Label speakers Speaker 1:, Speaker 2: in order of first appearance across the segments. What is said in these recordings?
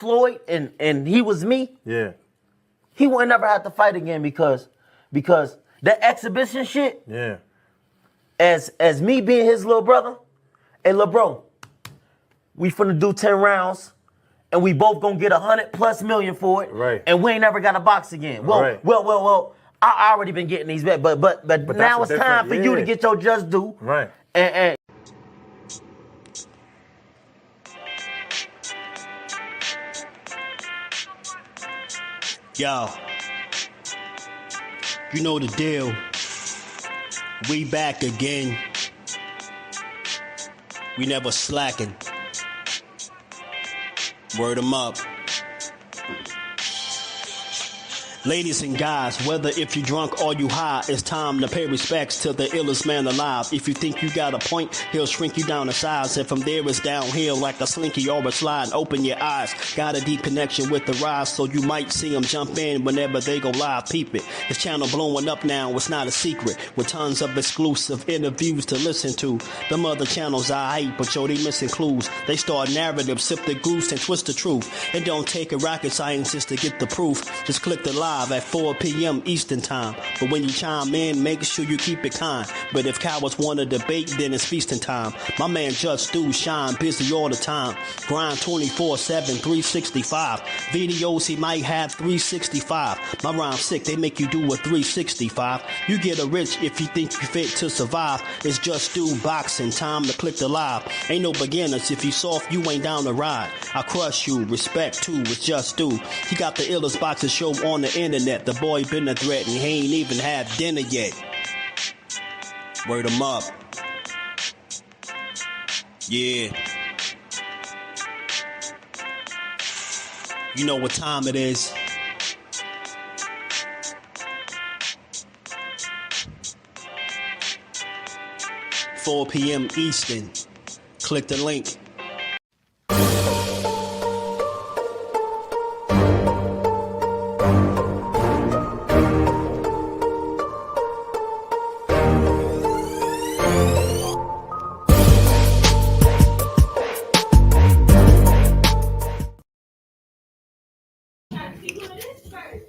Speaker 1: Floyd and he was me, he would never have to fight again because that exhibition shit, as me being his little brother, hey, little bro, we finna do 10 rounds and we both gonna get $100+ million for it,
Speaker 2: right?
Speaker 1: And we ain't never got to box again. Well, I already been getting these bets, but now it's time for you to get your just due,
Speaker 2: right?
Speaker 1: And
Speaker 3: yo, you know the deal. We back again. We never slacking. Word 'em up. Ladies and guys, whether if you drunk or you high, it's time to pay respects to the illest man alive. If you think you got a point, he'll shrink you down to size. And from there it's downhill like a slinky or a slide. Open your eyes. Got a deep connection with the rise, so you might see them jump in whenever they go live. Peep it. This channel blowing up now, it's not a secret. With tons of exclusive interviews to listen to. Them other channels I hate, but yo, they missing clues. They start narratives, sip the goose and twist the truth. It don't take a rocket scientist to get the proof. Just click the live at 4 p.m. Eastern time. But when you chime in, make sure you keep it kind. But if cowards want to debate, then it's feasting time. My man Jusdu shine busy all the time. Grind 24/7, 365. Videos he might have 365. My rhyme's sick, they make you do a 365. You get a rich if you think you fit to survive. It's Jusdueboxing, time to click the live. Ain't no beginners, if you soft, you ain't down to ride. I crush you, respect too, it's Jusdu. He got the illest boxing show on the internet. The boy been a threat and he ain't even had dinner yet. Word 'em up. Yeah. You know what time it is. $4 p.m. Eastern. Click the link.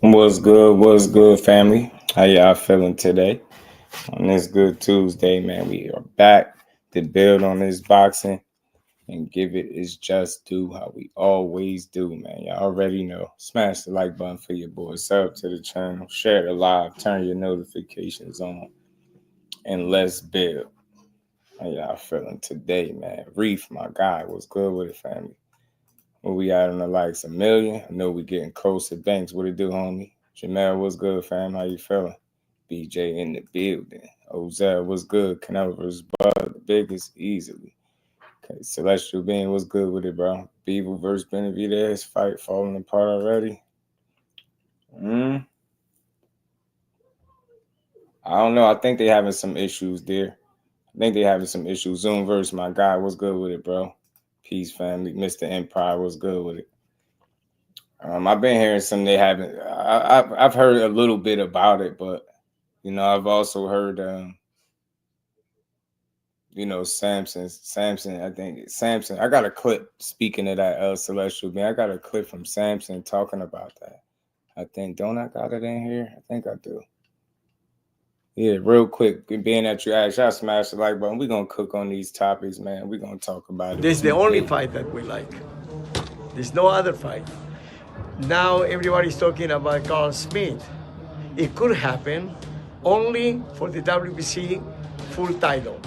Speaker 4: What's good, family? How y'all feeling today? On this good Tuesday, man, we are back to build on this boxing and give it its just due how we always do, man. Y'all already know. Smash the like button for your boys. Sub to the channel. Share the live. Turn your notifications on. And let's build. How y'all feeling today, man? Reef, my guy, what's good with it, family? What we at on the likes of million? I know we getting close to Banks. What it do, homie? Jamel, what's good, fam? How you feeling? BJ in the building. Ozell, what's good? Canelo versus Bud, the biggest, easily. Okay, Celestial Being, what's good with it, bro? Bivol versus Benavidez, fight falling apart already. I don't know. I think they having some issues there. Zoom versus my guy, what's good with it, bro? Peace, family. Mr. Empire, what's good with it? I've been hearing some they haven't. I've heard a little bit about it, but you know, I've also heard, you know, Samson. I think Samson. I got a clip speaking of that Celestial Being. I got a clip from Samson talking about that. I think, don't I got it in here? I think I do. Yeah, real quick, being that you asked, y'all smash the like button. We're going to cook on these topics, man. We're going to talk about it.
Speaker 5: This is the only fight that we like. There's no other fight. Now everybody's talking about Carl Smith. It could happen only for the WBC full title,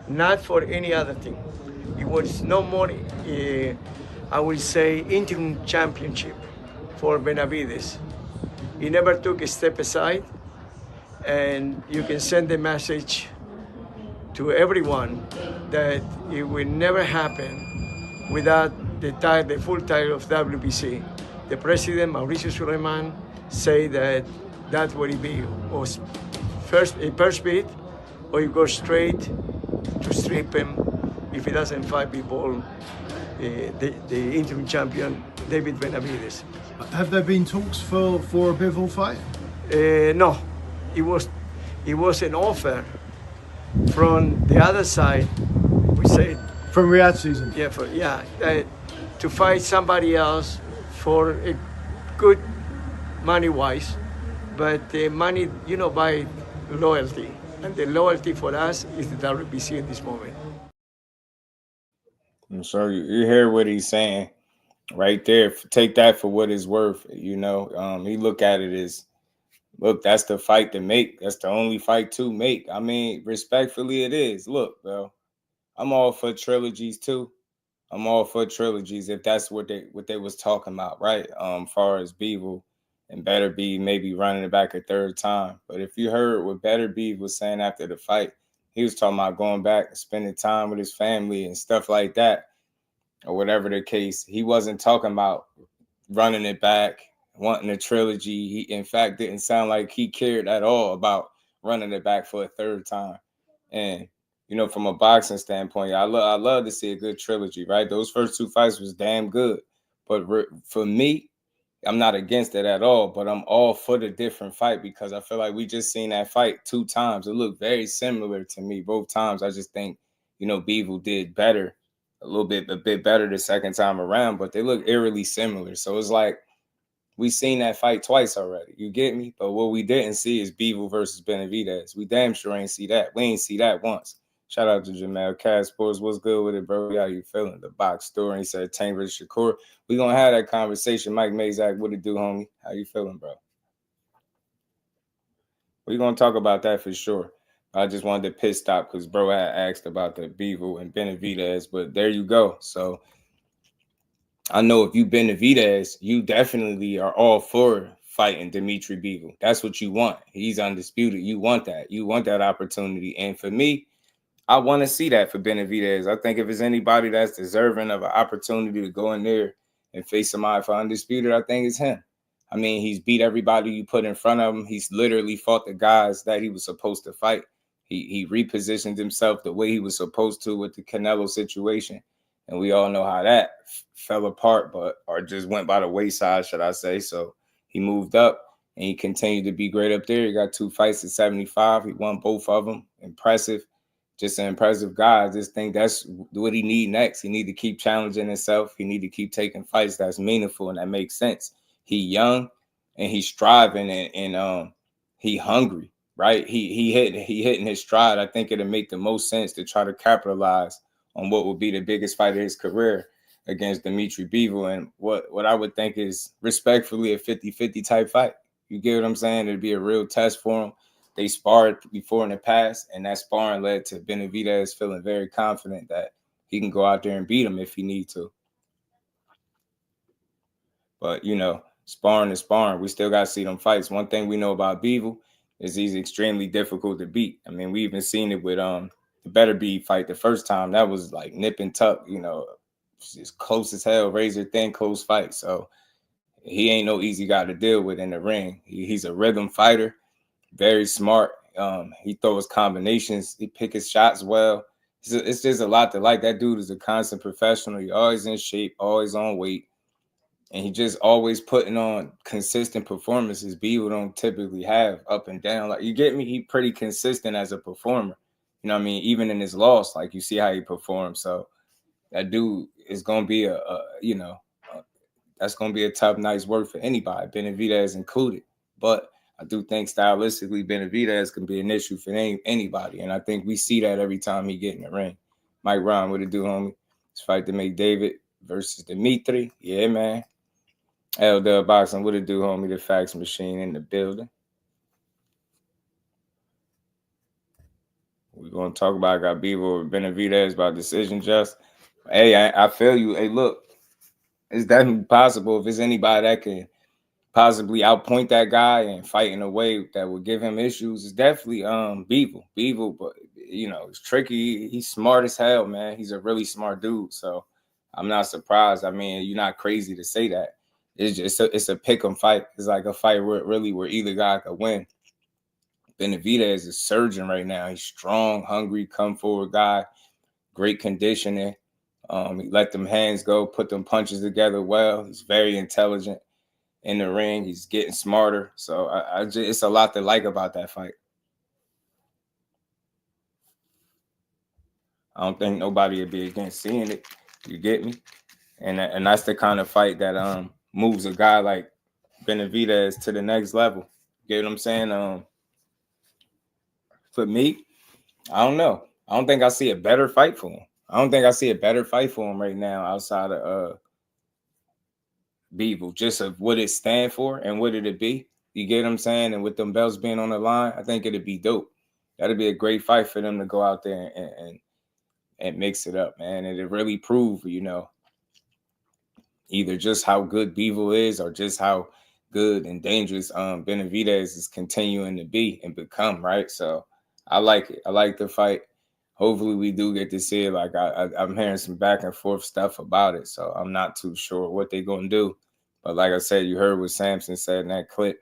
Speaker 5: not for any other thing. It was no more, I would say, interim championship for Benavidez. He never took a step aside. And you can send a message to everyone that it will never happen without the full title of WBC. The president, Mauricio Suleiman, say that that would be was first a first bid, or you go straight to strip him if he doesn't fight Bivol, the interim champion, David Benavidez.
Speaker 6: Have there been talks for a Bivol fight?
Speaker 5: No. It was an offer from the other side. We say
Speaker 6: from Riyadh season.
Speaker 5: Yeah, to fight somebody else for a good money-wise, but money, buy loyalty. And the loyalty for us is the WBC in this moment.
Speaker 4: I'm sure you hear what he's saying right there. Take that for what it's worth. He look at it as, look, that's the fight to make. That's the only fight to make. I mean, respectfully, it is. Look, bro, I'm all for trilogies too. I'm all for trilogies if that's what they was talking about, right? Far as Bivol and Better Be maybe running it back a third time. But if you heard what Better Be was saying after the fight, he was talking about going back and spending time with his family and stuff like that, or whatever the case. He wasn't talking about running it back, wanting a trilogy. He, in fact, didn't sound like he cared at all about running it back for a third time. And from a boxing standpoint, I love to see a good trilogy, right? Those first two fights was damn good. But for me, I'm not against it at all, but I'm all for the different fight because I feel like we just seen that fight 2 times. It looked very similar to me both times. I just think, Bivol did better, a bit better the second time around, but they look eerily similar. So it's like we seen that fight twice already. You get me? But what we didn't see is Bivol versus Benavidez. We damn sure ain't see that. We ain't see that once. Shout out to Jamel Cash Sports. What's good with it, bro? How you feeling? The box store. And he said, Tank versus Shakur. We gonna have that conversation. Mike Mazak, what it do, homie? How you feeling, bro? We gonna talk about that for sure. I just wanted to pit stop because bro had asked about the Bivol and Benavidez, but there you go. So I know if you Benavidez, you definitely are all for fighting Dimitri Bivol. That's what you want. He's undisputed. You want that. You want that opportunity. And for me, I want to see that for Benavidez. I think if there's anybody that's deserving of an opportunity to go in there and face somebody for undisputed, I think it's him. I mean, he's beat everybody you put in front of him. He's literally fought the guys that he was supposed to fight. He repositioned himself the way he was supposed to with the Canelo situation. And we all know how that fell apart, or just went by the wayside, should I say. So he moved up and he continued to be great up there. He got 2 fights at 75. He won both of them. Impressive. Just an impressive guy. I just think that's what he need next. He need to keep challenging himself. He need to keep taking fights that's meaningful and that makes sense. He young and he's striving and he hungry, right? He hitting his stride. I think it'll make the most sense to try to capitalize on what will be the biggest fight of his career against Dimitri Bivol, and what I would think is respectfully a 50-50 type fight. You get what I'm saying? It'd be a real test for him. They sparred before in the past, and that sparring led to Benavidez feeling very confident that he can go out there and beat him if he need to. But, sparring is sparring. We still got to see them fights. One thing we know about Bivol is he's extremely difficult to beat. I mean, we even seen it with the Better Be fight the first time. That was like nip and tuck, it's close as hell, razor thin, close fight. So he ain't no easy guy to deal with in the ring. He's a rhythm fighter. Very smart. He throws combinations. He pick his shots well. It's just a lot to like. That dude is a constant professional. He always in shape, always on weight. And he just always putting on consistent performances Bivol don't typically have up and down. Like, you get me? He pretty consistent as a performer. You know what I mean? Even in his loss, like, you see how he performs. So that dude is going to be that's going to be a tough night's work for anybody, Benavidez included. But I do think stylistically Benavidez can be an issue for anybody. And I think we see that every time he get in the ring. Mike Ron, what it do, homie? This fight to make David versus Dimitri. Yeah, man. LWBoxing, what it do, homie? The fax machine in the building. We're going to talk about, I got Bivol Benavidez by decision just. Hey, I feel you. Hey, look, it's definitely possible if it's anybody that can possibly outpoint that guy and fight in a way that would give him issues. It's definitely Bivol. Bivol, but it's tricky. He's smart as hell, man. He's a really smart dude. So I'm not surprised. I mean, you're not crazy to say that. It's a pick 'em fight. It's like a fight where either guy could win. Benavidez is surging right now. He's strong, hungry, come forward guy, great conditioning. He let them hands go, put them punches together well. He's very intelligent in the ring. He's getting smarter. So it's a lot to like about that fight. I don't think nobody would be against seeing it. You get me? And that's the kind of fight that moves a guy like Benavidez to the next level. Get what I'm saying? For me, I don't know. I don't think I see a better fight for him. I don't think I see a better fight for him right now outside of Bivol, just of what it stand for and what it'd be. You get what I'm saying? And with them belts being on the line, I think it'd be dope. That'd be a great fight for them to go out there and mix it up, man. And it really prove, either just how good Bivol is or just how good and dangerous Benavidez is continuing to be and become, right? So I like it. I like the fight. Hopefully we do get to see it. Like I'm hearing some back and forth stuff about it, so I'm not too sure what they're going to do. But like I said, you heard what Samson said in that clip.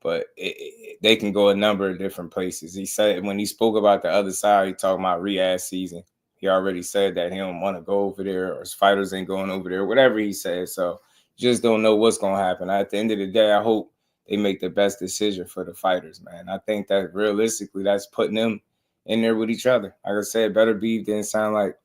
Speaker 4: But they can go a number of different places. He said when he spoke about the other side, he talked about Riyadh season. He already said that he don't want to go over there or his fighters ain't going over there, whatever he said. So just don't know what's going to happen. At the end of the day, I hope they make the best decision for the fighters, man. I think that realistically, that's putting them in there with each other. Like I said, Better Beef didn't sound like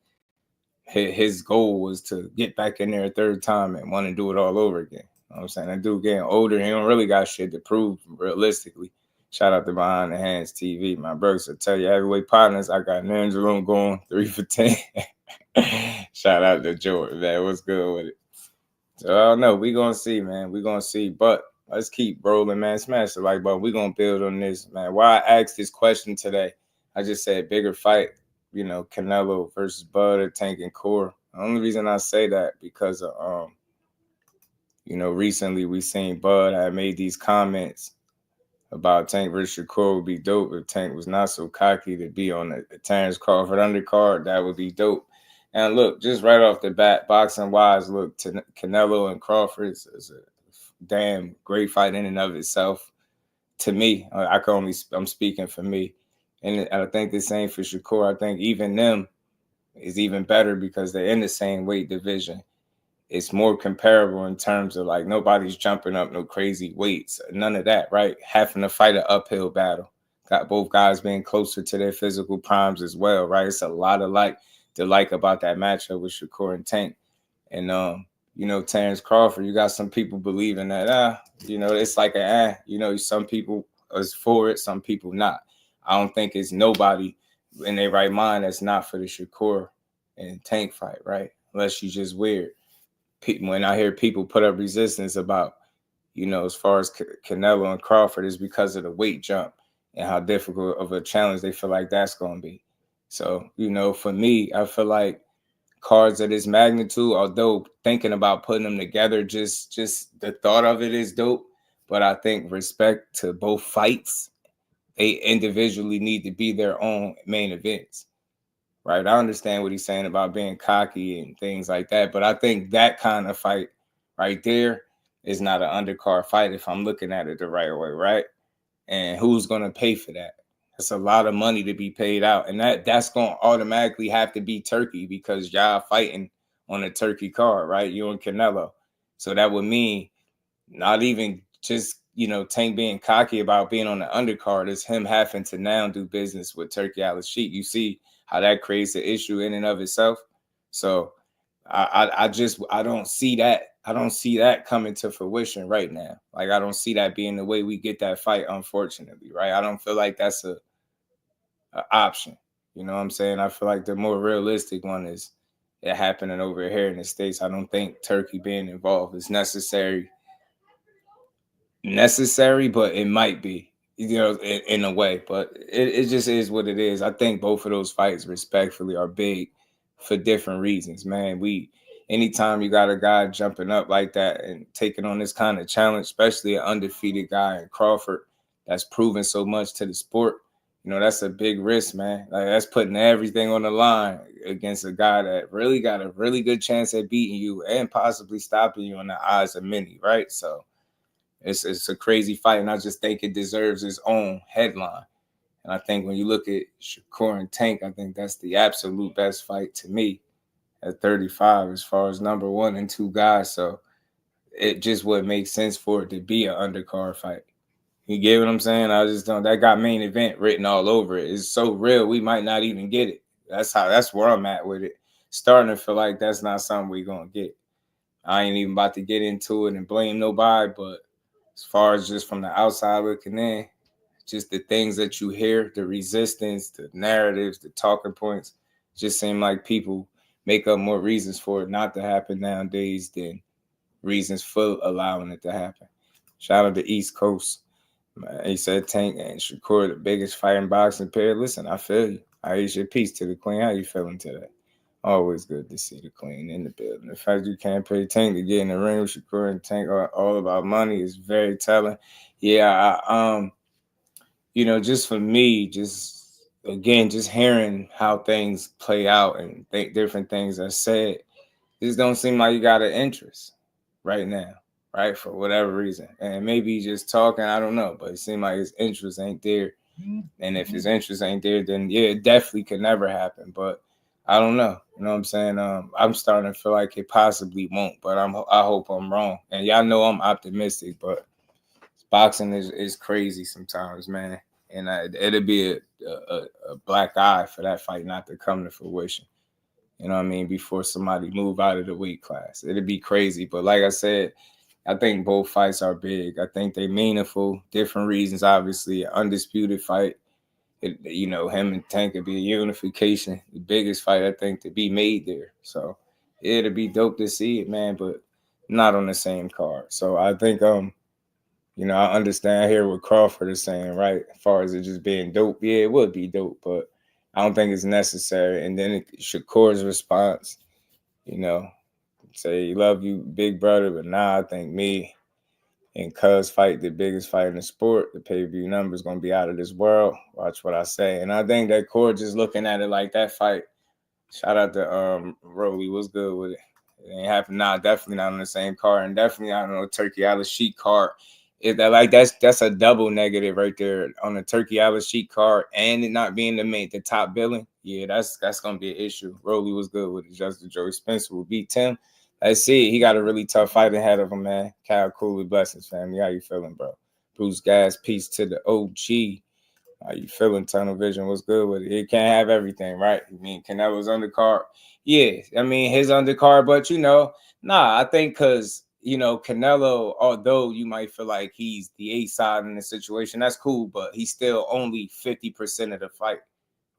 Speaker 4: his goal was to get back in there a third time and want to do it all over again. You know what I'm saying? That dude getting older, he don't really got shit to prove realistically. Shout out to Behind the Hands TV. My brothers will tell you, heavyweight partners, I got Ninja Room going 3 for 10. Shout out to Jordan, man. What's good with it? So I don't know. We're going to see, man. We're going to see. But let's keep rolling, man. Smash the like button. We're going to build on this, man. Why I asked this question today, I just said bigger fight, Canelo versus Bud or Tank and Core. The only reason I say that because of, recently we seen Bud had made these comments about Tank versus Shakur would be dope if Tank was not so cocky to be on the Terence Crawford undercard. That would be dope. And look, just right off the bat, boxing-wise, look, Canelo and Crawford is a damn great fight in and of itself. To me, I'm speaking for me. And I think the same for Shakur. I think even them is even better because they're in the same weight division. It's more comparable in terms of like nobody's jumping up no crazy weights, none of that, right? Having to fight an uphill battle. Got both guys being closer to their physical primes as well, right? It's a lot of to like about that matchup with Shakur and Tank. And Terence Crawford, you got some people believing that it's like some people is for it, some people not. I don't think it's nobody in their right mind that's not for the Shakur and Tank fight, right? Unless you just weird. When I hear people put up resistance about, as far as Canelo and Crawford, is because of the weight jump and how difficult of a challenge they feel like that's going to be. So, for me, I feel like cards of this magnitude, although thinking about putting them together, just the thought of it is dope. But I think respect to both fights, they individually need to be their own main events. Right, I understand what he's saying about being cocky and things like that, but I think that kind of fight right there is not an undercard fight if I'm looking at it the right way, right? And who's going to pay for that? It's a lot of money to be paid out, and that's going to automatically have to be Turkey because y'all fighting on a Turkey card, right? You and Canelo. So that would mean not even just, Tank being cocky about being on the undercard, is him having to now do business with Turkey Al-Sheikh. You see how that creates an issue in and of itself. So I don't see that. I don't see that coming to fruition right now. Like, I don't see that being the way we get that fight, unfortunately, right? I don't feel like that's a option. You know what I'm saying? I feel like the more realistic one is it happening over here in the States. I don't think Turkey being involved is necessary, but it might be, in a way. But it just is what it is. I think both of those fights, respectfully, are big for different reasons, man. Anytime you got a guy jumping up like that and taking on this kind of challenge, especially an undefeated guy in Crawford that's proven so much to the sport, that's a big risk, man. Like, that's putting everything on the line against a guy that really got a really good chance at beating you and possibly stopping you in the eyes of many, right? So it's a crazy fight, and I just think it deserves its own headline. And I think when you look at Shakur and Tank, I think that's the absolute best fight to me at 35 as far as number 1 and 2 guys. So it just would make sense for it to be an undercard fight. You get what I'm saying? I just don't. That got main event written all over it. It's so real, we might not even get it. That's where I'm at with it. Starting to feel like that's not something we're gonna get. I ain't even about to get into it and blame nobody, but as far as just from the outside looking in, just the things that you hear, the resistance, the narratives, the talking points, just seem like people make up more reasons for it not to happen nowadays than reasons for allowing it to happen. Shout out to East Coast. Man, he said Tank and Shakur, the biggest fighting boxing pair. Listen, I feel you. I use your peace to the queen. How you feeling today? Always good to see the queen in the building. The fact you can't pay Tank to get in the ring with Shakur and Tank are all about money is very telling. Yeah, you know, just for me, just again, just hearing how things play out and different things are said, just don't seem like you got an interest right now, right? For whatever reason. And maybe just talking, I don't know, but it seems like his interest ain't there. And if his interest ain't there, then yeah, it definitely could never happen. But I don't know. You know what I'm saying? I'm starting to feel like it possibly won't, but I hope I'm wrong. And y'all know I'm optimistic, but boxing is crazy sometimes, man. And it'll be a black eye for that fight not to come to fruition. You know what I mean? Before somebody move out of the weight class. It'd be crazy. But like I said, I think both fights are big. I think they're meaningful. Different reasons, obviously. An undisputed fight. You know, him and Tank could be a unification. The biggest fight, I think, to be made there. So it'd be dope to see it, man, but not on the same card. So I think, you know, I understand here what Crawford is saying, right? As far as it just being dope. Yeah, it would be dope, but I don't think it's necessary. And then Shakur's response, you know, say, love you, big brother, but nah, I think me and Cuz fight the biggest fight in the sport. The pay-per-view number is going to be out of this world. Watch what I say. And I think that Core just looking at it like that fight. Shout out to Rolly. What's good with it? It ain't happening. Nah, definitely not on the same card. And definitely not on a Turkey Island Sheik card. Is that like that's a double negative right there on the Turkey Island Sheik card and it not being the top billing? Yeah, that's going to be an issue. Rolly was good with it. Justin Joey Spencer will beat Tim. Let's see. He got a really tough fight ahead of him, man. Kyle Cooley, blessings, family. How you feeling, bro? Bruce Gas, peace to the OG. How you feeling? Tunnel Vision was good with it. He can't have everything, right? I mean, Canelo's undercard. Yeah, I mean, his undercard, but, you know, nah, I think because, you know, Canelo, although you might feel like he's the A side in the situation, that's cool, but he's still only 50% of the fight,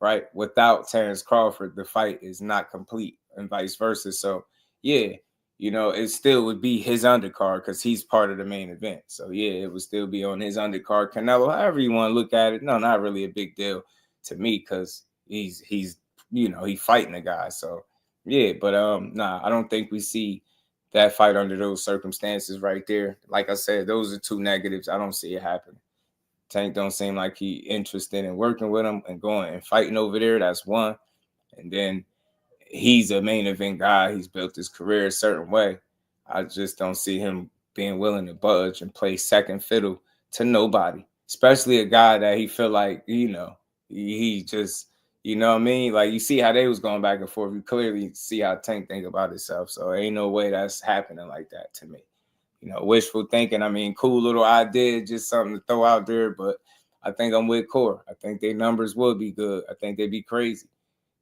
Speaker 4: right? Without Terence Crawford, the fight is not complete and vice versa. So, yeah. You know, it still would be his undercard because he's part of the main event. So, yeah, it would still be on his undercard. Canelo, however you want to look at it, no, not really a big deal to me because he's you know, he's fighting the guy. So, yeah, but nah, I don't think we see that fight under those circumstances right there. Like I said, those are two negatives. I don't see it happening. Tank don't seem like he interested in working with him and going and fighting over there. That's one. And then he's a main event guy. He's built his career a certain way. I just don't see him being willing to budge and play second fiddle to nobody, especially a guy that he feel like, you know, he just, you know what I mean? Like you see how they was going back and forth. You clearly see how Tank think about himself. So ain't no way that's happening like that to me. You know, wishful thinking. I mean, cool little idea, just something to throw out there. But I think I'm with Core. I think their numbers will be good. I think they'd be crazy.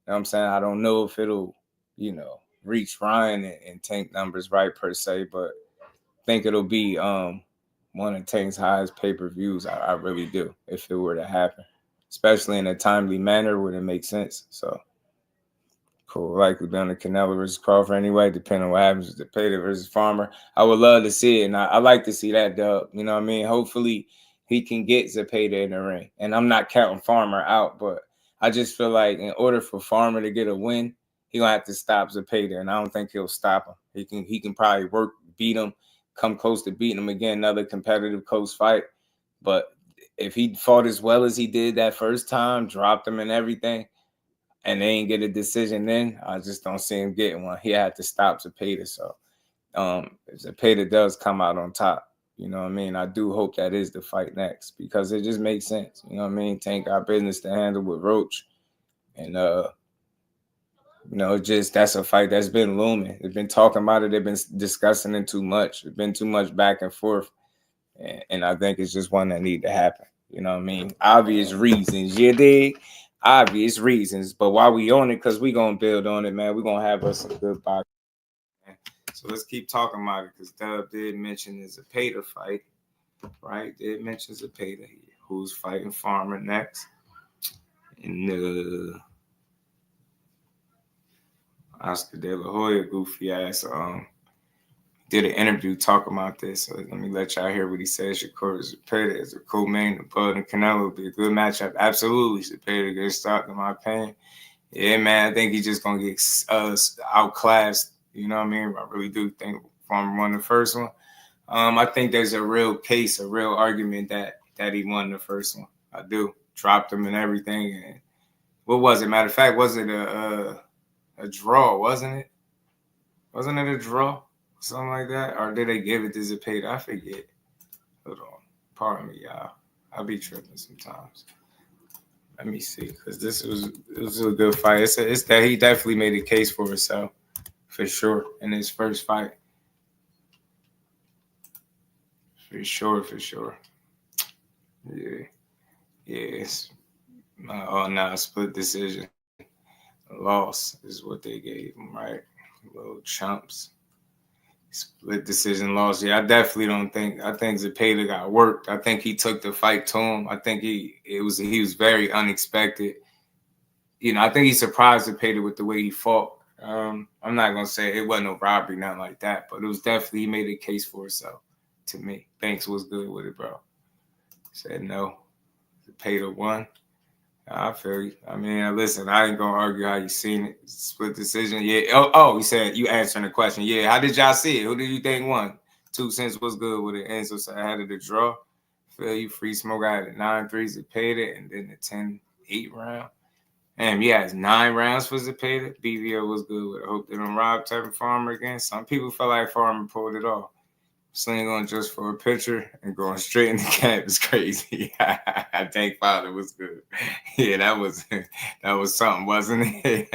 Speaker 4: You know what I'm saying? I don't know if it'll, you know, reach Ryan and Tank numbers right per se, but I think it'll be one of Tank's highest pay-per-views. I really do, if it were to happen, especially in a timely manner where it makes sense. So cool. Likely be on the Canelo versus Crawford anyway, depending on what happens with Zepeda versus Farmer. I would love to see it, and I like to see that dub. You know what I mean? Hopefully he can get Zepeda in the ring. And I'm not counting Farmer out, but I just feel like in order for Farmer to get a win, he's going to have to stop Zepeda, and I don't think he'll stop him. He can probably beat him, come close to beating him again, another competitive close fight. But if he fought as well as he did that first time, dropped him and everything, and they ain't get a decision then, I just don't see him getting one. He had to stop Zepeda. So if Zepeda does come out on top, you know what I mean? I do hope that is the fight next because it just makes sense. You know what I mean? Tank got business to handle with Roach. And, you know, just that's a fight that's been looming. They've been talking about it. They've been discussing it too much. It's been too much back and forth. And I think it's just one that need to happen. You know what I mean? Obvious reasons. You dig? Obvious reasons. But while we on it, because we going to build on it, man, we're going to have us some good boxing. So let's keep talking about it because Dub did mention the Zepeda fight, right? Did mention Zepeda, who's fighting Farmer next. And Oscar Delahoya, goofy ass, did an interview talking about this. So let me let y'all hear what he says. Shakur Zepeda is a cool main. The Bud and Canelo would be a good matchup. Absolutely, Zepeda gets stopped in my opinion. Yeah, man, I think he's just gonna get outclassed. You know what I mean? I really do think Farmer won the first one. I think there's a real case, a real argument that he won the first one. I do. Dropped him and everything. And what was it? Matter of fact, was it a draw? Wasn't it? Wasn't it a draw? Something like that? Or did they give it to Zepeda? I forget. Hold on. Pardon me, y'all. I'll be tripping sometimes. Let me see, because it was a good fight. It's that he definitely made a case for himself, for sure, in his first fight. For sure. Yeah. Yes. Split decision. Loss is what they gave him, right? Little chumps. Split decision loss. Yeah, I definitely don't think. I think Zepeda got worked. I think he took the fight to him. I think he was very unexpected. You know, I think he surprised Zepeda with the way he fought. I'm not gonna say it wasn't no robbery, nothing like that, but it was definitely he made a case for himself. To me, Banks was good with it, bro. Said no. Zepeda won. I feel you. I mean, listen, I ain't gonna argue how you seen it. Split decision. Yeah. Oh, he said you answering the question. Yeah. How did y'all see it? Who did you think won? 2 cents was good with it. And so I had it a draw. Feel you. Free Smoke. I had it 9-3 Zepeda and then the 10-8 round. And he has 9 rounds for Zepeda. BVO was good with it. I hope they don't rob type of Farmer again. Some people felt like Farmer pulled it off. Sling on just for a picture and going straight in the cap is crazy. I think Father was good. Yeah, that was something, wasn't it?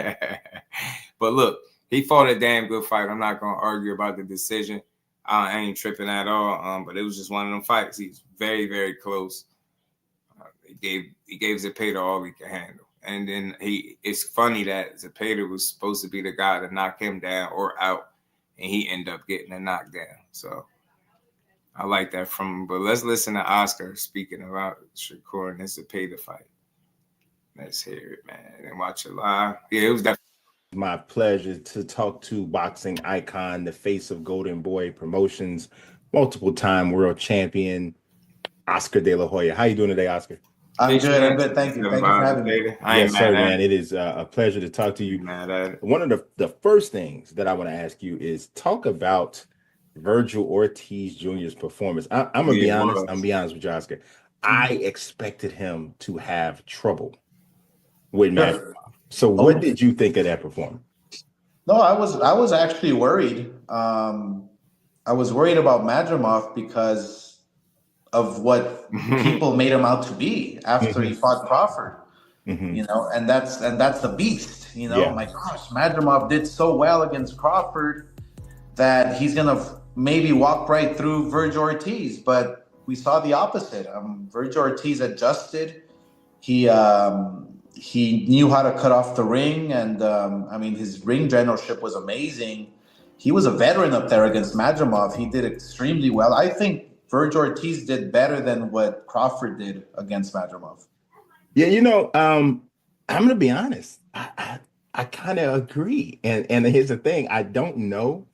Speaker 4: But look, he fought a damn good fight. I'm not gonna argue about the decision. I ain't tripping at all. But it was just one of them fights. He's very, very close. He gave Zepeda all he could handle. And then it's funny that Zepeda was supposed to be the guy to knock him down or out, and he ended up getting a knockdown. So I like that from him. But let's listen to Oscar speaking about Shakur and this Zepeda fight. Let's hear it, man, and watch it live. Yeah, it was definitely
Speaker 2: my pleasure to talk to boxing icon, the face of Golden Boy Promotions, multiple-time world champion, Oscar De La Hoya. How you doing today, Oscar?
Speaker 7: I'm good. Thank you. Thank you for having me.
Speaker 2: Yes, sir, man. It is a pleasure to talk to you. One of the first things that I want to ask you is talk about Vergil Ortiz Jr.'s performance. I'm gonna be honest. I'm gonna be honest with you, Oscar. I expected him to have trouble with Madrimov. So, what did you think of that performance?
Speaker 7: No, I was actually worried. I was worried about Madrimov because of what people made him out to be after he fought Crawford. You know, and that's the beast. You know, my gosh, Madrimov did so well against Crawford that he's gonna maybe walk right through Vergil Ortiz, but we saw the opposite. Vergil Ortiz adjusted. He knew how to cut off the ring, and I mean, his ring generalship was amazing. He was a veteran up there against Madrimov. He did extremely well. I think Vergil Ortiz did better than what Crawford did against Madrimov.
Speaker 2: Yeah, you know, I'm gonna be honest. I kind of agree, and here's the thing: I don't know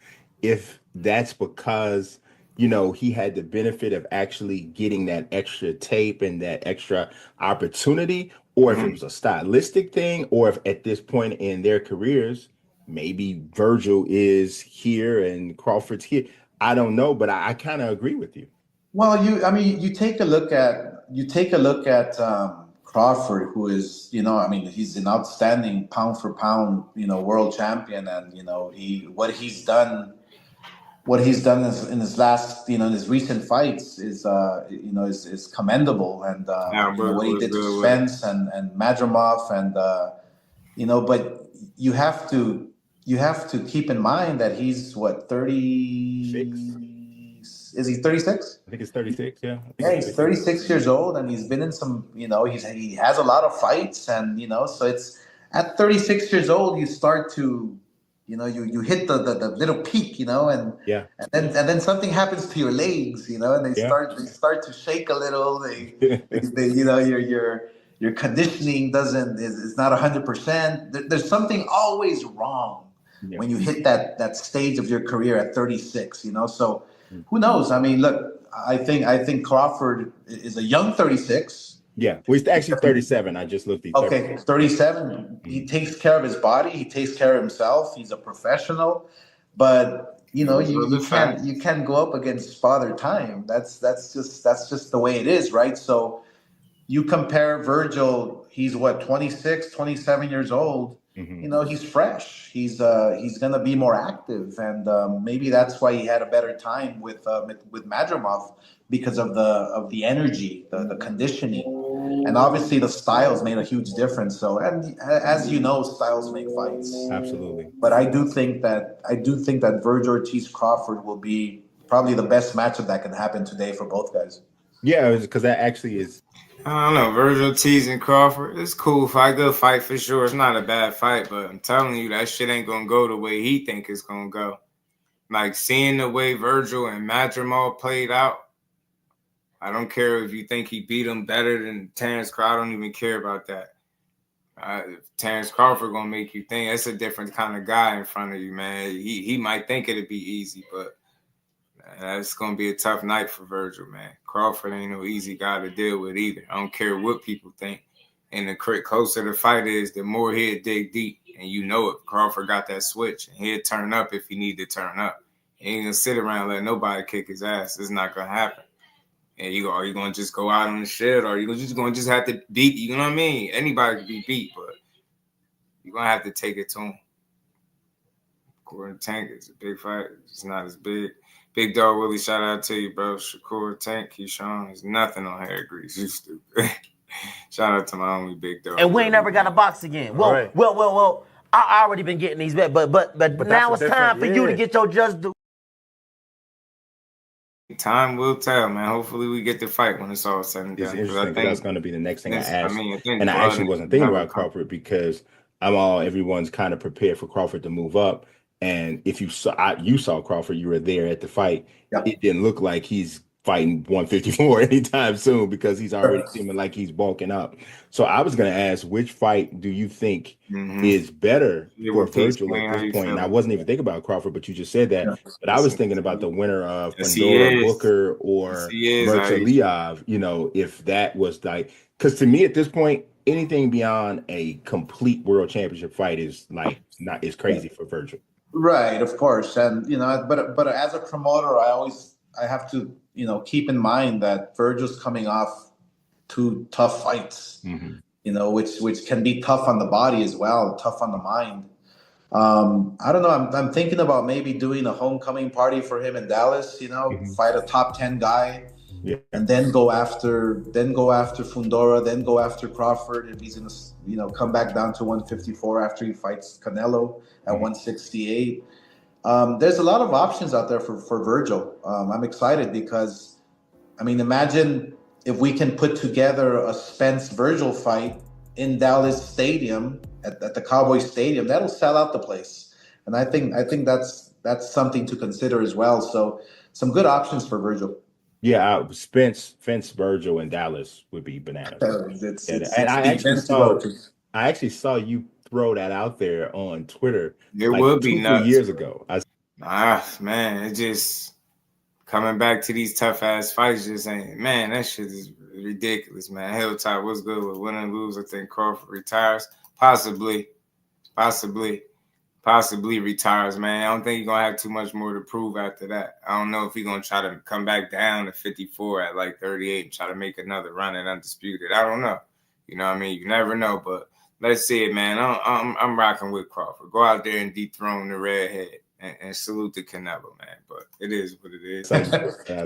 Speaker 2: if that's because, you know, he had the benefit of actually getting that extra tape and that extra opportunity, or if it was a stylistic thing, or if at this point in their careers, maybe Vergil is here and Crawford's here. I don't know, but I kind of agree with you.
Speaker 7: Well, you take a look at Crawford, who is, you know, I mean, he's an outstanding pound for pound, you know, world champion, and you know, what he's done in his last, you know, in his recent fights is commendable, and you know, what he did to Spence and Madrimov, and you know, but you have to keep in mind that he's what, 36? Is he 36?
Speaker 2: I think it's 36. Yeah.
Speaker 7: Yeah, he's 36 years old, and he's been in some, you know, he has a lot of fights, and you know, so it's at 36 years old you start to you hit the little peak, and then something happens to your legs, and they start to shake a little. They your conditioning is not 100%. There's something always wrong when you hit that stage of your career at 36. So who knows? I mean, look, I think Crawford is a young 36.
Speaker 2: Yeah, well, he's actually 37. I just looked.
Speaker 7: Okay, 37. He takes care of his body. He takes care of himself. He's a professional. But you can't go up against Father Time. That's just the way it is, right? So you compare Vergil. He's what, 26, 27 years old. He's fresh. He's gonna be more active, and maybe that's why he had a better time with Madrimov, because of the energy, the conditioning, and obviously the styles made a huge difference. So, and as you know, styles make fights.
Speaker 2: Absolutely.
Speaker 7: But I do think that Vergil Ortiz Crawford will be probably the best matchup that can happen today for both guys.
Speaker 2: Yeah, because that actually is.
Speaker 4: I don't know, Vergil Ortiz and Crawford. It's cool fight, good fight for sure. It's not a bad fight, but I'm telling you, that shit ain't gonna go the way he think it's gonna go. Like, seeing the way Vergil and Madrimov played out, I don't care if you think he beat him better than Terence Crawford. I don't even care about that. Terence Crawford gonna make you think. That's a different kind of guy in front of you, man. He might think it'd be easy, but it's gonna be a tough night for Vergil, man. Crawford ain't no easy guy to deal with either. I don't care what people think. And the closer the fight is, the more he'll dig deep. And you know it. Crawford got that switch, and he'll turn up if he need to turn up. He ain't gonna sit around and let nobody kick his ass. It's not gonna happen. And are you gonna just go out on the shit, or are you just gonna have to beat? You know what I mean? Anybody can be beat, but you're gonna have to take it to him. Gordon Tank is a big fight. It's not as big. Big Dog Willie, shout out to you, bro. Shakur, Tank, Keyshawn. There's nothing on hair grease. You stupid. Shout out to my homie Big Dog.
Speaker 1: And we ain't never got to box again. Well. I already been getting these bets, but now it's time for you to get your just due.
Speaker 4: Time will tell, man. Hopefully we get the fight when it's all said and done.
Speaker 2: It's interesting, that's going to be the next thing I ask. And I actually wasn't thinking about Crawford because everyone's kind of prepared for Crawford to move up. And if you saw Crawford, you were there at the fight. Yep. It didn't look like he's fighting 154 anytime soon because he's already seeming like he's bulking up. So I was going to ask, which fight do you think is better for Vergil at this point? And I wasn't even thinking about Crawford, but you just said that. Yeah. But I was thinking about the winner of Fundora, Booker, or Merchaliev, if that was like, because to me at this point, anything beyond a complete world championship fight is crazy for Vergil.
Speaker 7: Right, of course. And, but as a promoter, I have to, keep in mind that Vergil's coming off 2 tough fights, which can be tough on the body as well, tough on the mind. I don't know. I'm thinking about maybe doing a homecoming party for him in Dallas, fight a top 10 guy, and then go after Fundora, then go after Crawford if he's going to, come back down to 154 after he fights Canelo at 168. There's a lot of options out there for Vergil. I'm excited because, imagine if we can put together a Spence Vergil fight in Dallas Stadium at the Cowboy Stadium. That'll sell out the place, and I think that's something to consider as well. So some good options for Vergil.
Speaker 2: Yeah, Spence Vergil in Dallas would be bananas. I actually saw you throw that out there on Twitter.
Speaker 4: It would be
Speaker 2: 2 years ago.
Speaker 4: Man, it just coming back to these tough ass fights. Just ain't, man. That shit is ridiculous, man. Hilltop was good with win and lose. I think Crawford retires, possibly retires, man. I don't think he's gonna have too much more to prove after that. I don't know if he's gonna try to come back down to 54 at like 38 and try to make another run at undisputed. I don't know. You know what I mean? You never know, but let's see it, man. I'm rocking with Crawford. Go out there and dethrone the redhead and salute the Canelo, man. But it is what it is.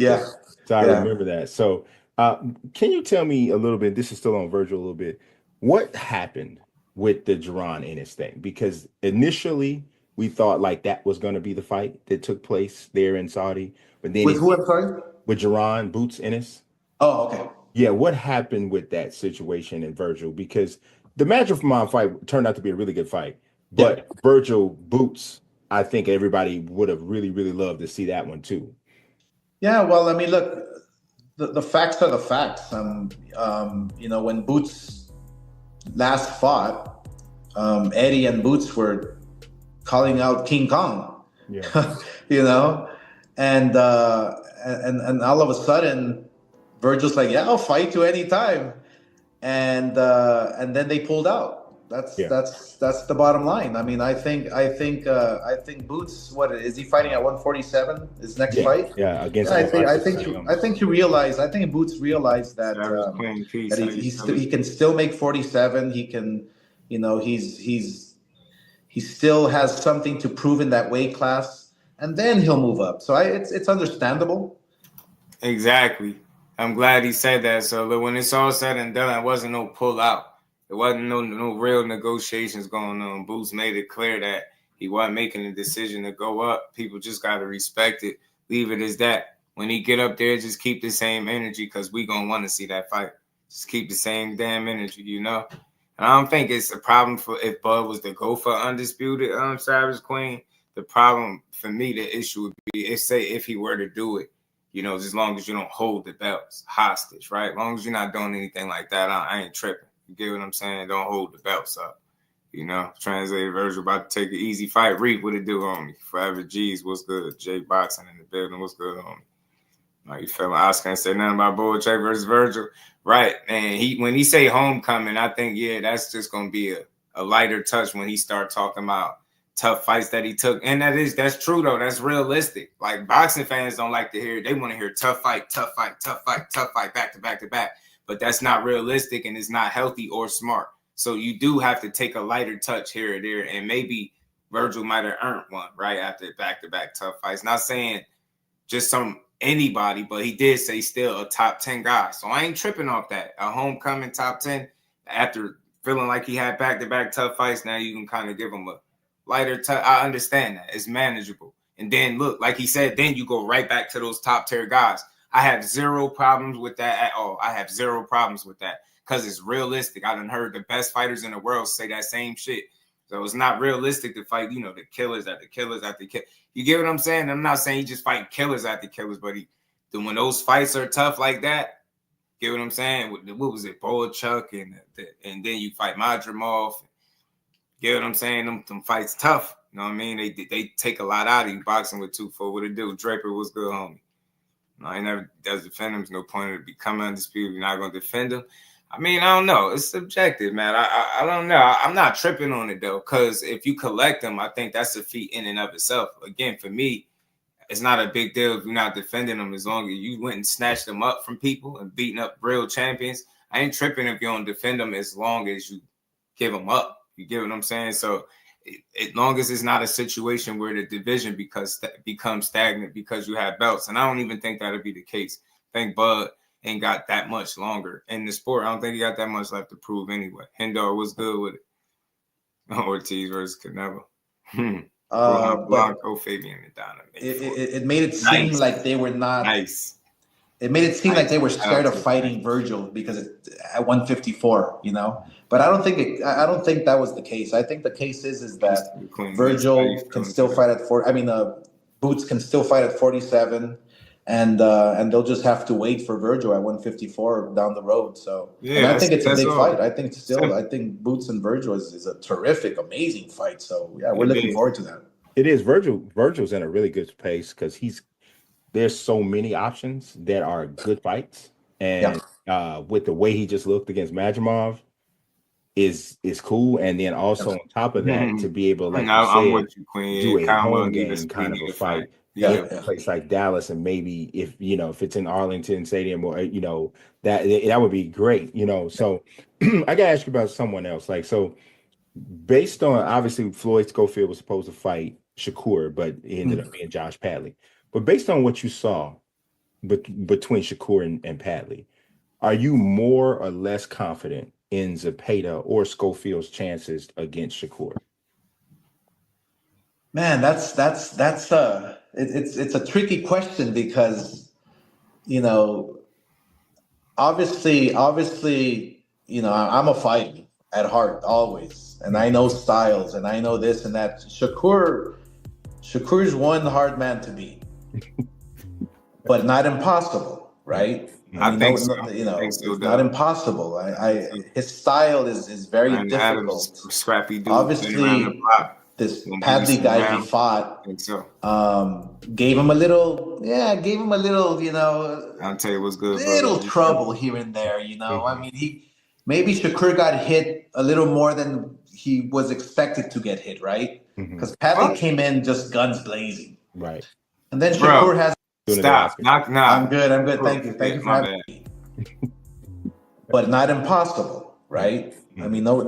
Speaker 2: Yeah. So I remember that. So can you tell me a little bit, this is still on Vergil a little bit, what happened with the Jerron Ennis thing? Because initially we thought like that was going to be the fight that took place there in Saudi. But then
Speaker 7: with who, I'm sorry?
Speaker 2: With Jerron Boots Ennis.
Speaker 7: Oh, okay.
Speaker 2: Yeah, what happened with that situation in Vergil? Because the Madrimov fight turned out to be a really good fight, but Vergil Boots I think everybody would have really, really loved to see that one too.
Speaker 7: Yeah, well, I mean, look, the facts are the facts. When Boots last fought, Eddie and Boots were calling out King Kong.
Speaker 2: Yeah.
Speaker 7: And all of a sudden, Vergil's like, "Yeah, I'll fight you anytime," and then they pulled out. That's the bottom line. I mean, I think Boots. What is he fighting at 147? His next fight?
Speaker 2: Yeah, against.
Speaker 7: I think he realized. I think Boots realized that he can still make 47. He can, he still has something to prove in that weight class, and then he'll move up. So it's understandable.
Speaker 4: Exactly. I'm glad he said that. So when it's all said and done, it wasn't no pull out. There wasn't no real negotiations going on. Boots made it clear that he wasn't making a decision to go up. People just got to respect it. Leave it as that. When he get up there, just keep the same energy because we going to want to see that fight. Just keep the same damn energy, And I don't think it's a problem for if Bud was to go for undisputed Savage Queen. The problem for me, the issue would be if he were to do it, as long as you don't hold the belts hostage, right? As long as you're not doing anything like that, I ain't tripping. You get what I'm saying? Don't hold the belts up. Translated Vergil about to take an easy fight. Reap, what it do on me? Forever G's, what's good? J Boxing in the building, what's good on me? Like, you feel me? I can't say nothing about Bull Check versus Vergil. Right. And when he say homecoming, I think, that's just going to be a lighter touch when he start talking about tough fights that he took. And that's true, though. That's realistic. Like, boxing fans don't like to hear it. They want to hear tough fight, back to back to back. But that's not realistic and it's not healthy or smart. So you do have to take a lighter touch here or there. And maybe Vergil might have earned one, right, after back-to-back tough fights. Not saying just anybody, but he did say still a top 10 guy. So I ain't tripping off that. A homecoming top 10 after feeling like he had back-to-back tough fights. Now you can kind of give him a lighter touch. I understand that. It's manageable. And then look, like he said, then you go right back to those top tier guys. I have zero problems with that at all. I have zero problems with that because it's realistic. I done heard the best fighters in the world say that same shit. So it's not realistic to fight, the killers after killers after killers. You get what I'm saying? I'm not saying he just fighting killers after killers, but when those fights are tough like that, get what I'm saying? What was it? Chuck and then you fight Madrimov. Get what I'm saying? Them fights tough. You know what I mean? They take a lot out of you. Boxing with 2-4. What it do? Draper, what's good, homie? No, he never does defend him. There's no point in becoming undisputed. You're not going to defend him. I mean, I don't know. It's subjective, man. I don't know. I'm not tripping on it, though, because if you collect them, I think that's a feat in and of itself. Again, for me, it's not a big deal if you're not defending them as long as you went and snatched them up from people and beating up real champions. I ain't tripping if you don't defend them as long as you give them up. You get what I'm saying? So as long as it's not a situation where the division becomes stagnant because you have belts. And I don't even think that'll be the case. I think Bud ain't got that much longer in the sport. I don't think he got that much left to prove anyway. Hendor was good with it. Ortiz versus Canelo. Blanco, Fabian, and Donna.
Speaker 7: It made it seem like they were not
Speaker 4: nice.
Speaker 7: It made it seem like they were scared of fighting Vergil because at 154, But I don't think that was the case. I think the case is that Vergil can still fight at 4. I mean, Boots can still fight at 47, and they'll just have to wait for Vergil at 154 down the road. So yeah, I think it's a big fight. I think Boots and Vergil is a terrific, amazing fight. So yeah, we're looking forward to that.
Speaker 2: It is. Vergil's in a really good pace because there's so many options that are good fights, and with the way he just looked against Madrimov is cool. And then also on top of that, to be able, like you said, do a home game kind of a fight in a place like Dallas, and maybe if it's in Arlington Stadium or that would be great. So I gotta ask you about someone else. Like, so based on, obviously Floyd Schofield was supposed to fight Shakur, but it ended up being Josh Padley. But based on what you saw between Shakur and Padley, are you more or less confident in Zepeda or Schofield's chances against Shakur?
Speaker 7: Man, that's it's a tricky question because obviously I'm a fighter at heart always, and I know styles and I know this and that. Shakur Shakur's one hard man to beat, but not impossible, right?
Speaker 4: I
Speaker 7: mean,
Speaker 4: think so.
Speaker 7: It's not impossible. His style is very
Speaker 4: Brandon
Speaker 7: difficult.
Speaker 4: Adams, scrappy dude,
Speaker 7: Obviously, this Padley guy he fought, gave him a little,
Speaker 4: I'll tell you what's good,
Speaker 7: little trouble here and there, I mean, maybe Shakur got hit a little more than he was expected to get hit, right? Because Padley came in just guns blazing.
Speaker 2: Right.
Speaker 7: And then Shakur has...
Speaker 4: Stop. Knock.
Speaker 7: I'm good. Thank you for having me. But not impossible, right? I mean, no,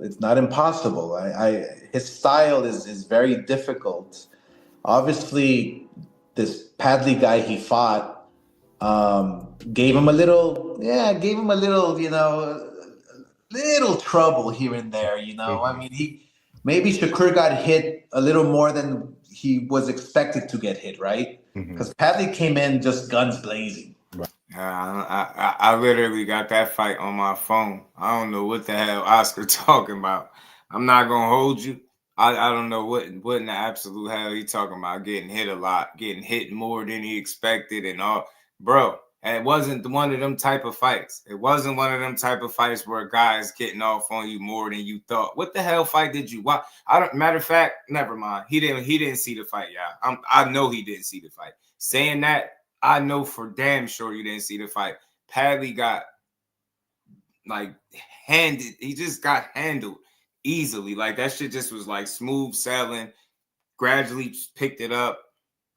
Speaker 7: it's not impossible. His style is very difficult. Obviously, this Padley guy he fought gave him a little, little trouble here and there. I mean, maybe Shakur got hit a little more than he was expected to get hit, right? Because Padley came in just guns blazing.
Speaker 4: I literally got that fight on my phone. I don't know what the hell Oscar talking about. I'm not gonna hold you. I don't know what in the absolute hell he talking about. Getting hit a lot, getting hit more than he expected, and all, bro. And it wasn't one of them type of fights. It wasn't one of them type of fights where a guy is getting off on you more than you thought. What the hell fight did you watch? Matter of fact, never mind. He didn't see the fight, y'all. I know he didn't see the fight. Saying that, I know for damn sure you didn't see the fight. Padley got like handed. He just got handled easily. Like that shit just was like smooth sailing. Gradually picked it up.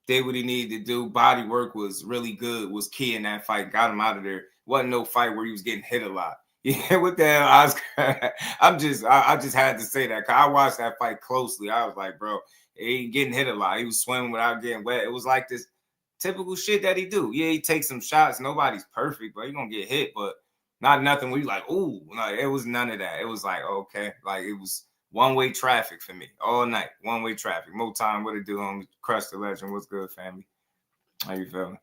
Speaker 4: Did what he needed to do. Body work was really good. Was key in that fight. Got him out of there. Wasn't no fight where he was getting hit a lot. Yeah, what the hell, Oscar? I just had to say that because I watched that fight closely. I was like, bro, he ain't getting hit a lot. He was swimming without getting wet. It was like this typical shit that he do. Yeah, he takes some shots. Nobody's perfect, but he gonna get hit. But not nothing where you like, ooh, like it was none of that. It was like, okay, like it was one-way traffic for me all night. One-way traffic. More time, what it do on Crush the Legend. What's good, family? How you feeling?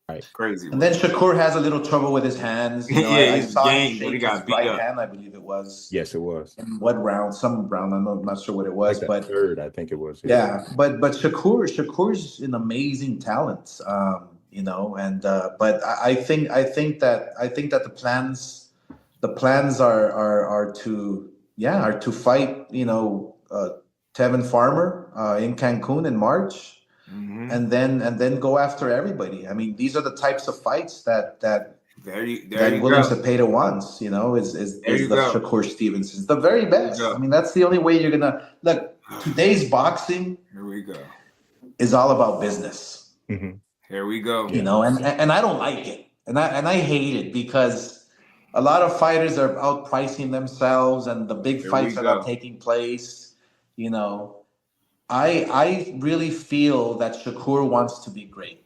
Speaker 2: Right.
Speaker 4: Crazy.
Speaker 7: And then Shakur has a little trouble with his hands. I saw him shake his right hand, I believe it was.
Speaker 2: Yes, it was.
Speaker 7: In what round? Some round. I'm not sure what it was, but
Speaker 2: third, I think it was.
Speaker 7: Yeah, but Shakur's an amazing talent. But I think that the plans are to fight, Tevin Farmer in Cancun in March. And then go after everybody. I mean, these are the types of fights that William Zepeda wants. Is the Shakur Stevenson, the very best. I mean, that's the only way you're gonna look. Today's boxing,
Speaker 4: here we go,
Speaker 7: is all about business.
Speaker 4: Here we go.
Speaker 7: And I don't like it, and I hate it because a lot of fighters are outpricing themselves, and the big fights are not taking place. I really feel that Shakur wants to be great,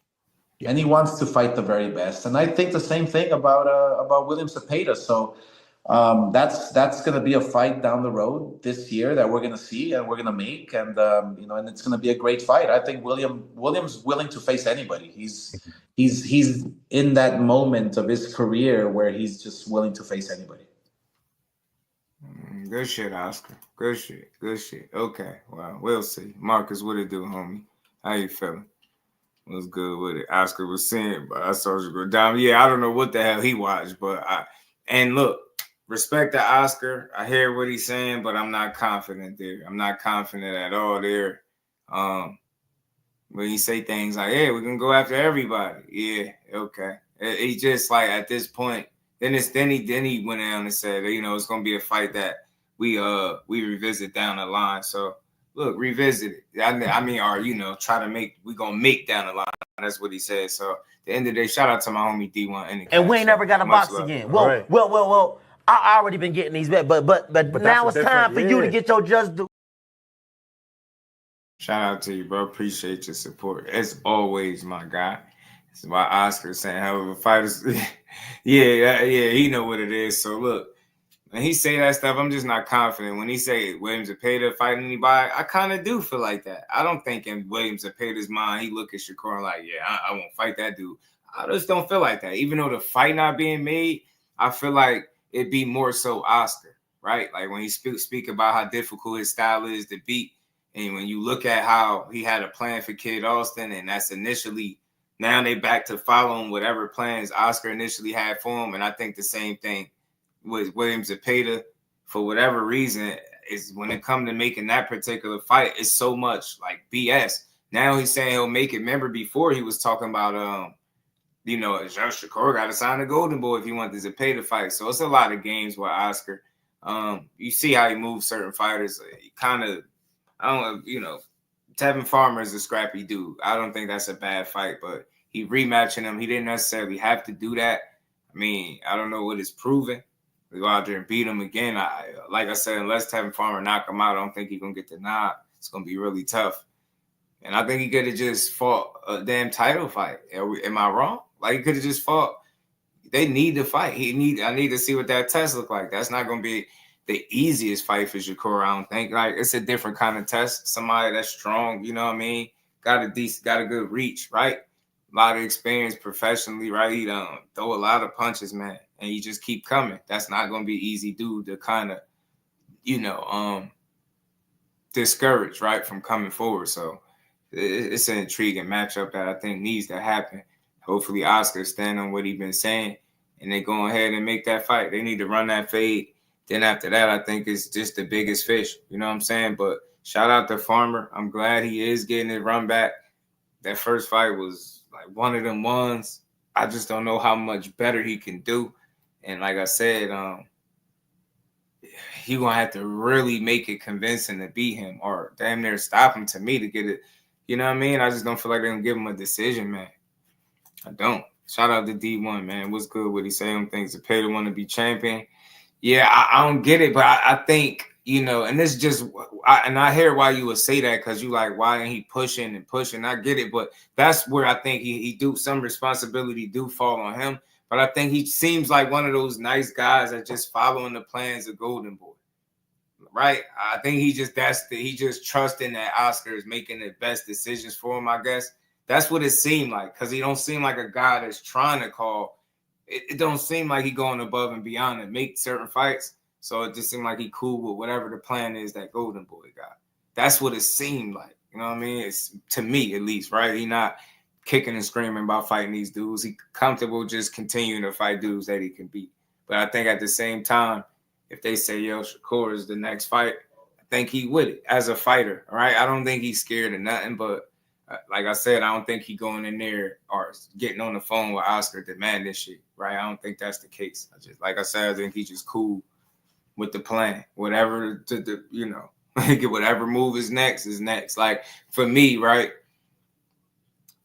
Speaker 7: and he wants to fight the very best. And I think the same thing about William Zepeda. So that's going to be a fight down the road this year that we're going to see and we're going to make, and and it's going to be a great fight. I think William's willing to face anybody. He's in that moment of his career where he's just willing to face anybody.
Speaker 4: Good shit, Oscar. Good shit. Okay, well, we'll see. Marcus, what it do, homie? How you feeling? What's good with it? Oscar was saying, but I saw you go down. Yeah, I don't know what the hell he watched, but and look, respect to Oscar. I hear what he's saying, but I'm not confident there. I'm not confident at all there. When he say things like, hey, we can go after everybody. Yeah, okay. He just like at this point, then he went down and said, it's gonna be a fight that we revisit down the line. So look, revisit it. I mean, or try to we're gonna make down the line. That's what he said. So at the end of the day, shout out to my homie D1.
Speaker 1: And we ain't never got a box again. Well, I already been getting these back, but now it's time for you to get your just due.
Speaker 4: Shout out to you, bro. Appreciate your support. As always, my guy. That's why Oscar's saying, however, fighters, yeah, he know what it is. So look, when he say that stuff, I'm just not confident. When he say William Zepeda fighting anybody, I kind of do feel like that. I don't think in William Zepeda's mind, he look at Shakur like, yeah, I won't fight that dude. I just don't feel like that. Even though the fight not being made, I feel like it'd be more so Oscar, right? Like when he speak about how difficult his style is to beat, And when you look at how he had a plan for Kid Austin, and that's initially, now they back to following whatever plans Oscar initially had for him. And I think the same thing with William Zepeda. For whatever reason, is when it comes to making that particular fight, it's so much like BS. Now he's saying he'll make it. Remember before he was talking about, Shakur got to sign a Golden Boy if he wants the Zepeda fight. So it's a lot of games with Oscar. You see how he moves certain fighters. He kind of, Tevin Farmer is a scrappy dude. I don't think that's a bad fight, but he rematching him. He didn't necessarily have to do that. I mean, I don't know what it's proven. We go out there and beat him again. Like I said, unless Tevin Farmer knock him out, I don't think he's going to get the nod. It's going to be really tough. And I think he could have just fought a damn title fight. Am I wrong? Like, he could have just fought. They need to fight. I need to see what that test look like. That's not going to be the easiest fight for Shakur, I don't think. Like, it's a different kind of test. Somebody that's strong, you know what I mean? Got a good reach, right? A lot of experience professionally, right? He throw a lot of punches, man. And you just keep coming. That's not going to be easy, dude, to kind of, discourage, right, from coming forward. So it's an intriguing matchup that I think needs to happen. Hopefully Oscar stand on what he's been saying, and they go ahead and make that fight. They need to run that fade. Then after that, I think it's just the biggest fish. You know what I'm saying? But shout out to Farmer. I'm glad he is getting his run back. That first fight was like one of them ones. I just don't know how much better he can do. And like I said, he gonna have to really make it convincing to beat him, or damn near stop him, to me, to get it. You know what I mean? I just don't feel like they're gonna give him a decision, man. I don't. Shout out to D1, man. What's good? What he say? Them things. Zepeda want to be champion. Yeah, I don't get it, but I think, and this just, I hear why you would say that, because you like, why ain't he pushing and pushing? I get it, but that's where I think he do, some responsibility do fall on him. But I think he seems like one of those nice guys that just following the plans of Golden Boy, right? I think he just trusting that Oscar is making the best decisions for him, I guess. That's what it seemed like, because he don't seem like a guy that's trying to call. It don't seem like he going above and beyond to make certain fights. So it just seemed like he cool with whatever the plan is that Golden Boy got. That's what it seemed like. You know what I mean? It's, to me at least, right? He not kicking and screaming about fighting these dudes. He comfortable just continuing to fight dudes that he can beat. But I think at the same time, if they say, yo, Shakur is the next fight, I think he would it as a fighter, all right? I don't think he's scared of nothing, but like I said, I don't think he going in there or getting on the phone with Oscar demanding this shit, right? I don't think that's the case. Like I said, I think he's just cool with the plan. Whatever, whatever move is next. Like, for me, right,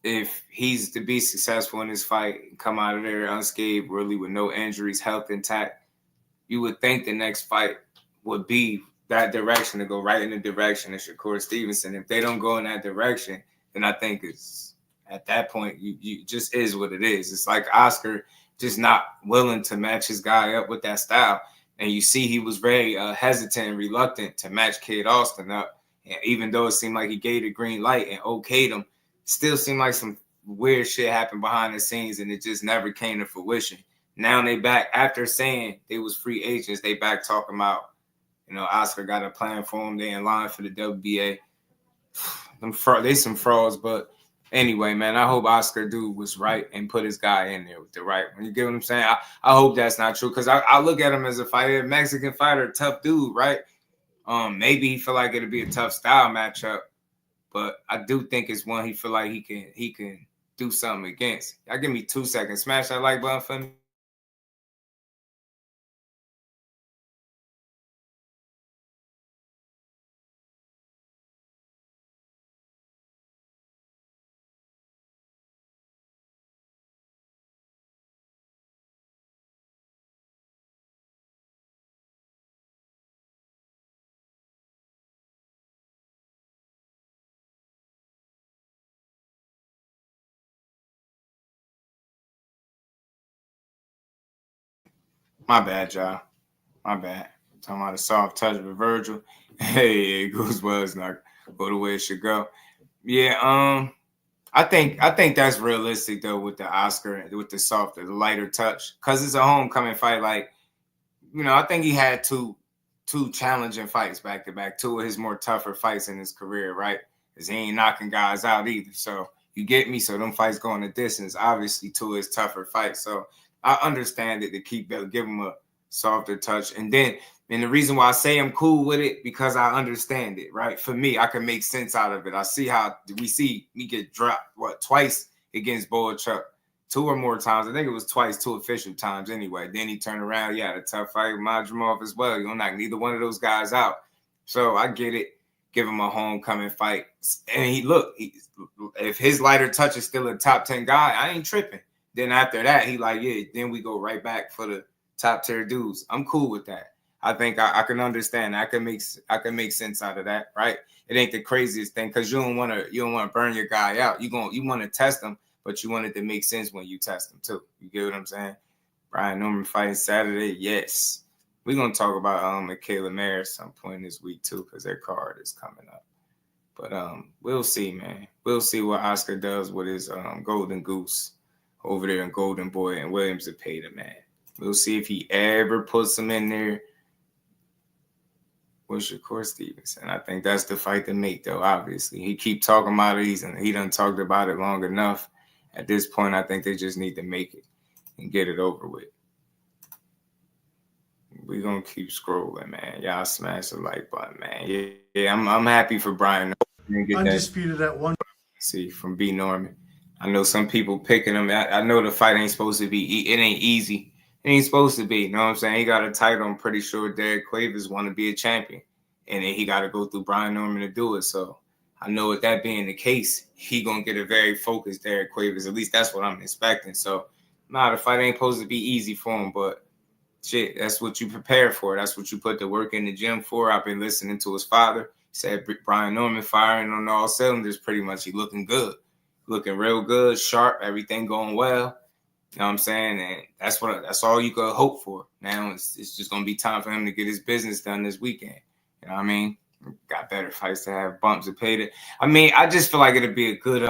Speaker 4: if he's to be successful in this fight and come out of there unscathed, really with no injuries, health intact, you would think the next fight would be that direction, to go right in the direction of Shakur Stevenson. If they don't go in that direction, then I think it's, at that point, you just is what it is. It's like Oscar just not willing to match his guy up with that style. And you see he was very hesitant and reluctant to match Kid Austin up. And even though it seemed like he gave the green light and okayed him, still seemed like some weird shit happened behind the scenes, and it just never came to fruition. Now they back, after saying they was free agents, they back talking about, Oscar got a plan for him. They in line for the WBA. They some frauds, but anyway, man, I hope Oscar dude was right and put his guy in there with the right one. You get what I'm saying? I hope that's not true, because I look at him as a fighter, Mexican fighter, tough dude, right? Maybe he feel like it'll be a tough style matchup, but I do think it's one he feel like he can do something against. Y'all give me 2 seconds. Smash that like button for me. My bad, y'all. My bad. I'm talking about a soft touch with Vergil. Hey, Goose was not go the way it should go. Yeah, I think that's realistic though, with the Oscar, with the lighter touch, because it's a homecoming fight. Like, I think he had two two challenging fights back to back, two of his more tougher fights in his career, right? Because he ain't knocking guys out either. So you get me? So them fights going the distance, obviously two of his tougher fights. So I understand it to give him a softer touch. And the reason why I say I'm cool with it, because I understand it, right? For me, I can make sense out of it. I see how me get dropped, twice against Boychuk, 2 or more times. I think it was twice, 2 official times anyway. Then he turned around. He had a tough fight with Madrimov as well. You don't knock neither one of those guys out. So I get it. Give him a homecoming fight. And if his lighter touch is still a top 10 guy, I ain't tripping. Then after that, then we go right back for the top tier dudes. I'm cool with that. I think I can understand. I can make sense out of that, right? It ain't the craziest thing because you don't want to burn your guy out. You want to test him, but you want it to make sense when you test him too. You get what I'm saying? Brian Norman fighting Saturday, yes. We're gonna talk about Michaela Mayer at some point this week too, because their card is coming up. But we'll see, man. We'll see what Oscar does with his Golden Goose over there in Golden Boy and Williams Zepeda, man. We'll see if he ever puts him in there with Shakur Stevenson. I think that's the fight to make, though, obviously. He keep talking about it, and he done talked about it long enough. At this point, I think they just need to make it and get it over with. We're going to keep scrolling, man. Y'all smash the like button, man. Yeah, I'm happy for Brian.
Speaker 6: Undisputed at one.
Speaker 4: See, from B. Norman. I know some people picking him. I know the fight ain't supposed to be, it ain't easy. It ain't supposed to be, you know what I'm saying? He got a title. I'm pretty sure Derek Quavers want to be a champion. And then he got to go through Brian Norman to do it. So I know with that being the case, he going to get a very focused Derek Quavers. At least that's what I'm expecting. So, the fight ain't supposed to be easy for him. But, shit, that's what you prepare for. That's what you put the work in the gym for. I've been listening to his father. He said Brian Norman firing on all cylinders pretty much. He looking good. Looking real good, sharp, everything going well. You know what I'm saying? And that's all you could hope for. Now it's just going to be time for him to get his business done this weekend. You know what I mean? Got better fights to have bumps and paid it. I mean, I just feel like it'd be a good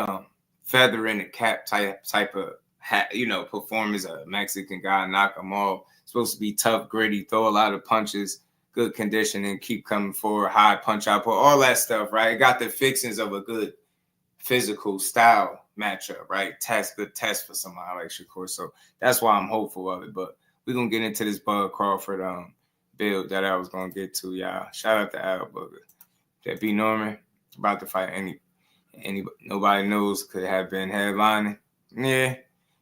Speaker 4: feather in the cap type of performance. A Mexican guy, knock them all. Supposed to be tough, gritty, throw a lot of punches, good conditioning, keep coming forward, high punch output, all that stuff, right? It got the fixings of a good physical style matchup, right? Good test for somebody like Shakur. So that's why I'm hopeful of it. But we're going to get into this Bud Crawford build that I was going to get to, y'all. Shout out to Al Booger. That B. Norman about to fight anybody nobody knows could have been headlining.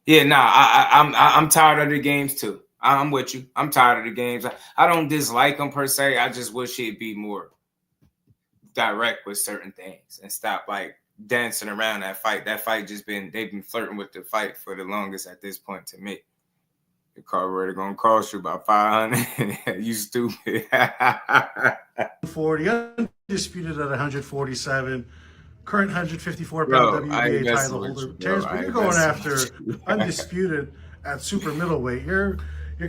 Speaker 4: I'm tired of the games too. I'm with you. I'm tired of the games. I don't dislike them per se. I just wish it'd be more direct with certain things and stop dancing around that fight. That fight they've been flirting with the fight for the longest at this point to me. The carburetor gonna cost you about $500. You stupid.
Speaker 6: 40 undisputed at 147. Current 154-pound WBA title holder. Terence, but you're going after undisputed at super middleweight. You're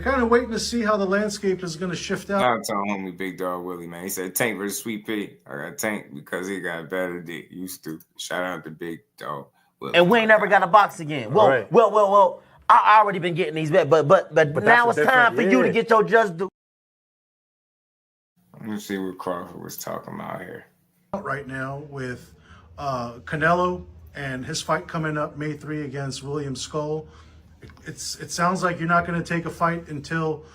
Speaker 6: kind of waiting to see how the landscape is going to shift out.
Speaker 4: I told homie Big Dog Willie, man. He said Tank versus Sweet Pea. I got Tank because he got better dick. You stupid. Shout out to Big Dog Willie.
Speaker 1: And we ain't never got a box again. Well. I already been getting these bets, but now it's time for you to get your just do.
Speaker 4: Let me see what Crawford was talking about here.
Speaker 6: Right now with Canelo and his fight coming up May 3 against William Skull. It sounds like you're not going to take a fight until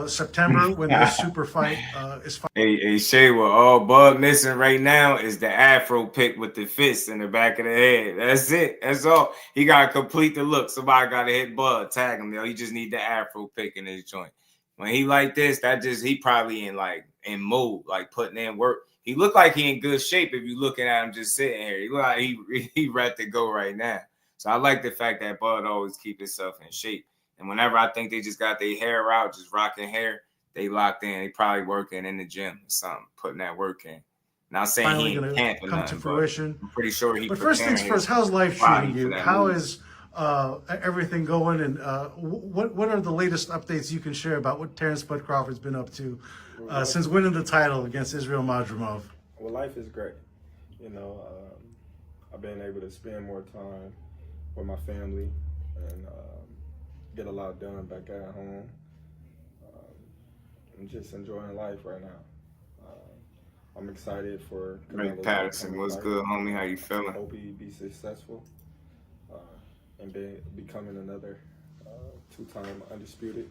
Speaker 6: September when this super fight is fight.
Speaker 4: Hey Shay, what all Bud missing right now is the afro pick with the fist in the back of the head. That's it. That's all. He got to complete the look. Somebody got to hit Bud, tag him. He just need the afro pick in his joint. When he like this, he probably in mode, putting in work. He look like he in good shape if you looking at him just sitting here. He look like he ready to go right now. So I like the fact that Bud always keep himself in shape. And whenever I think they just got their hair out, just rocking hair, they locked in. They probably working in the gym or something, putting that work in. Not saying
Speaker 6: finally
Speaker 4: he ain't camping
Speaker 6: come to fruition.
Speaker 4: I'm pretty sure he.
Speaker 6: But first things first, how's life treating you? How is everything going? And what are the latest updates you can share about what Terence Bud Crawford's been up to since winning the title against Israel Madrimov?
Speaker 8: Well, life is great. I've been able to spend more time with my family and get a lot done back at home. I'm just enjoying life right now. I'm excited for
Speaker 4: Rick
Speaker 8: Canelo's
Speaker 4: Patterson,
Speaker 8: upcoming
Speaker 4: what's
Speaker 8: fight.
Speaker 4: good, homie? How you feeling?
Speaker 8: Hope he be successful and becoming another two-time undisputed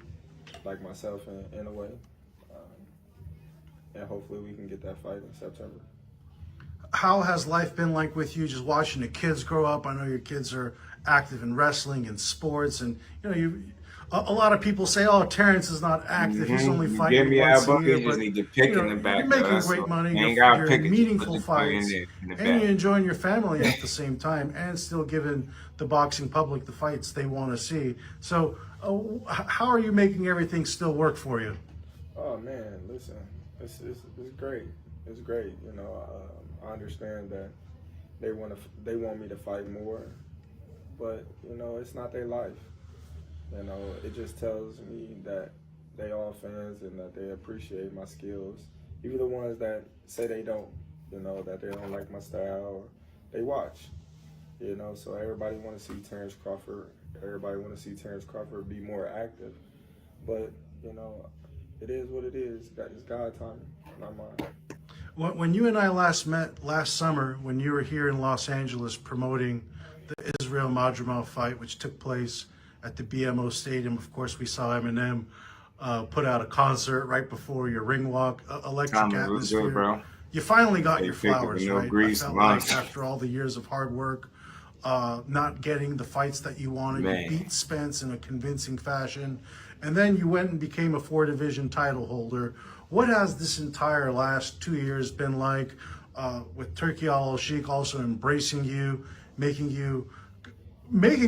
Speaker 8: like myself in a way. And hopefully we can get that fight in September.
Speaker 6: How has life been like with you, just watching the kids grow up? I know your kids are active in wrestling and sports, and a lot of people say, "Oh, Terrence is not active; he's only
Speaker 4: You
Speaker 6: fighting
Speaker 4: give me
Speaker 6: once
Speaker 4: that
Speaker 6: a
Speaker 4: book,
Speaker 6: year."
Speaker 4: you just
Speaker 6: But
Speaker 4: need to pick in the
Speaker 6: you're
Speaker 4: back.
Speaker 6: making
Speaker 4: That's
Speaker 6: great
Speaker 4: all.
Speaker 6: money.
Speaker 4: You ain't gotta
Speaker 6: You're
Speaker 4: pick
Speaker 6: in
Speaker 4: it, just put
Speaker 6: meaningful
Speaker 4: the book
Speaker 6: fights,
Speaker 4: in the
Speaker 6: and
Speaker 4: back.
Speaker 6: you're enjoying your family at the same time, and still giving the boxing public the fights they want to see. So, how are you making everything still work for you?
Speaker 8: Oh man, listen, it's great. It's great. I understand that they want me to fight more, but it's not their life. It just tells me that they all fans and that they appreciate my skills. Even the ones that say they don't, that they don't like my style, or they watch. So everybody want to see Terence Crawford. Everybody want to see Terence Crawford be more active, but it is what it is. It's God timing, not mine.
Speaker 6: When you and I last met last summer, when you were here in Los Angeles promoting the Israel Madrimov fight, which took place at the BMO Stadium, of course, we saw Eminem put out a concert right before your ring walk, electric
Speaker 4: It was good,
Speaker 6: atmosphere.
Speaker 4: bro.
Speaker 6: You finally got
Speaker 4: They
Speaker 6: your
Speaker 4: picked up
Speaker 6: flowers,
Speaker 4: no
Speaker 6: right?
Speaker 4: grease
Speaker 6: I felt
Speaker 4: lunch.
Speaker 6: like after all the years of hard work, not getting the fights that you wanted,
Speaker 4: Man.
Speaker 6: you beat Spence in a convincing fashion, and then you went and became a 4-division title holder. What has this entire last 2 years been like with Turki Al-Sheikh also embracing you, making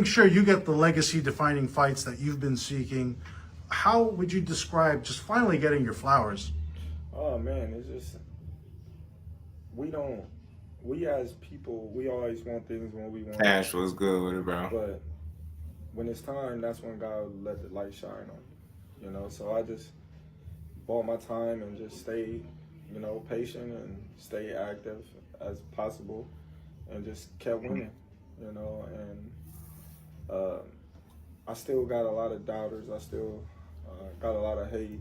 Speaker 6: sure you get the legacy-defining fights that you've been seeking? How would you describe just finally getting your flowers?
Speaker 8: Oh man, it's just we as people, we always want things when we want.
Speaker 4: Cash was good with it, bro.
Speaker 8: But when it's time, that's when God let the light shine on you. So I just bought my time and just stayed, patient and stay active as possible, and just kept winning, and I still got a lot of doubters. I still got a lot of hate.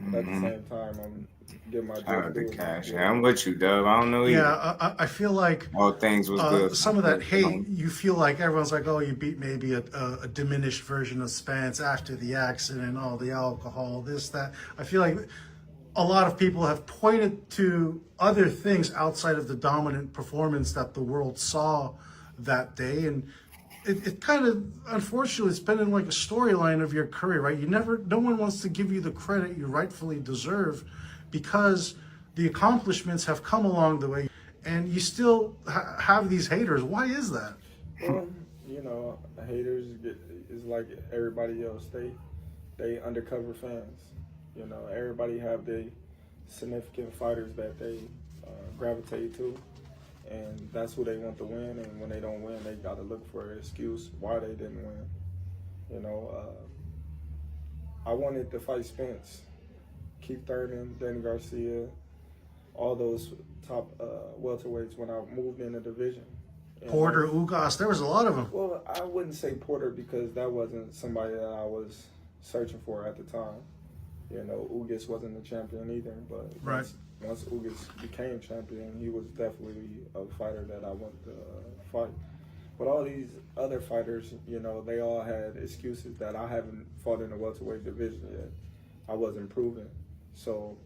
Speaker 8: But at the same time, I'm getting my
Speaker 4: Shout out to
Speaker 8: just
Speaker 4: Cash.
Speaker 8: doing
Speaker 4: Yeah, I'm with you, Dub. I don't know either.
Speaker 6: Yeah, I feel like
Speaker 4: All things was good.
Speaker 6: some of that hate, you feel like everyone's like, oh, you beat maybe a diminished version of Spence after the accident, all the alcohol, this, that. I feel like a lot of people have pointed to other things outside of the dominant performance that the world saw that day. And it kind of, unfortunately, it's been in like a storyline of your career, right? No one wants to give you the credit you rightfully deserve because the accomplishments have come along the way, and you still have these haters. Why is that?
Speaker 8: Well, haters is like everybody else. They undercover fans. Everybody have their significant fighters that they gravitate to, and that's who they want to win. And when they don't win, they got to look for an excuse why they didn't win. I wanted to fight Spence, Keith Thurman, Danny Garcia, all those top welterweights when I moved in the division.
Speaker 6: Porter, Ugas, there was a lot of them.
Speaker 8: Well, I wouldn't say Porter because that wasn't somebody that I was searching for at the time. Ugas wasn't the champion either, but
Speaker 6: right.
Speaker 8: Once Ugas became champion, he was definitely a fighter that I wanted to fight. But all these other fighters, they all had excuses that I haven't fought in the welterweight division yet. I wasn't proven. So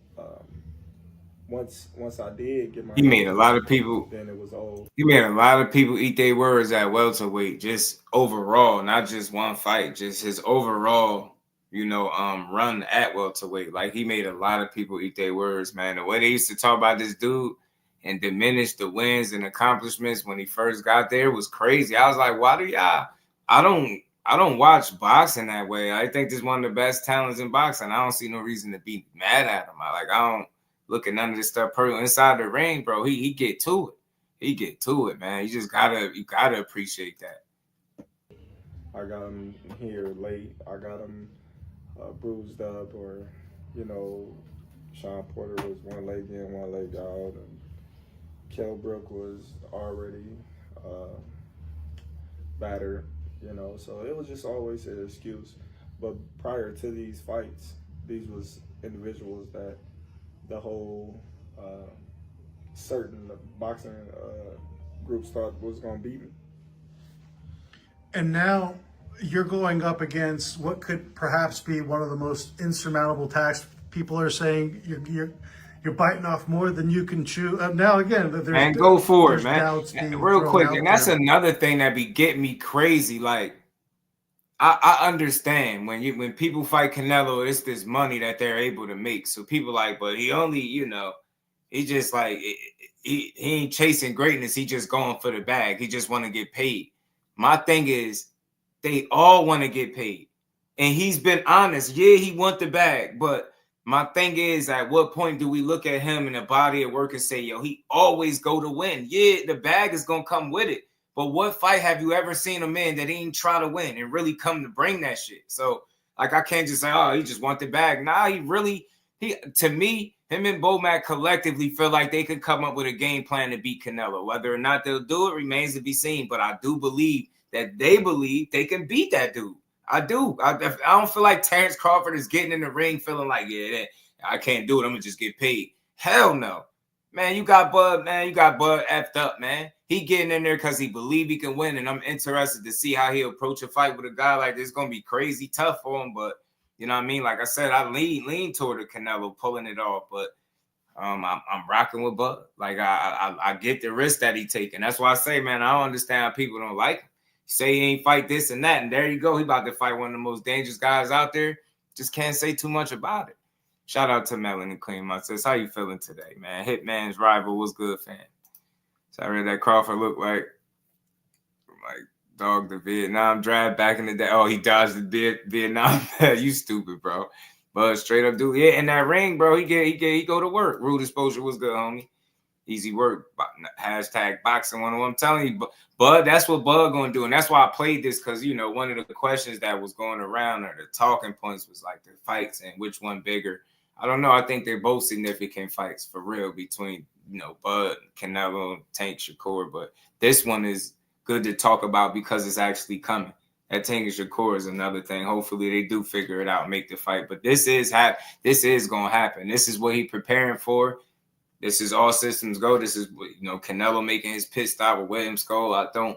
Speaker 8: once I did get my,
Speaker 4: He made a lot of people.
Speaker 8: then it was old.
Speaker 4: He made a lot of people eat their words at welterweight, just overall, not just one fight, just his overall, run at welterweight. Like, he made a lot of people eat their words, man. The way they used to talk about this dude and diminish the wins and accomplishments when he first got there was crazy. I was like, why do y'all? I don't watch boxing that way. I think this is one of the best talents in boxing. I don't see no reason to be mad at him. I don't look at none of this stuff personal. Inside the ring, bro, he get to it. He get to it, man. You gotta appreciate that.
Speaker 8: I got him here late. I got him bruised up, or Sean Porter was one leg in, one leg out, and Kell Brook was already battered. So it was just always an excuse. But prior to these fights, these was individuals that the whole certain boxing groups thought was going to beat me.
Speaker 6: And now you're going up against what could perhaps be one of the most insurmountable tasks. People are saying you're biting off more than you can chew. Now again, there's
Speaker 4: man, go for it, man.
Speaker 6: Doubts being
Speaker 4: Real
Speaker 6: thrown
Speaker 4: quick,
Speaker 6: out
Speaker 4: and that's
Speaker 6: there.
Speaker 4: another thing that be getting me crazy. Like, I understand when people fight Canelo, it's this money that they're able to make. So people like, but he only, he just like he ain't chasing greatness. He just going for the bag. He just want to get paid. My thing is, they all want to get paid, and he's been honest. Yeah, he want the bag, but my thing is, at what point do we look at him in the body of work and say, yo, he always go to win? Yeah, the bag is gonna come with it. But what fight have you ever seen a man that ain't try to win and really come to bring that shit? So, like, I can't just say, oh, he just want the bag. Nah, to me, him and Bomac collectively feel like they could come up with a game plan to beat Canelo. Whether or not they'll do it remains to be seen. But I do believe that they believe they can beat that dude. I do. I don't feel like Terence Crawford is getting in the ring feeling like, yeah, I can't do it. I'm going to just get paid. Hell no. Man, you got Bud effed up, man. He getting in there because he believe he can win, and I'm interested to see how he approach a fight with a guy like this. It's going to be crazy tough for him, but you know what I mean? Like I said, I lean toward the Canelo pulling it off, but I'm rocking with Bud. Like I get the risk that he taking. That's why I say, man, I don't understand how people don't like him. Say he ain't fight this and that, and there you go. He about to fight one of the most dangerous guys out there. Just can't say too much about it. Shout out to Melanie Queen. My sis, how you feeling today, man? Hitman's rival was good, fan. So I read that Crawford looked like dog the Vietnam draft back in the day. Oh, he dodged the Vietnam. You stupid, bro. But straight up, dude. Yeah, in that ring, bro, he go to work. Rude exposure was good, homie. Easy work. Hashtag boxing 101. I'm telling you, Bud, that's what Bud gonna do. And that's why I played this, because one of the questions that was going around, or the talking points, was like the fights and which one bigger. I don't know. I think they're both significant fights for real between, Bud, Canelo, Tank, Shakur. But this one is good to talk about because it's actually coming. That Tank and Shakur is another thing. Hopefully they do figure it out, make the fight. But this is gonna happen. This is what he's preparing for. This is all systems go. This is, Canelo making his pit stop with Williams Skull. I don't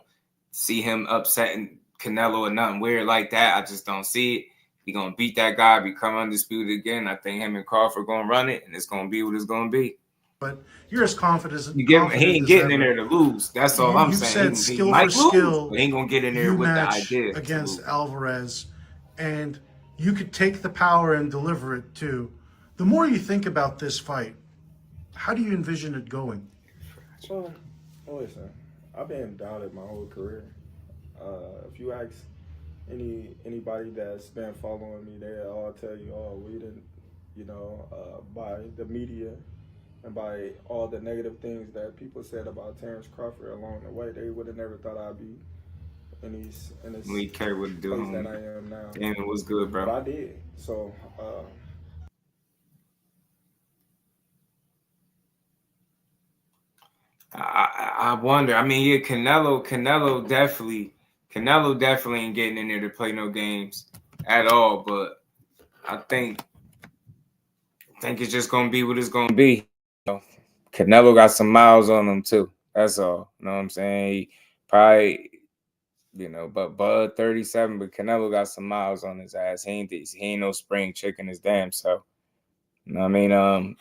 Speaker 4: see him upsetting Canelo or nothing weird like that. I just don't see it. He's going to beat that guy, become undisputed again. I think him and Crawford going to run it, and it's going to be what it's going to be.
Speaker 6: But you're as confident
Speaker 4: he ain't getting in there to lose. That's all I'm saying.
Speaker 6: You've said skill for skill.
Speaker 4: But he ain't going to get in there with the idea.
Speaker 6: Against Alvarez, and you could take the power and deliver it too. The more you think about this fight, how do you envision it going?
Speaker 8: So, listen, I've been doubted my whole career. If you ask anybody that's been following me, they all tell you, oh, we didn't, by the media and by all the negative things that people said about Terence Crawford along the way, they would have never thought I'd be in this
Speaker 4: we care what to do
Speaker 8: that I am now.
Speaker 4: And it was good, bro.
Speaker 8: But I did. So,
Speaker 4: I wonder. I mean, yeah, Canelo definitely ain't getting in there to play no games at all. But I think it's just gonna be what it's gonna be. Canelo got some miles on him too. That's all. You know what I'm saying? He probably, but Bud 37, but Canelo got some miles on his ass. He ain't no spring chicken his damn self. You know what I mean? I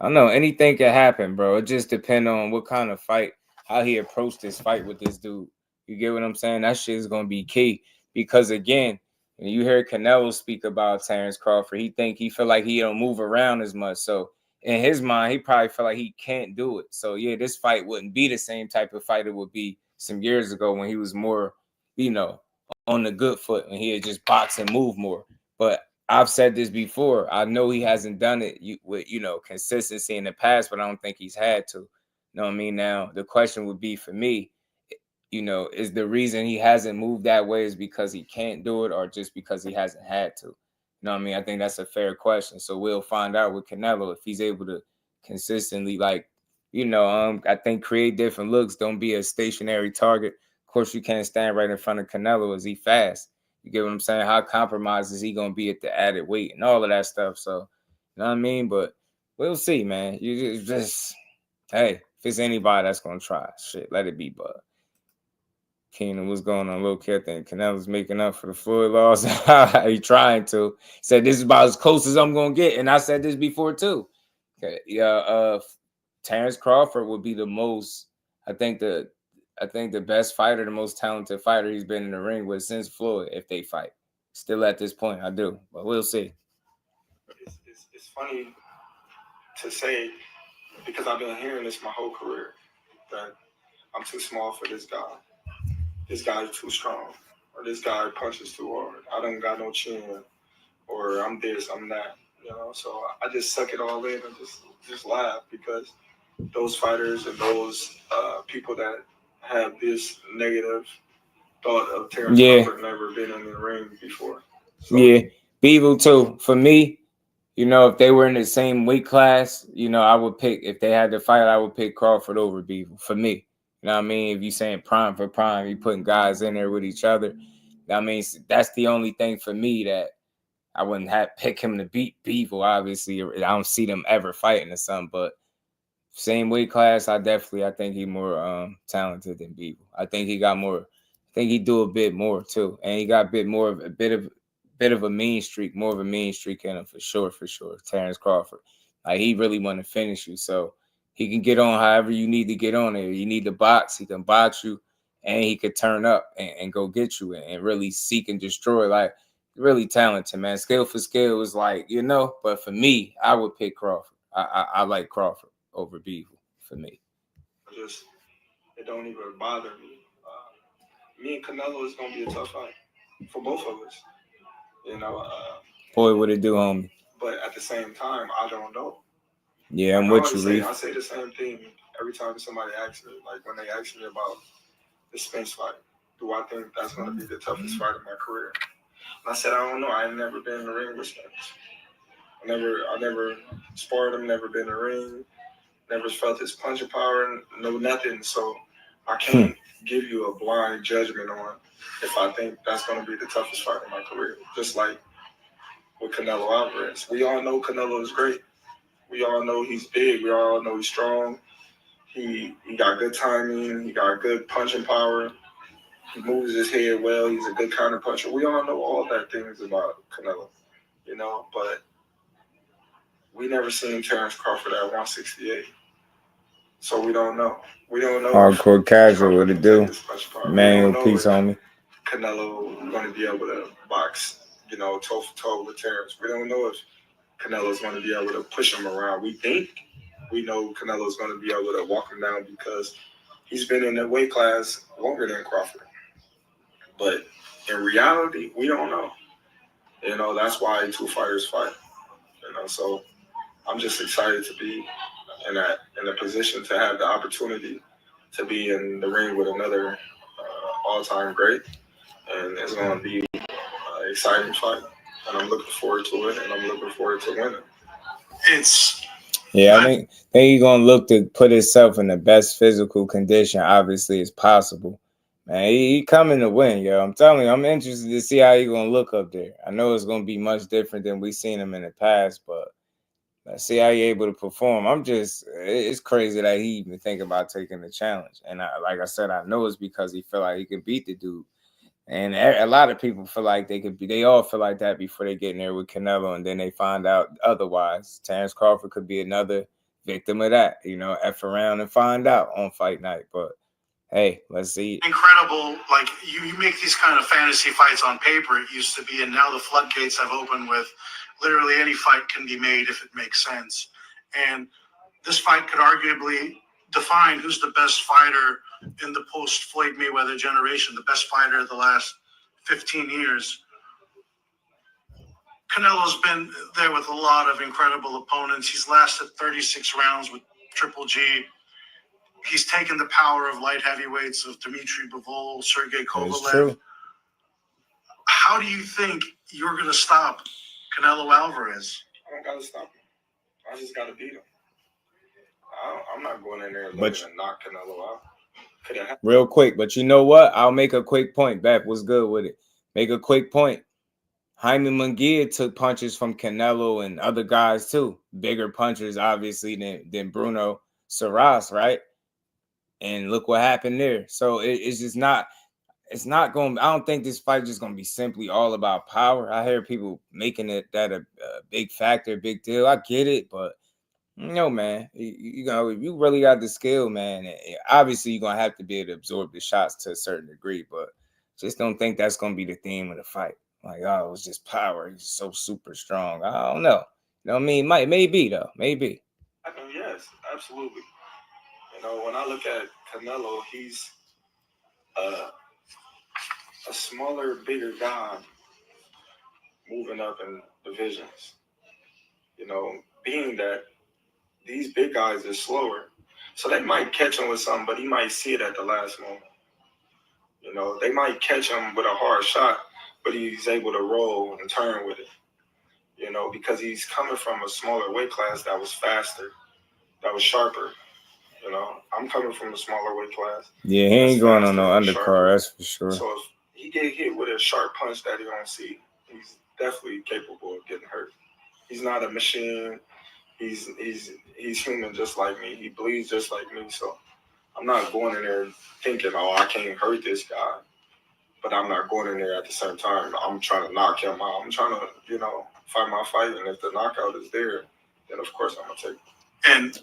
Speaker 4: don't know. Anything can happen, bro. It just depends on what kind of fight, how he approached this fight with this dude. You get what I'm saying? That shit is going to be key. Because, again, when you hear Canelo speak about Terence Crawford, he feel like he don't move around as much. So, in his mind, he probably feel like he can't do it. So, yeah, this fight wouldn't be the same type of fight it would be some years ago when he was more, on the good foot, when he had just box and move more. But I've said this before. I know he hasn't done it with, consistency in the past, but I don't think he's had to. You know what I mean? Now, the question would be for me, is the reason he hasn't moved that way is because he can't do it or just because he hasn't had to? You know what I mean? I think that's a fair question. So we'll find out with Canelo if he's able to consistently, I think create different looks. Don't be a stationary target. Of course, you can't stand right in front of Canelo as he fast. You get what I'm saying? How compromised is he going to be at the added weight and all of that stuff? So, you know what I mean? But we'll see, man. You just, hey, if it's anybody that's going to try, shit, let it be Bud. Keon, what's going on, low kid? I think Canelo's making up for the Floyd loss. He trying to. He said, this is about as close as I'm going to get. And I said this before, too. Okay. Yeah, Terence Crawford would be the most, I think the best fighter, the most talented fighter he's been in the ring with since Floyd, if they fight. Still at this point, I do. But we'll see.
Speaker 8: It's funny to say, because I've been hearing this my whole career, that I'm too small for this guy. This guy's too strong, or this guy punches too hard. I don't got no chin, or I'm this, I'm that. You know, so I just suck it all in and just laugh, because those fighters and those people that have this negative thought of Terence Crawford never been in the ring before. So,
Speaker 4: yeah, Bivol too. For me, you know, if they were in the same weight class, you know, I would pick, if they had to fight, I would pick Crawford over Bivol. For me. You know what I mean? If you're saying prime for prime, you're putting guys in there with each other. I mean, that's the only thing for me that I wouldn't have pick him to beat Bivol. Obviously, I don't see them ever fighting or something. But same weight class, I think he's more talented than Bivol. I think he got more. I think he do a bit more too, and he got a bit of a mean streak, more of a mean streak in him for sure. Terence Crawford, like he really want to finish you, so. He can get on however you need to get on there. You need to box, he can box you, and he could turn up and go get you and really seek and destroy. Like, really talented, man. Skill for skill is like, you know, but for me, I would pick Crawford. I like Crawford over Bivol for me.
Speaker 8: It don't even bother me. Me and Canelo is going to be a tough fight for both of us. You know.
Speaker 4: Boy, what it do, homie.
Speaker 8: But at the same time, I don't know.
Speaker 4: Yeah, I'm with you, Reef.
Speaker 8: I say the same thing every time somebody asks me. Like when they ask me about the Spence fight, do I think that's going to be the toughest fight of my career? And I said, I don't know. I ain't never been in the ring with Spence. I never sparred him, never been in the ring, never felt his punching power, no nothing. So I can't give you a blind judgment on if I think that's going to be the toughest fight of my career. Just like with Canelo Alvarez. We all know Canelo is great. We all know he's big. We all know he's strong. He got good timing. He got good punching power. He moves his head well. He's a good counter puncher. We all know all that things about Canelo, you know. But we never seen Terence Crawford at 168, so we don't know. We don't know.
Speaker 4: Hardcore casual, what it do? Man, peace on me.
Speaker 8: Canelo going to be able to box, you know, toe for toe with Terence. We don't know if Canelo's going to be able to push him around. We know Canelo's going to be able to walk him down because he's been in the weight class longer than Crawford. But in reality, we don't know. You know, that's why two fighters fight. You know, so I'm just excited to be in a position to have the opportunity to be in the ring with another all-time great. And it's going to be an exciting fight. And I'm looking forward to it, and I'm looking forward to winning.
Speaker 4: I think he's gonna look to put himself in the best physical condition, obviously, as possible. Man, he coming to win, yo. I'm telling you, I'm interested to see how he's gonna look up there. I know it's gonna be much different than we've seen him in the past, but let's see how he's able to perform. It's crazy that he even think about taking the challenge. And like I said, I know it's because he feel like he can beat the dude. And a lot of people feel like they all feel like that before they get in there with Canelo, and then they find out otherwise. Terence Crawford could be another victim of that, you know, F around and find out on fight night. But hey, let's see.
Speaker 6: Incredible. Like you make these kind of fantasy fights on paper, it used to be, and now the floodgates have opened with literally any fight can be made if it makes sense. And this fight could arguably define who's the best fighter in the post-Floyd Mayweather generation, the best fighter of the last 15 years. Canelo's been there with a lot of incredible opponents. He's lasted 36 rounds with Triple G. He's taken the power of light heavyweights of Dmitry Bivol, Sergey Kovalev. How do you think you're going to stop Canelo Alvarez?
Speaker 8: I don't got to stop him. I just got to beat him. I'm not going in there looking to knock Canelo out.
Speaker 4: Real quick, but you know what? I'll make a quick point. Bap was good with it. make a quick point. Jaime Munguia took punches from Canelo and other guys too. Bigger punchers, obviously, than Bruno Saras, right? And look what happened there. So it's just not, it's not going, I don't think this fight is just going to be simply all about power. I hear people making it that a big factor, big deal. I get it, but no, man, you know, if you really got the skill, man, obviously you're going to have to be able to absorb the shots to a certain degree, but just don't think that's going to be the theme of the fight. Like, oh, it's just power. He's so super strong. I don't know. You know what I mean? Maybe, though. Maybe.
Speaker 8: I mean, yes, absolutely. You know, when I look at Canelo, he's a smaller, bigger guy moving up in divisions. You know, being that these big guys are slower, so they might catch him with something, but he might see it at the last moment. You know, they might catch him with a hard shot, but he's able to roll and turn with it. You know, because he's coming from a smaller weight class that was faster, that was sharper. You know, I'm coming from a smaller weight class.
Speaker 4: Yeah, he ain't going on no undercard, that's for sure.
Speaker 8: So if he get hit with a sharp punch that he don't see, he's definitely capable of getting hurt. He's not a machine. He's human just like me. He bleeds just like me. So I'm not going in there thinking, oh, I can't hurt this guy. But I'm not going in there at the same time. I'm trying to knock him out. I'm trying to, you know, fight my fight. And if the knockout is there, then of course I'm gonna take it.
Speaker 6: And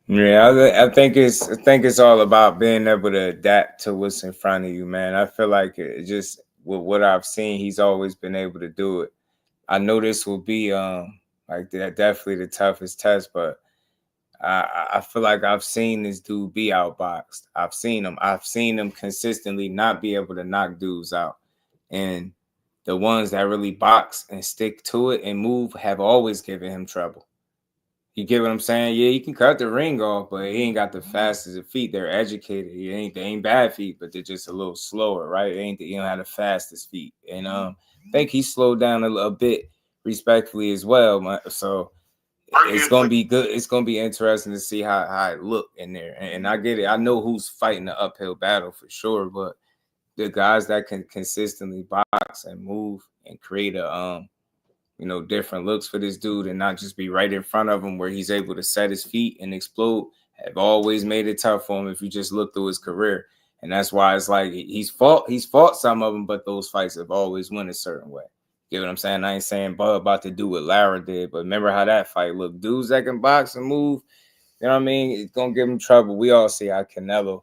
Speaker 4: yeah, I think it's all about being able to adapt to what's in front of you, man. I feel like it just with what I've seen, he's always been able to do it. I know this will be like definitely the toughest test, but I feel like I've seen this dude be outboxed. I've seen him consistently not be able to knock dudes out. And the ones that really box and stick to it and move have always given him trouble. You get what I'm saying? Yeah, you can cut the ring off, but he ain't got the fastest feet. They're educated. They ain't bad feet, but they're just a little slower, right? You don't have the fastest feet. And I think he slowed down a bit respectfully as well. So it's gonna be good. It's gonna be interesting to see how it look in there. And I get it. I know who's fighting the uphill battle for sure, but the guys that can consistently box and move and create a different looks for this dude and not just be right in front of him where he's able to set his feet and explode have always made it tough for him if you just look through his career. And that's why it's like he's fought some of them, but those fights have always went a certain way. You know what I'm saying? I ain't saying Bud about to do what Lara did, but remember how that fight looked. Dudes that can box and move, you know what I mean? It's going to give him trouble. We all see how Canelo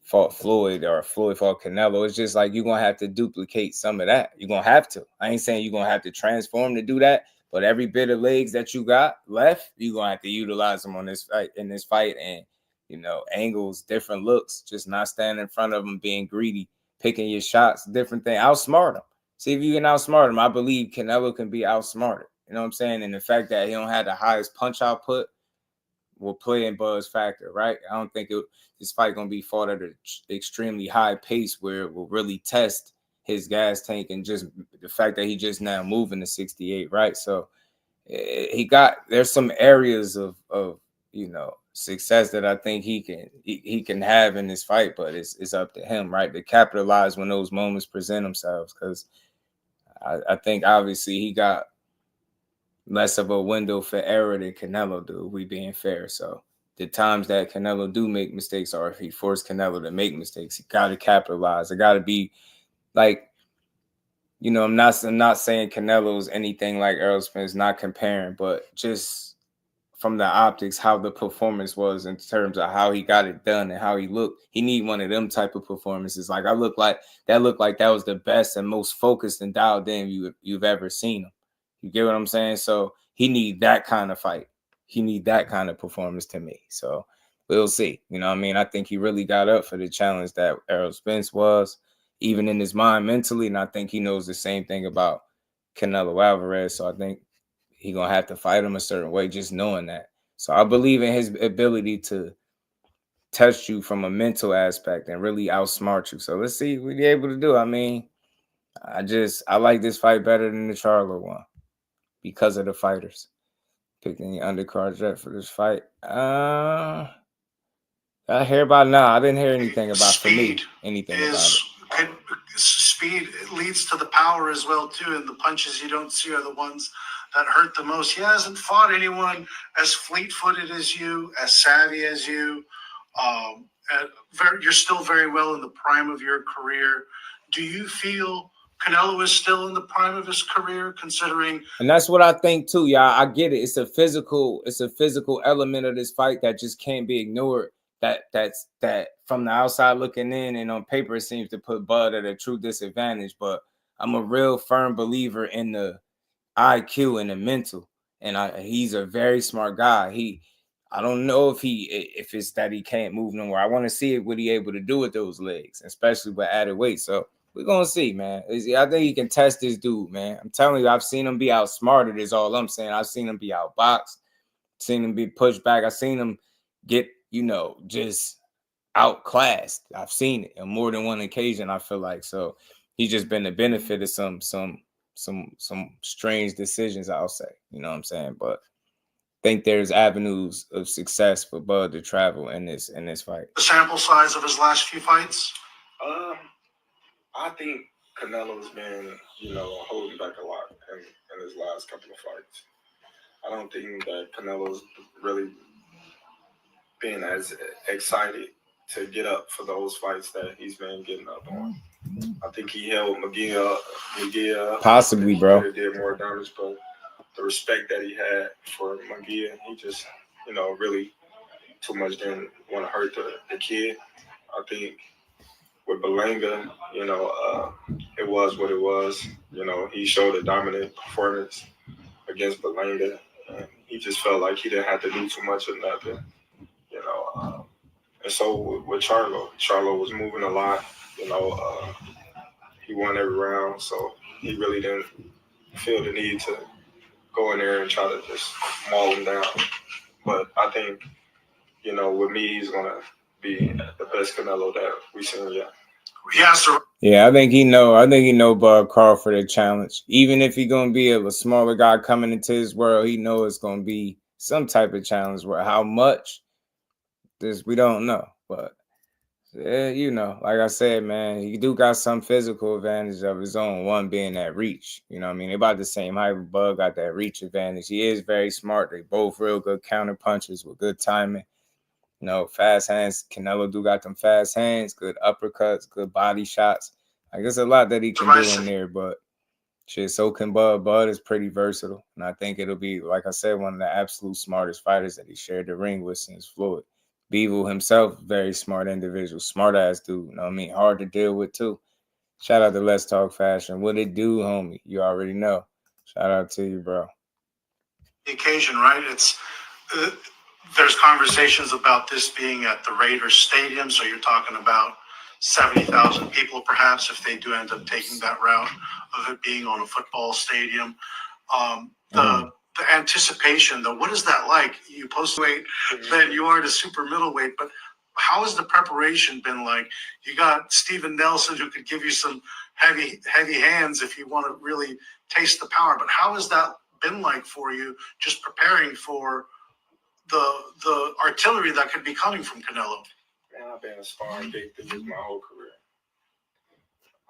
Speaker 4: fought Floyd or Floyd fought Canelo. It's just like you're going to have to duplicate some of that. You're going to have to. I ain't saying you're going to have to transform to do that, but every bit of legs that you got left, you're going to have to utilize them in this fight. And, you know, angles, different looks, just not standing in front of them, being greedy, picking your shots, different thing. Outsmart them. See if you can outsmart him. I believe Canelo can be outsmarted. You know what I'm saying? And the fact that he don't have the highest punch output will play in Bud's factor, right? I don't think this fight going to be fought at an extremely high pace where it will really test his gas tank and just the fact that he just now moving to 68, right? So there's some areas of success that I think he can have in this fight, but it's up to him, right, to capitalize when those moments present themselves, because I think obviously he got less of a window for error than Canelo do, we being fair. So the times that Canelo do make mistakes, or if he forced Canelo to make mistakes, he got to capitalize. It got to be like, you know, I'm not saying Canelo's anything like Errol Spence, not comparing, but just from the optics, how the performance was in terms of how he got it done and how he looked. He need one of them type of performances. Like that looked like that was the best and most focused and dialed in you've ever seen him. You get what I'm saying? So he need that kind of fight. He need that kind of performance to me. So we'll see. You know what I mean? I think he really got up for the challenge that Errol Spence was, even in his mind mentally. And I think he knows the same thing about Canelo Alvarez. So I think he's going to have to fight him a certain way, just knowing that. So I believe in his ability to test you from a mental aspect and really outsmart you. So let's see what he's able to do. I mean, I like this fight better than the Charlo one because of the fighters. Picking the undercard jet for this fight. I hear about now. I didn't hear anything about for me. Anything about it.
Speaker 6: speed leads to the power as well too, and the punches you don't see are the ones that hurt the most. He hasn't fought anyone as fleet-footed as you, as savvy as you. You're still very well in the prime of your career. Do you feel Canelo is still in the prime of his career, considering?
Speaker 4: And that's what I think too, y'all. I get it. It's a physical element of this fight that just can't be ignored. That's from the outside looking in, and on paper it seems to put Bud at a true disadvantage. But I'm a real firm believer in the IQ and the mental, and he's a very smart guy. I don't know if it's that he can't move nowhere. I want to see what he able to do with those legs, especially with added weight. So we're gonna see, man. I think he can test this dude, man. I'm telling you, I've seen him be outsmarted, is all I'm saying. I've seen him be outboxed, seen him be pushed back. I've seen him get, just outclassed. I've seen it on more than one occasion, I feel like. So he's just been the benefit of some strange decisions, I'll say. You know what I'm saying? But I think there's avenues of success for Bud to travel in this fight.
Speaker 6: The sample size of his last few fights?
Speaker 8: I think Canelo's been, holding back a lot in his last couple of fights. I don't think that Canelo's really been as excited to get up for those fights that he's been getting up on. I think he held McGee
Speaker 4: possibly, bro.
Speaker 8: He did more damage, but the respect that he had for McGee, he just, really too much didn't want to hurt the kid. I think with Belanga, it was what it was. He showed a dominant performance against Belanga, and he just felt like he didn't have to do too much of nothing. And so with Charlo was moving a lot. He won every round, so he really didn't feel the need to go in there and try to just maul him down. But I think, with me, he's gonna be the best Canelo that we've seen yet.
Speaker 4: Yeah, I think he know Bud Crawford a challenge. Even if he's gonna be a smaller guy coming into his world, he knows it's gonna be some type of challenge. Where how much, this we don't know. But like I said, man, he do got some physical advantage of his own. One being that reach. They about the same height. Bud got that reach advantage. He is very smart. They both real good counter punches with good timing. Fast hands. Canelo do got them fast hands, good uppercuts, good body shots. There's a lot that he can do in there, but shit, so can Bud. Bud is pretty versatile, and I think it'll be, like I said, one of the absolute smartest fighters that he shared the ring with since Floyd. Bivol himself, very smart individual, smart ass dude. Hard to deal with too. Shout out to Let's Talk Fashion. What it do, homie? You already know. Shout out to you, bro.
Speaker 6: The occasion, right? It's there's conversations about this being at the Raiders Stadium, so you're talking about 70,000 people, perhaps, if they do end up taking that route of it being on a football stadium. The anticipation, though, what is that like? You post-weight, then you are to super middleweight, but how has the preparation been like? You got Steven Nelson, who could give you some heavy hands if you want to really taste the power, but how has that been like for you, just preparing for the artillery that could be coming from Canelo?
Speaker 8: Man, I've been a sparring big things my whole career.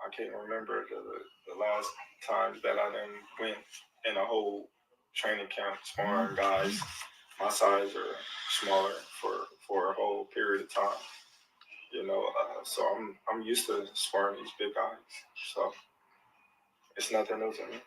Speaker 8: I can't remember the last times that I done went in a whole training camp sparring guys my size or smaller for a whole period of time. So I'm used to sparring these big guys. So it's nothing new to me.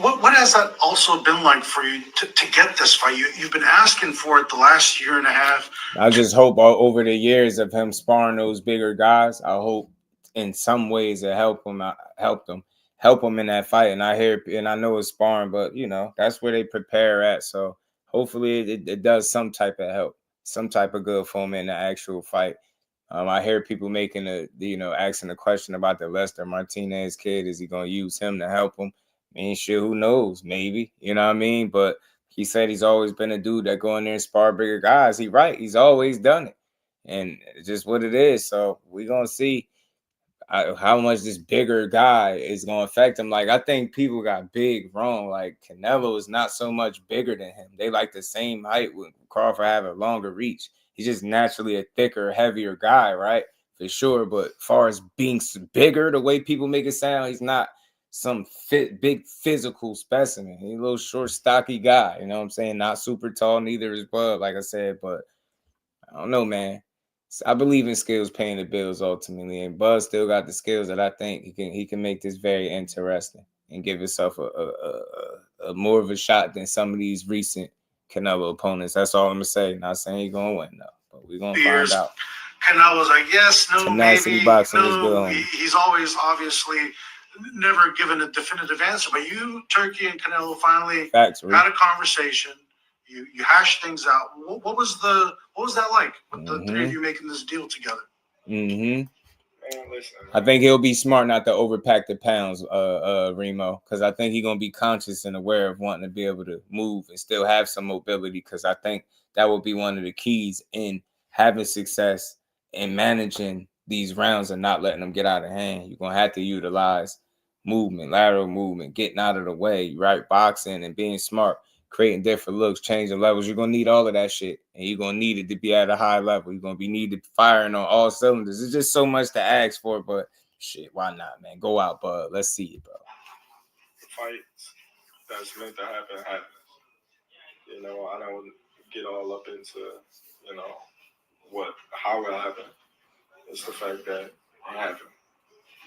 Speaker 6: What has that also been like for you to get this fight? You've been asking for it the last year and a half.
Speaker 4: I just hope over the years of him sparring those bigger guys, I hope in some ways it helped him in that fight. And I know it's sparring, but that's where they prepare at. So hopefully it does some type of help, some type of good for him in the actual fight. I hear people making asking the question about the Lester Martinez kid. Is he going to use him to help him? Shit, who knows? Maybe, But he said he's always been a dude that go in there and spar bigger guys. He's always done it. And it's just what it is. So we're going to see how much this bigger guy is going to affect him. I think people got big wrong. Canelo is not so much bigger than him. They the same height with Crawford having longer reach. He's just naturally a thicker, heavier guy, right? for sure. But as far as being bigger, the way people make it sound, he's not some big physical specimen. He's a little short, stocky guy. You know what I'm saying? Not super tall, neither is Bud, like I said. But I don't know, man. I believe in skills paying the bills ultimately, and Bud still got the skills that I think he can make this very interesting and give himself a more of a shot than some of these recent Canelo opponents. That's all I'm gonna say. Not saying he's gonna win though, but we're gonna find out.
Speaker 6: Canelo's like, yes, no,
Speaker 4: Tenacity
Speaker 6: maybe,
Speaker 4: boxing is
Speaker 6: no.
Speaker 4: good.
Speaker 6: He's always obviously never given a definitive answer. But you, Turkey, and Canelo finally had a conversation. You hashed things out. What was that like with the three of you making this deal together?
Speaker 8: Man, listen, man.
Speaker 4: I think he'll be smart not to overpack the pounds, Remo, because I think he's gonna be conscious and aware of wanting to be able to move and still have some mobility. Because I think that will be one of the keys in having success and managing these rounds and not letting them get out of hand. You're gonna have to utilize movement, lateral movement, getting out of the way, right? Boxing and being smart, creating different looks, changing levels. You're gonna need all of that shit, and you're gonna need it to be at a high level. You're gonna be needed firing on all cylinders. It's just so much to ask for, but shit, why not, man? Go out, bud. Let's see it, bro.
Speaker 8: Fights that's meant to happen. You know, I don't get all up into, you know, how it happened. It's the fact that it happened.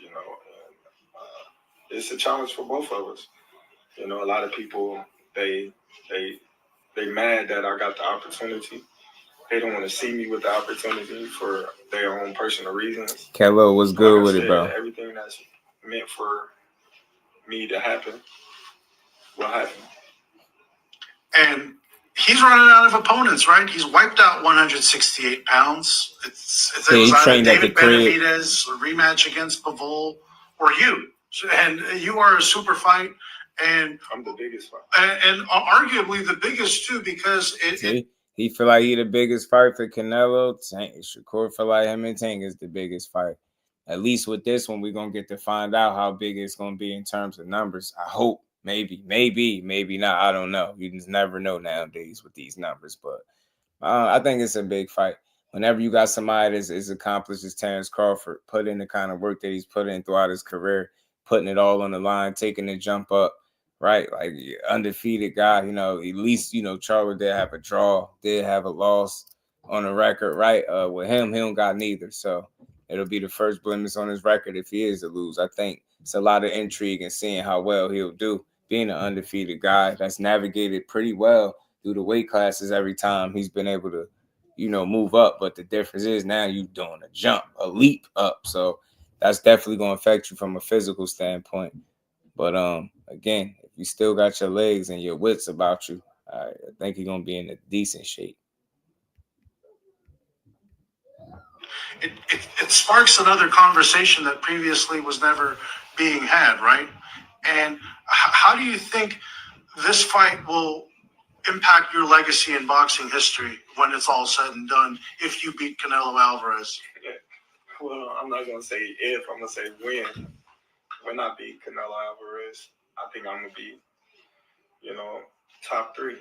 Speaker 8: You know, and it's a challenge for both of us. You know, a lot of people they mad that I got the opportunity. They don't want to see me with the opportunity for their own personal reasons.
Speaker 4: Kello was good with
Speaker 8: it,
Speaker 4: bro.
Speaker 8: Everything that's meant for me to happen will happen.
Speaker 6: And he's running out of opponents, right? He's wiped out 168 pounds. It was either David Benavidez, a rematch against Bivol, or you. And you are a super fight. And
Speaker 8: I'm the biggest fight.
Speaker 6: And arguably the biggest, too, because
Speaker 4: he feel like he the biggest fight for Canelo. Shakur feel like him and Tank is the biggest fight. At least with this one, we're going to get to find out how big it's going to be in terms of numbers. I hope. Maybe not. I don't know. You just never know nowadays with these numbers. But I think it's a big fight. Whenever you got somebody that's as accomplished as Terence Crawford, put in the kind of work that he's put in throughout his career, putting it all on the line, taking the jump up, right? Like undefeated guy, you know, at least, you know, Charlie did have a draw, did have a loss on the record, right? With him, he don't got neither. So it'll be the first blemish on his record if he is to lose. I think it's a lot of intrigue in seeing how well he'll do. Being an undefeated guy that's navigated pretty well through the weight classes every time he's been able to, you know, move up. But the difference is now you're doing a jump, a leap up. So that's definitely going to affect you from a physical standpoint. But again, if you still got your legs and your wits about you, I think you're going to be in a decent shape.
Speaker 6: It sparks another conversation that previously was never being had, right? And how do you think this fight will impact your legacy in boxing history when it's all said and done if you beat Canelo Alvarez?
Speaker 8: Well, I'm not going to say if, I'm going to say when. When I beat Canelo Alvarez, I think I'm going to be, you know, top 3,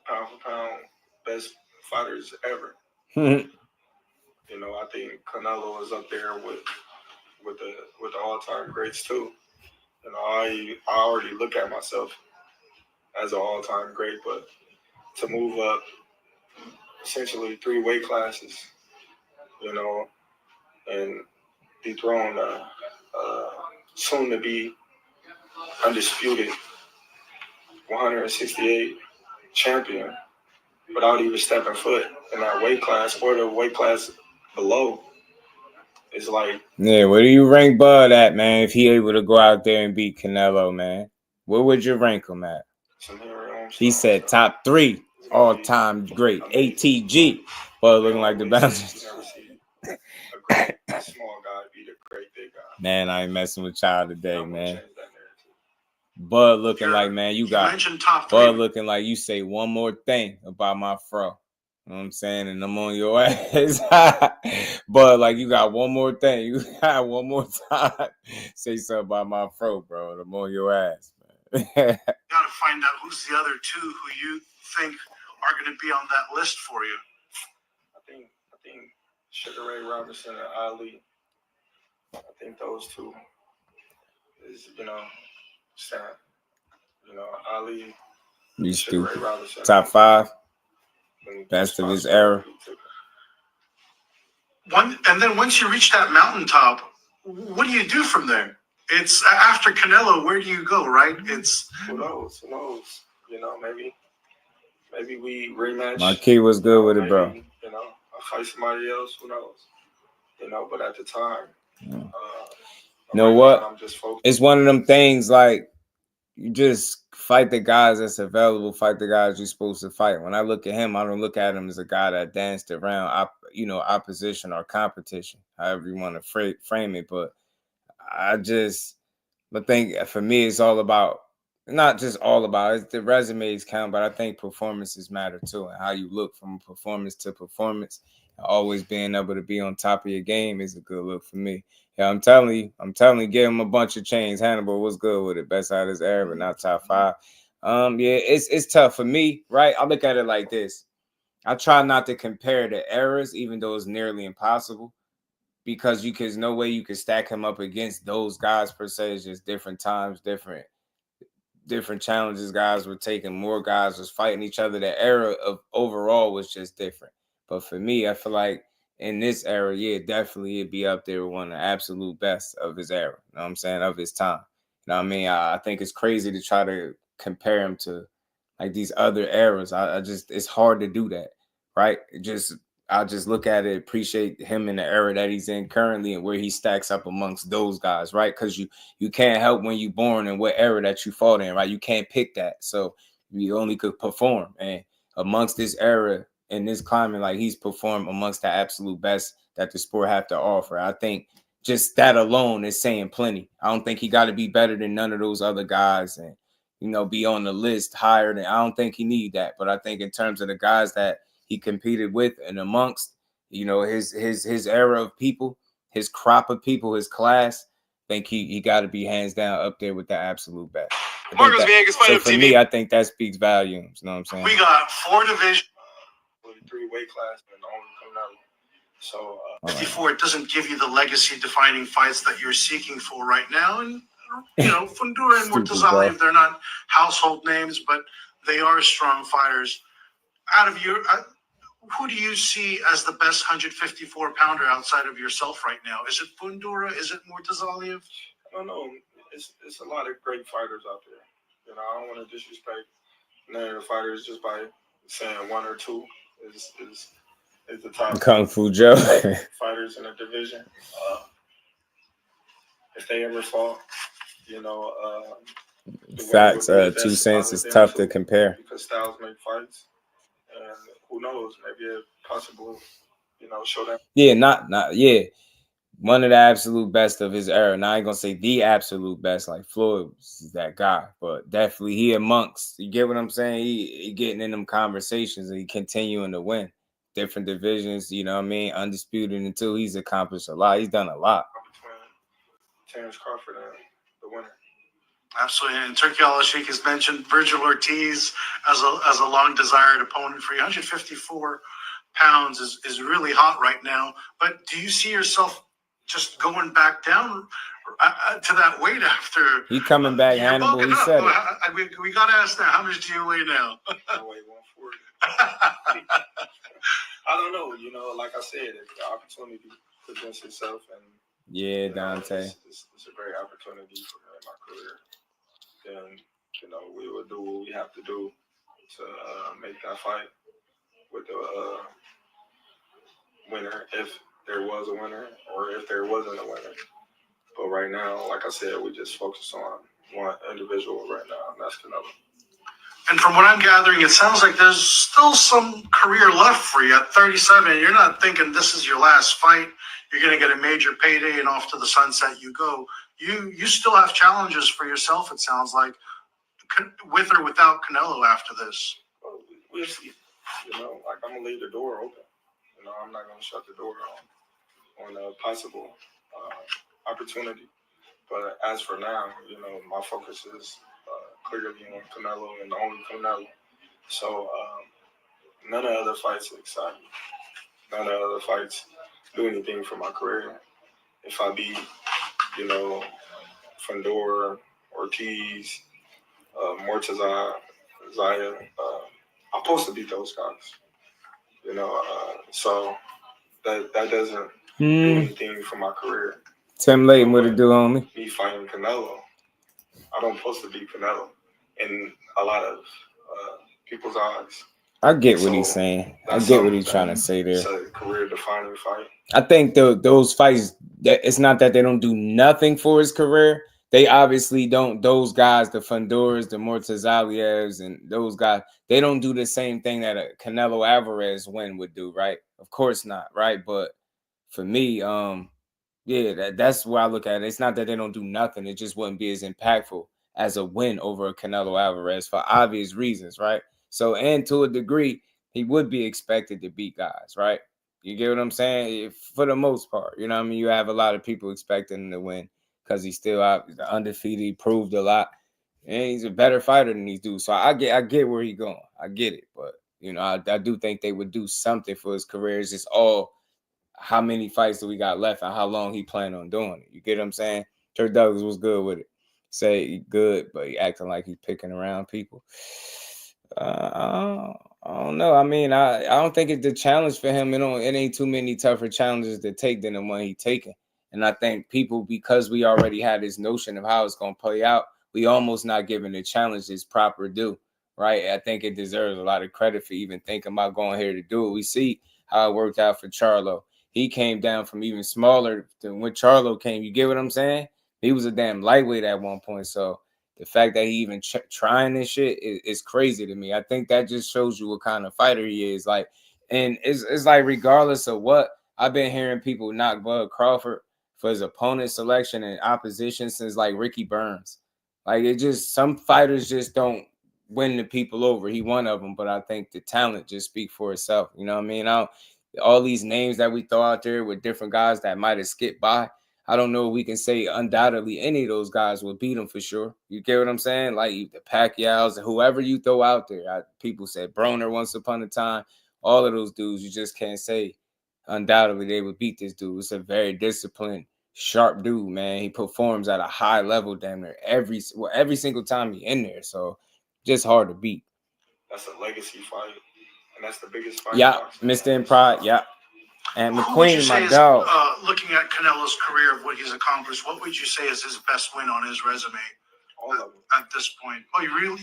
Speaker 8: pound for pound, best fighters ever. You know, I think Canelo is up there with the all-time greats too. You know, I already look at myself as an all-time great, but to move up essentially 3 weight classes, you know, and dethrone soon to be undisputed 168 champion without even stepping foot in that weight class or the weight class below. It's like,
Speaker 4: yeah, where do you rank Bud at, man, if he able to go out there and beat Canelo, man? Where would you rank him at? He said top 3 all-time great. ATG. Bud looking like the bouncer.
Speaker 8: A great small guy beat a great big guy.
Speaker 4: Man, I ain't messing with y'all today, man. Bud looking like, man, you got Bud looking like you say one more thing about my fro. You know what I'm saying? And I'm on your ass. But like you got one more thing. You got one more time. Say something about my fro, bro. I'm on your ass, man.
Speaker 6: Got to find out who's the other 2 who you think are going to be on that list for you.
Speaker 8: I think Sugar Ray Robinson and Ali. I think those two is, stand. Ali,
Speaker 4: You
Speaker 8: Sugar Ray
Speaker 4: stupid.
Speaker 8: Robinson.
Speaker 4: Top 5.
Speaker 8: And
Speaker 4: Best of his era.
Speaker 6: And then once you reach that mountaintop, what do you do from there? It's after Canelo. Where do you go? Right? It's
Speaker 8: who knows? Maybe we rematch.
Speaker 4: My key was good with it, bro.
Speaker 8: I fight somebody else. Who knows? But at the time,
Speaker 4: you know what?
Speaker 8: I'm just focused.
Speaker 4: It's one of them things like you just fight the guys that's available, fight the guys you're supposed to fight. When I look at him, I don't look at him as a guy that danced around, opposition or competition, however you want to frame it. But I think for me, it's all about, not just all about, it's the resumes count, but I think performances matter too, and how you look from performance to performance. Always being able to be on top of your game is a good look for me. Yeah, I'm telling you, give him a bunch of chains. Hannibal was good with it. Best out of his era, but not top 5. Yeah, it's tough for me, right? I look at it like this. I try not to compare the eras, even though it's nearly impossible, because there's no way you can stack him up against those guys per se. It's just different times, different challenges guys were taking. More guys was fighting each other. The era of overall was just different. But for me, I feel like in this era, yeah, definitely it'd be up there with one of the absolute best of his era. You know what I'm saying? Of his time. You know what I mean? I think it's crazy to try to compare him to like these other eras. It's hard to do that, right? I just look at it, appreciate him in the era that he's in currently and where he stacks up amongst those guys, right? Because you can't help when you're born and what era that you fought in, right? You can't pick that. So you only could perform. And amongst this era in this climate, like he's performed amongst the absolute best that the sport have to offer. I think just that alone is saying plenty. I don't think he got to be better than none of those other guys and, be on the list higher than, I don't think he need that. But I think in terms of the guys that he competed with and amongst, his era of people, his crop of people, his class, I think he got to be hands down up there with the absolute best. So for me, I think that speaks volumes. You know what I'm saying?
Speaker 6: We got 4 divisions.
Speaker 8: 3 weight class and only Canelo. So
Speaker 6: 54, it doesn't give you the legacy-defining fights that you're seeking for right now. And Fundora and Murtazaliev, they're not household names, but they are strong fighters. Out of your, who do you see as the best 154-pounder outside of yourself right now? Is it Fundora? Is it Murtazaliev?
Speaker 8: I don't know. It's a lot of great fighters out there. I don't want to disrespect none of the fighters just by saying 1 or 2 is the top
Speaker 4: Kung Fu Joe
Speaker 8: fighters in the division. If they ever fought,
Speaker 4: facts. 2 cents is tough to compare
Speaker 8: because styles make fights, and who knows, maybe a possible, showdown.
Speaker 4: Yeah, not yeah. One of the absolute best of his era. Now I ain't gonna say the absolute best, like Floyd is that guy, but definitely he amongst. You get what I'm saying? He getting in them conversations and he continuing to win different divisions. You know what I mean? Undisputed until he's accomplished a lot. He's done a lot.
Speaker 8: Between Terence Crawford and the winner.
Speaker 6: Absolutely. And Turki Al-Sheikh has mentioned Vergil Ortiz as a long desired opponent for you. 154 pounds is really hot right now. But do you see yourself just going back down to that weight after
Speaker 4: he coming back? Hannibal, he said
Speaker 6: it. We got to ask that. How much do you weigh now?
Speaker 8: I weigh 140. I don't know. Like I said, if the opportunity presents itself, and
Speaker 4: yeah, Dante,
Speaker 8: it's a great opportunity for me in my career. Then we will do what we have to do to make that fight with the winner, if there was a winner or if there wasn't a winner. But right now, like I said, we just focus on one individual right now, and that's Canelo.
Speaker 6: And from what I'm gathering, it sounds like there's still some career left for you at 37. You're not thinking this is your last fight. You're going to get a major payday and off to the sunset you go. You still have challenges for yourself, it sounds like, with or without Canelo after this.
Speaker 8: Well, we'll see. Like I'm going to leave the door open. I'm not going to shut the door on a possible opportunity. But as for now, my focus is clearly on Canelo and only Canelo. So none of the other fights excite me. None of the other fights do anything for my career. If I beat, you know, Fundora, Ortiz, Mortaza, Zayas, I'm supposed to beat those guys. You know, so that doesn't do anything for my career.
Speaker 4: Tim Layton, what it do, homie?
Speaker 8: Me fighting Canelo, I don't supposed to beat Canelo in a lot of people's eyes.
Speaker 4: I get what he's saying. I get what he's trying to say there.
Speaker 8: It's a career-defining fight.
Speaker 4: I think those fights, it's not that they don't do nothing for his career. They obviously don't. Those guys, the Fundoras, the Mortazalievs, and those guys, they don't do the same thing that a Canelo Alvarez win would do, right? Of course not, right? But for me, yeah, that's where I look at it. It's not that they don't do nothing. It just wouldn't be as impactful as a win over a Canelo Alvarez for obvious reasons, right? So, and to a degree, he would be expected to beat guys, right? You get what I'm saying? For the most part, you know what I mean? You have a lot of people expecting him to win because he's still out, undefeated. He proved a lot. And he's a better fighter than these dudes. So I get where he's going. I get it. But, you know, I do think they would do something for his career. It's just all how many fights do we got left and how long he plan on doing it. You get what I'm saying? Kirk Douglas was good with it. Say he good, but he acting like he's picking around people. I don't know. I mean, I don't think it's the challenge for him. It ain't too many tougher challenges to take than the one he taking. And I think people, because we already had this notion of how it's going to play out, we almost not giving the challenge its proper due, right? I think it deserves a lot of credit for even thinking about going here to do it. We see how it worked out for Charlo. He came down from even smaller than when Charlo came. You get what I'm saying? He was a damn lightweight at one point. So the fact that he even trying this shit is crazy to me. I think that just shows you what kind of fighter he is. Like, and it's like regardless of what, I've been hearing people knock Bud Crawford for his opponent selection and opposition since like Ricky Burns. Like, it just, some fighters just don't win the people over. He one of them, but I think the talent just speak for itself. You know what I mean? All these names that we throw out there with different guys that might have skipped by, I don't know if we can say undoubtedly any of those guys will beat him for sure. You get what I'm saying? Like the Pacquiaos and whoever you throw out there. People said Broner once upon a time. All of those dudes, you just can't say undoubtedly they would beat this dude. It's a very disciplined, sharp dude, man. He performs at a high level damn near every single time he in there. So just hard to beat.
Speaker 8: That's a legacy fight. And that's the biggest fight.
Speaker 4: Yeah, Mr. In Pride, yeah. And McQueen, my dog.
Speaker 6: Looking at Canelo's career of what he's accomplished, what would you say is his best win on his resume at this point? Oh,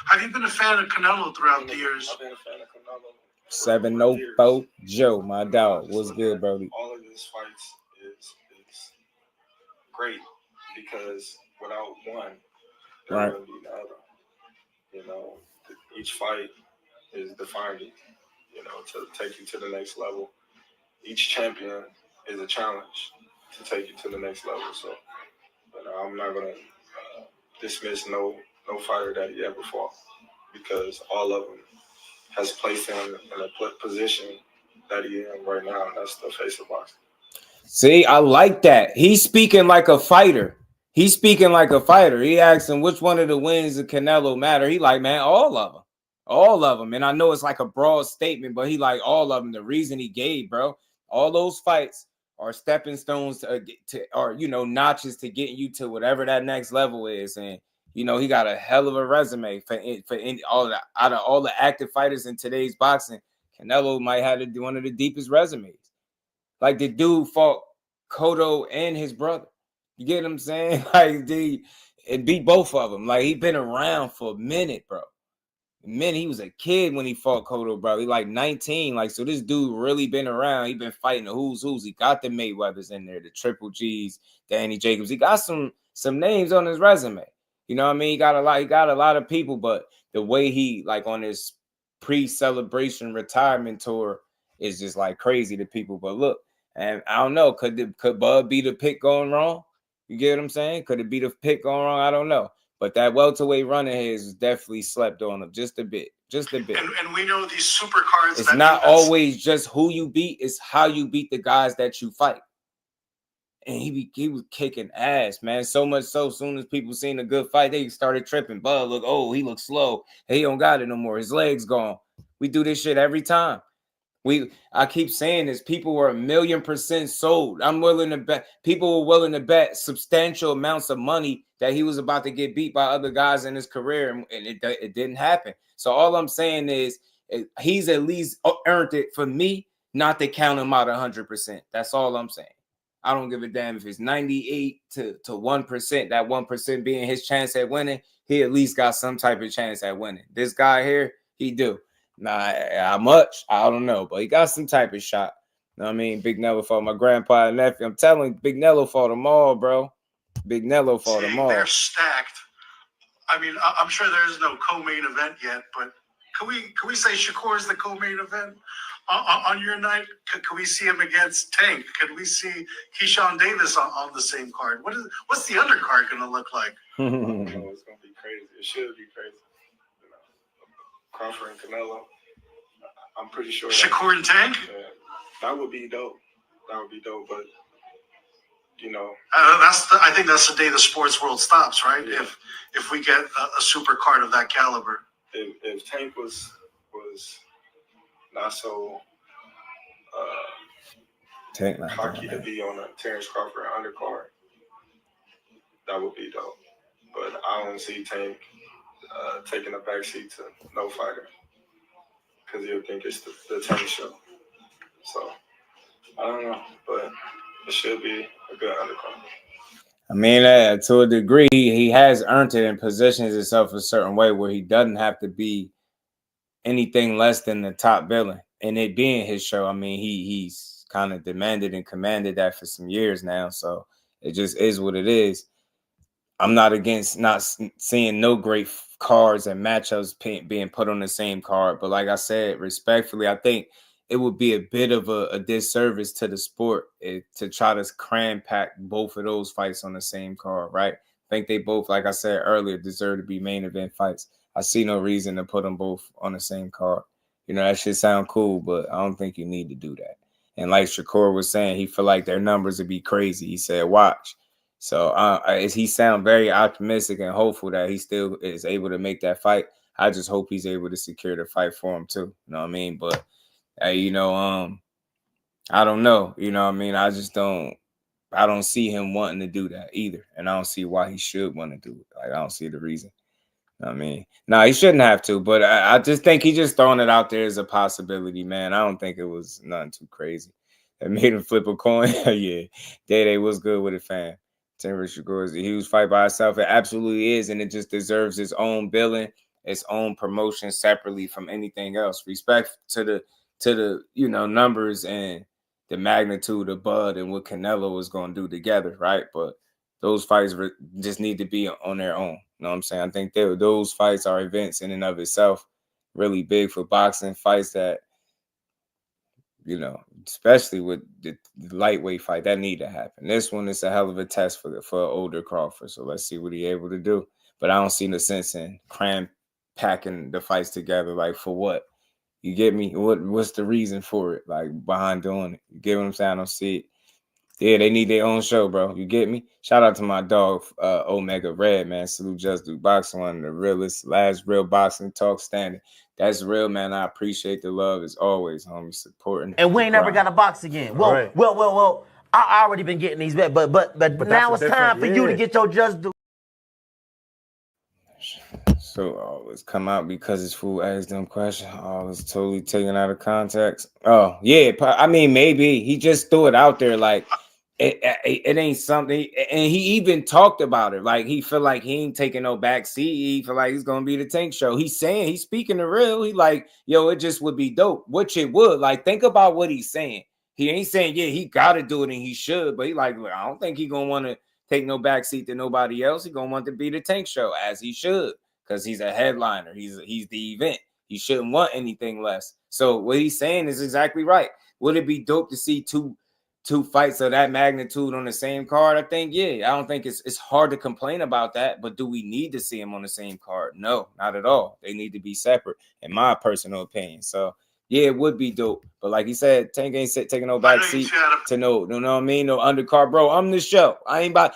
Speaker 6: have you been a fan of Canelo throughout the years?
Speaker 8: I've been a fan of Canelo.
Speaker 4: 704 Joe, my dog. What's good, Brody?
Speaker 8: All of his fights is great because without one, there wouldn't be the other. You know, each fight is defining, you know, to take you to the next level. Each champion is a challenge to take you to the next level. So, I'm not gonna dismiss no fighter that he ever fought because all of them has placed him in a position that he in right now. And that's the face of boxing.
Speaker 4: See, I like that. He's speaking like a fighter. He asked him which one of the wins of Canelo matter. He like, man, all of them. All of them. And I know it's like a broad statement, but he like all of them. The reason he gave, bro, all those fights are stepping stones to or, you know, notches to getting you to whatever that next level is. And, you know, he got a hell of a resume for out of all the active fighters in today's boxing. Canelo might have one of the deepest resumes. Like the dude fought Cotto and his brother. You get what I'm saying? Like, and beat both of them. Like, he been around for a minute, bro. He was a kid when he fought Cotto, bro. He like 19. Like, so this dude really been around. He been fighting the who's. He got the Mayweathers in there, the Triple G's, Danny Jacobs. He got some names on his resume. You know what I mean? He got a lot of people, but the way he, like, on his pre-celebration retirement tour is just like crazy to people. But look, and I don't know, could Bud be the pick going wrong? You get what I'm saying? Could it be the pick going wrong? I don't know. But that welterweight running his definitely slept on him just a bit.
Speaker 6: And we know these super cards.
Speaker 4: It's not always just who you beat. It's how you beat the guys that you fight. And he was kicking ass, man. So much so, soon as people seen a good fight, they started tripping. Bud, he looks slow. He don't got it no more. His legs gone. We do this shit every time. I keep saying this. People were 1,000,000% sold. I'm willing to bet. People were willing to bet substantial amounts of money that he was about to get beat by other guys in his career, and it didn't happen. So all I'm saying is he's at least earned it for me, not to count him out 100%. That's all I'm saying. I don't give a damn if it's 98 to 1%. That 1% being his chance at winning, he at least got some type of chance at winning. This guy here, he do. Nah, how much? I don't know, but he got some type of shot. You know what I mean? Big Nello fought my grandpa and nephew. I'm telling you, Big Nello fought them all, bro. Big Nello fought them all.
Speaker 6: They're stacked. I mean, I'm sure there's no co-main event yet, but can we say Shakur is the co-main event on your night? Can we see him against Tank? Can we see Keyshawn Davis on the same card? What's the undercard going to look like?
Speaker 8: I don't know. It's going to be crazy. It should be crazy. You know, Crawford and Canelo. I'm pretty sure.
Speaker 6: Shakur and Tank?
Speaker 8: That would be dope. That would be dope, but you know,
Speaker 6: I think that's the day the sports world stops, right?
Speaker 8: Yeah.
Speaker 6: If we get a super card of that caliber.
Speaker 8: If Tank was not so cocky to be on a Terence Crawford undercard, that would be dope. But I don't see Tank taking a backseat to no fighter because he'll think it's the Tank show. So I don't know, but it should be a good undercard.
Speaker 4: I mean, to a degree, he has earned it and positions himself a certain way where he doesn't have to be anything less than the top villain. And it being his show, I mean, he's kind of demanded and commanded that for some years now. So it just is what it is. I'm not against not seeing no great cards and matchups being put on the same card. But like I said, respectfully, I think it would be a bit of a disservice to the sport to try to cram pack both of those fights on the same card, right? I think they both, like I said earlier, deserve to be main event fights. I see no reason to put them both on the same card. You know, that should sound cool, but I don't think you need to do that. And like Shakur was saying, he feel like their numbers would be crazy. He said, watch. So he sound very optimistic and hopeful that he still is able to make that fight. I just hope he's able to secure the fight for him too. You know what I mean? But you know, I don't know. You know what I mean? I don't see him wanting to do that either. And I don't see why he should want to do it. Like, I don't see the reason. You know what I mean? No, he shouldn't have to, but I just think he just throwing it out there as a possibility, man. I don't think it was nothing too crazy. It made him flip a coin. Yeah. Day was good with it, fam. Terence Shakur is a huge fight by itself. It absolutely is, and it just deserves its own billing, its own promotion separately from anything else. Respect to the you know, numbers and the magnitude of Bud and what Canelo was going to do together, right? But those fights just need to be on their own. You know what I'm saying? I think those fights are events in and of itself, really big for boxing fights that, you know, especially with the lightweight fight, that need to happen. This one is a hell of a test for older Crawford. So let's see what he's able to do. But I don't see no sense in packing the fights together. Like, for what? You get me? What's the reason for it? Like, behind doing it? You get what I'm saying? I don't see it. Yeah, they need their own show, bro. You get me? Shout out to my dog, Omega Red, man. Salute Jusdueboxing, one of the realest, last real boxing talk standing. That's real, man. I appreciate the love as always, homie. Supporting.
Speaker 1: And we ain't never got to box again. Well,
Speaker 2: Right.
Speaker 1: well. I already been getting these back, but now it's time for you to get your Just.
Speaker 4: So always come out because his fool asked them questions. Oh, it's totally taken out of context. Oh, yeah. I mean, maybe he just threw it out there like it ain't something. And he even talked about it. Like, he feel like he ain't taking no back seat. He feel like he's going to be the Tank show. He's saying, he's speaking the real. He like, yo, it just would be dope, which it would. Like, think about what he's saying. He ain't saying, yeah, he got to do it and he should. But he like, I don't think he going to want to take no back seat to nobody else. He going to want to be the Tank show, as he should. Because he's a headliner. He's the event. He shouldn't want anything less. So what he's saying is exactly right. Would it be dope to see two fights of that magnitude on the same card? I think, yeah. I don't think it's hard to complain about that. But do we need to see them on the same card? No, not at all. They need to be separate, in my personal opinion. So, yeah, it would be dope. But like he said, Tank ain't taking no back seat to no, you know what I mean? No undercard, bro. I'm the show. I got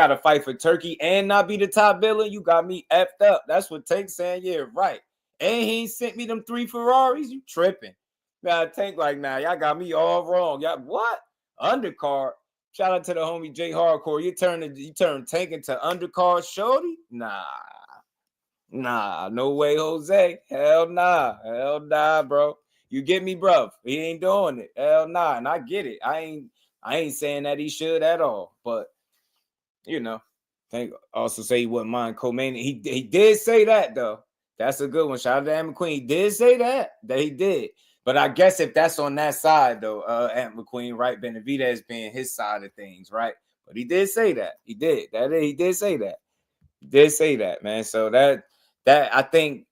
Speaker 4: to fight for Turkey and not be the top villain. You got me effed up. That's what Tank's saying. Yeah, right. And he ain't sent me them 3 Ferraris. You tripping. Now Tank like, nah, y'all got me all wrong. Y'all what? Undercard. Shout out to the homie J Hardcore. You turn Tank into undercard shorty? Nah, no way, Jose. Hell nah, bro. You get me, bro? He ain't doing it. Hell nah, and I get it. I ain't saying that he should at all, but you know, Tank also say he wouldn't mind co-main. He did say that though. That's a good one. Shout out to Ant McQueen. He did say that he did. But I guess if that's on that side though, Ant McQueen, right? Benavidez being his side of things, right? But he did say that. He did say that. He did say that, man. So that I think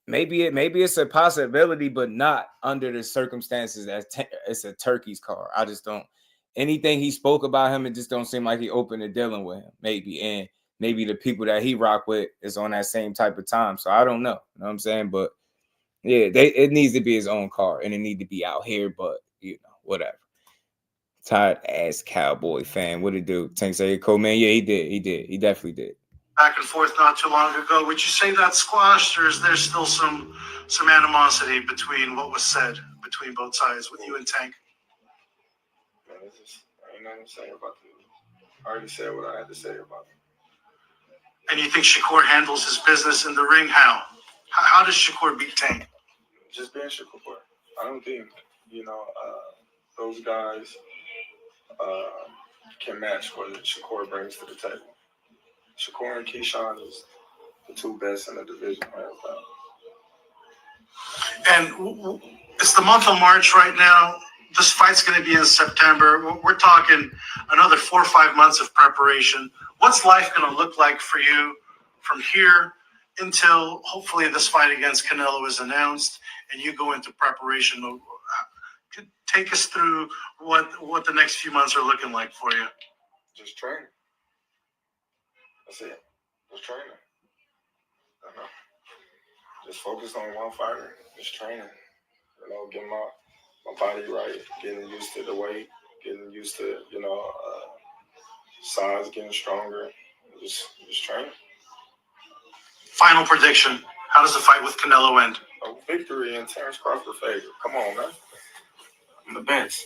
Speaker 4: maybe it's a possibility, but not under the circumstances that it's a turkey's car. I just don't. Anything he spoke about him, it just don't seem like he open to dealing with him. Maybe, and maybe the people that he rock with is on that same type of time. So I don't know. You know what I'm saying? But yeah, it needs to be his own car, and it need to be out here. But you know, whatever. Tired ass Cowboy fan. What it do? Tank say, "Cool man." Yeah, he did. He definitely did.
Speaker 6: Back and forth not too long ago. Would you say that squashed, or is there still some animosity between what was said between both sides with you and Tank?
Speaker 8: Man, I ain't nothing to say about it. I already said what I had to say about it.
Speaker 6: And you think Shakur handles his business in the ring? How does Shakur beat Tank?
Speaker 8: Just being Shakur. I don't think, those guys can match what Shakur brings to the table. Shakur and Keyshawn is the two best in the division right now.
Speaker 6: And it's the month of March right now. This fight's going to be in September. We're talking another 4 or 5 months of preparation. What's life going to look like for you from here until hopefully this fight against Canelo is announced and you go into preparation? Take us through what the next few months are looking like for you.
Speaker 8: Just training. That's it. Just training. Just focus on one fighter. Just training. Getting my body right, getting used to the weight, getting used to, size, getting stronger. Just training.
Speaker 6: Final prediction. How does the fight with Canelo end?
Speaker 8: A victory in Terence Crawford favor. Come on, man. I'm the best.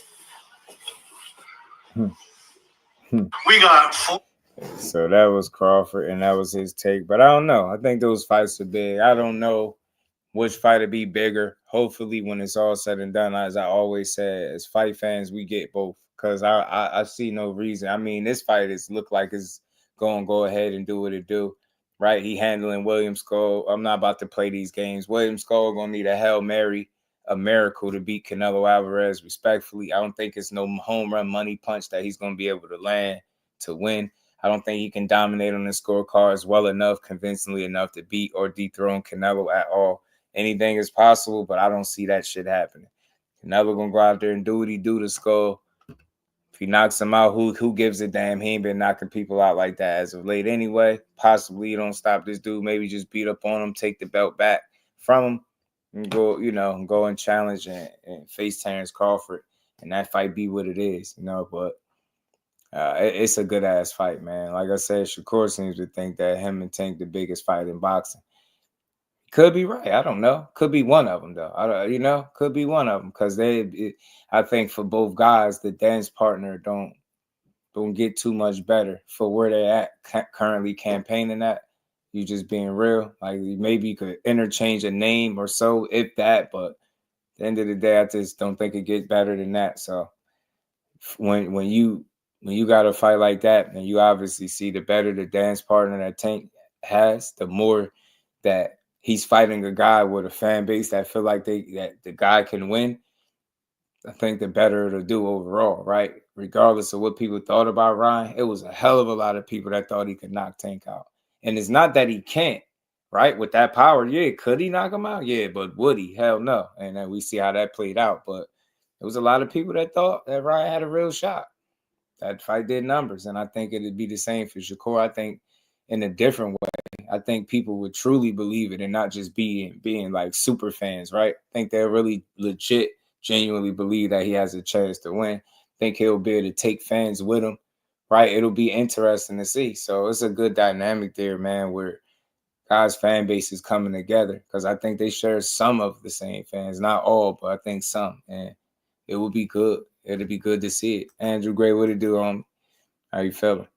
Speaker 6: We got full.
Speaker 4: So that was Crawford, and that was his take. But I don't know. I think those fights are big. I don't know which fight would be bigger. Hopefully, when it's all said and done, as I always say, as fight fans, we get both. Because I see no reason. I mean, this fight look like it's going to go ahead and do what it do. Right? He handling William Skull. I'm not about to play these games. William Skull going to need a Hail Mary, a miracle to beat Canelo Alvarez respectfully. I don't think it's no home run money punch that he's going to be able to land to win. I don't think he can dominate on the scorecards well enough, convincingly enough to beat or dethrone Canelo at all. Anything is possible, but I don't see that shit happening. Canelo going to go out there and do what he do to Skull. If he knocks him out, who gives a damn? He ain't been knocking people out like that as of late anyway. Possibly you don't stop this dude. Maybe just beat up on him, take the belt back from him, and go and challenge and face Terence Crawford. And that fight be what it is, but it's a good ass fight, man. Like I said, Shakur seems to think that him and Tank the biggest fight in boxing. Could be right. I don't know. Could be one of them though. Could be one of them because I think for both guys, the dance partner don't get too much better for where they're at currently campaigning at. You just being real. Like maybe you could interchange a name or so, if that. But at the end of the day, I just don't think it gets better than that. So when you got a fight like that, and you obviously see the better the dance partner that Tank has, the more that he's fighting a guy with a fan base that feel like that the guy can win. I think the better it'll do overall, right? Regardless of what people thought about Ryan, it was a hell of a lot of people that thought he could knock Tank out. And it's not that he can't, right? With that power, yeah, could he knock him out? Yeah, but would he? Hell no. And then we see how that played out. But there was a lot of people that thought that Ryan had a real shot. That fight did numbers, and I think it'd be the same for Shakur. I think in a different way. I think people would truly believe it and not just being like super fans, right? I think they'll really legit, genuinely believe that he has a chance to win. I think he'll be able to take fans with him, right? It'll be interesting to see. So it's a good dynamic there, man, where guys' fan base is coming together, because I think they share some of the same fans, not all, but I think some, and it would be good. It'll be good to see it. Andrew Gray, what it do, how you feeling?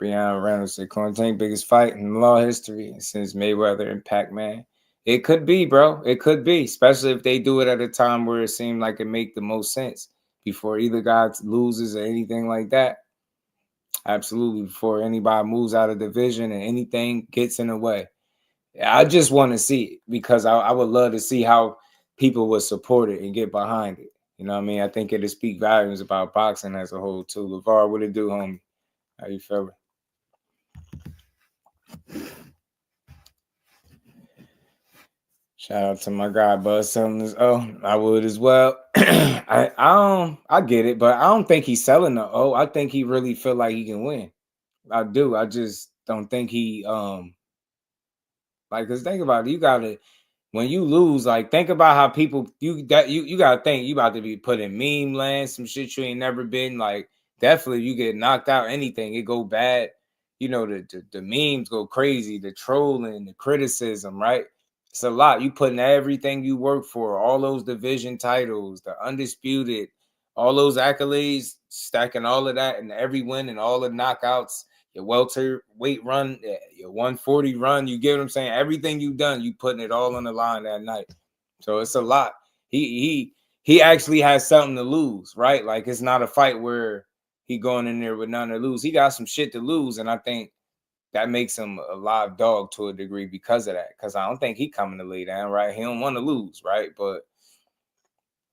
Speaker 4: Breon Reynolds said, quarantine biggest fight in law history since Mayweather and Pac-Man. It could be, bro. It could be, especially if they do it at a time where it seemed like it make the most sense, before either guy loses or anything like that. Absolutely, before anybody moves out of division and anything gets in the way. I just want to see it, because I would love to see how people would support it and get behind it. You know what I mean? I think it'll speak volumes about boxing as a whole, too. LeVar, what it do, homie? How you feeling? Shout out to my guy, Buzz, selling this. Oh, I would as well. I get it, but I don't think he's selling the I think he really feel like he can win. I do. I just don't think he cause think about it, when you lose, like, think about how people you gotta think you about to be put in meme land, some shit you ain't never been. Like, definitely you get knocked out, anything, it go bad. The memes go crazy, the trolling, the criticism, right? It's a lot. You putting everything you work for, all those division titles, the undisputed, all those accolades, stacking all of that and every win and all the knockouts, your welterweight run, your 140 run, you get what I'm saying? Everything you've done, you putting it all on the line that night. So it's a lot. He actually has something to lose, right? Like, it's not a fight where he going in there with nothing to lose. He got some shit to lose, and I think that makes him a live dog to a degree because of that. Because I don't think he coming to lay down, right? He don't want to lose, right? But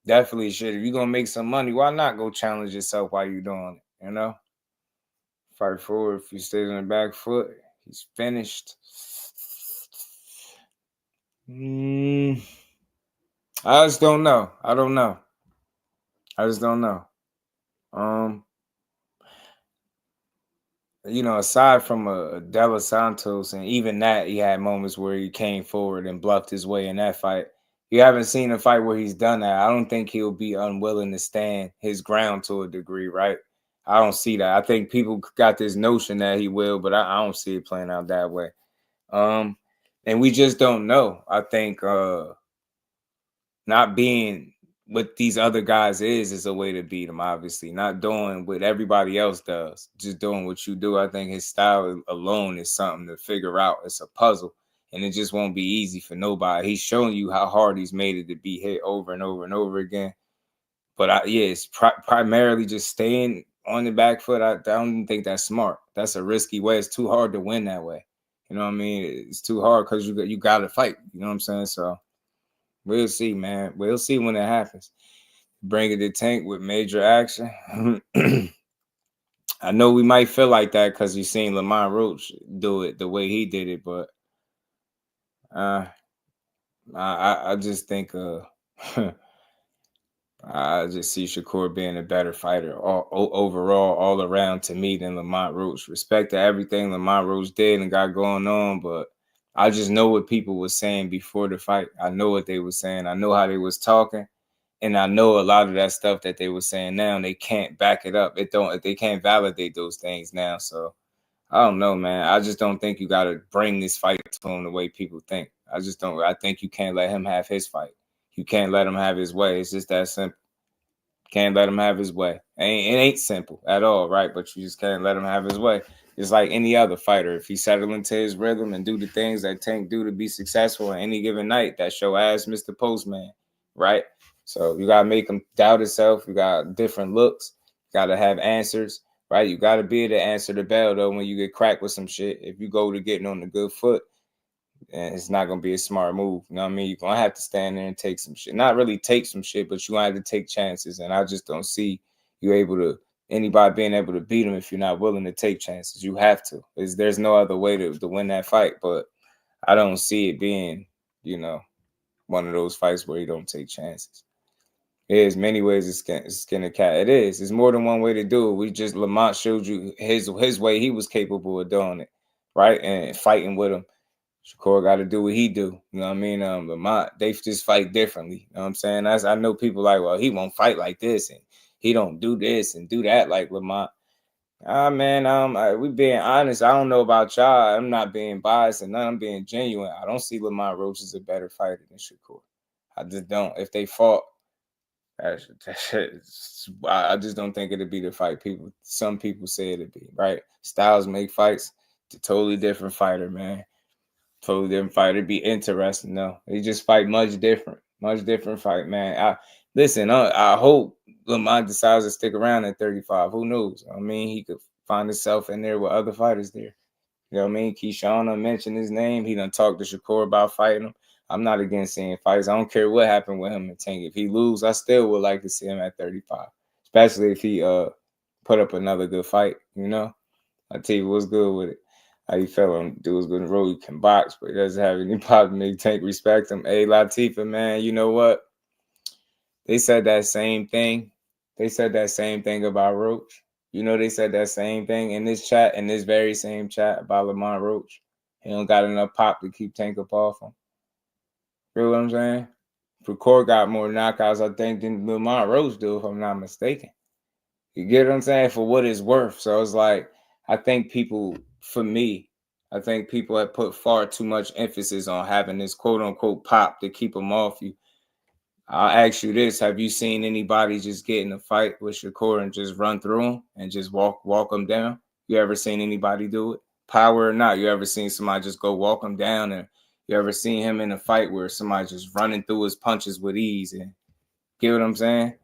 Speaker 4: definitely shit. If you're gonna make some money, why not go challenge yourself while you're doing it? You know? Fight forward. If he stays on the back foot, he's finished. I just don't know. I don't know. I just don't know. Aside from a Delos Santos, and even that, he had moments where he came forward and bluffed his way in that fight. You haven't seen a fight where he's done that. I don't think he'll be unwilling to stand his ground to a degree, right? I don't see that. I think people got this notion that he will, but I don't see it playing out that way. And we just don't know. I think not being what these other guys is a way to beat him, obviously. Not doing what everybody else does, just doing what you do. I think his style alone is something to figure out. It's a puzzle, and it just won't be easy for nobody. He's showing you how hard he's made it to be hit over and over and over again. But it's primarily just staying on the back foot. I don't think that's smart. That's a risky way. It's too hard to win that way. You know what I mean? It's too hard because you got to fight. You know what I'm saying? So we'll see, man. We'll see when it happens. Bring it to Tank with major action. I know we might feel like that because you've seen Lamont Roach do it the way he did it, but I just think I just see Shakur being a better fighter overall, all around, to me, than Lamont Roach. Respect to everything Lamont Roach did and got going on, but I just know what people were saying before the fight. I know what they were saying. I know how they was talking, and I know a lot of that stuff that they were saying now, they can't back it up. They can't validate those things now. So I don't know, man. I just don't think you got to bring this fight to him the way people think. I just don't. I think you can't let him have his fight. You can't let him have his way. It's just that simple. Can't let him have his way. It ain't simple at all, right? But you just can't let him have his way. It's like any other fighter. If he settle into his rhythm and do the things that Tank do to be successful on any given night, that's your ass, Mr. Postman, right? So you got to make him doubt himself. You got different looks. You got to have answers, right? You got to be able to answer the bell, though, when you get cracked with some shit. If you go to getting on the good foot, and it's not going to be a smart move. You know what I mean? You're going to have to stand there and take some shit. Not really take some shit, but you're going to have to take chances. And I just don't see anybody being able to beat him if you're not willing to take chances. You have to. There's no other way to win that fight. But I don't see it being, one of those fights where you don't take chances. There's many ways to skin a cat. It is. There's more than one way to do it. Lamont showed you his way he was capable of doing it, right? And fighting with him. Shakur got to do what he do. You know what I mean? Lamont, they just fight differently. You know what I'm saying? I know people like, well, he won't fight like this, and he don't do this and do that like Lamont. Man, we being honest. I don't know about y'all. I'm not being biased and I'm being genuine. I don't see Lamont Roach as a better fighter than Shakur. I just don't. If they fought, I just don't think it'd be the fight some people say it'd be, right? Styles make fights. It's a totally different fighter, man. Totally different fighter. It'd be interesting, though. They just fight much different fight, man. I hope Lamont decides to stick around at 35. Who knows? I mean, he could find himself in there with other fighters there. You know what I mean? Keyshawn done mentioned his name. He done talked to Shakur about fighting him. I'm not against seeing fights. I don't care what happened with him and Tank. If he lose, I still would like to see him at 35, especially if he put up another good fight. You know, I tell you what's good with it. How you feeling? Dude's good in the road. He can box, but he doesn't have any problem. Make Tank respect him. Hey, Latifah, man, you know what? They said that same thing. They said that same thing about Roach. You know, they said that same thing in this chat, in this very same chat about Lamont Roach. He don't got enough pop to keep Tank up off him. You know what I'm saying? Shakur got more knockouts, I think, than Lamont Roach do, if I'm not mistaken. You get what I'm saying? For what it's worth. So it's like, I think people have put far too much emphasis on having this quote-unquote pop to keep them off you. I'll ask you this. Have you seen anybody just get in a fight with Shakur and just run through him and just walk him down? You ever seen anybody do it? Power or not, you ever seen somebody just go walk him down? And you ever seen him in a fight where somebody just running through his punches with ease? And get what I'm saying?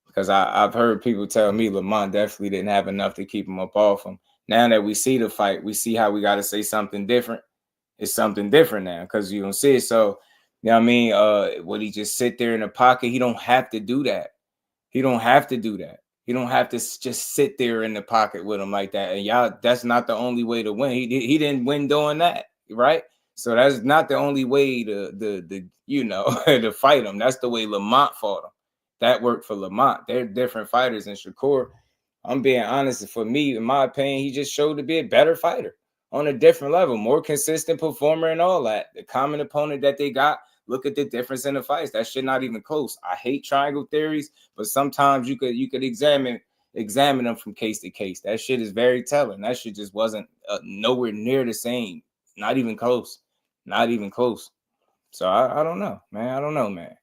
Speaker 4: Because I've heard people tell me Lamont definitely didn't have enough to keep him up off him. Now that we see the fight, we see how we got to say something different. It's something different now because you don't see it. So, you know what I mean? Would he just sit there in the pocket? He don't have to do that. He don't have to do that. He don't have to just sit there in the pocket with him like that. And y'all, that's not the only way to win. He didn't win doing that, right? So that's not the only way to to fight him. That's the way Lamont fought him. That worked for Lamont. They're different fighters. And Shakur, I'm being honest, for me, in my opinion, he just showed to be a better fighter on a different level, more consistent performer and all that. The common opponent that they got, look at the difference in the fights. That shit not even close. I hate triangle theories, but sometimes you could examine them from case to case. That shit is very telling. That shit just wasn't nowhere near the same. Not even close. Not even close. So I don't know, man. I don't know, man.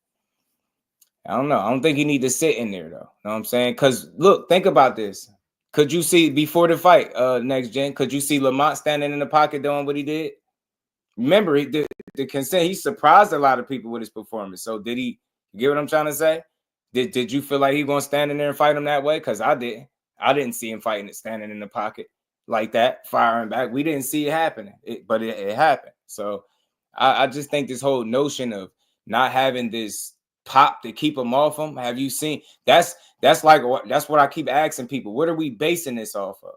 Speaker 4: I don't know. I don't think you need to sit in there, though. Know what I'm saying? Because, look, think about this. Could you see, before the fight, Next Gen, could you see Lamont standing in the pocket doing what he did? Remember, the consent, he surprised a lot of people with his performance. So did he, you get what I'm trying to say? Did you feel like he going to stand in there and fight him that way? Because I didn't. I didn't see him standing in the pocket like that, firing back. We didn't see it happening, but it happened. So I just think this whole notion of not having this pop to keep him off him. Have you seen? That's what I keep asking people. What are we basing this off of?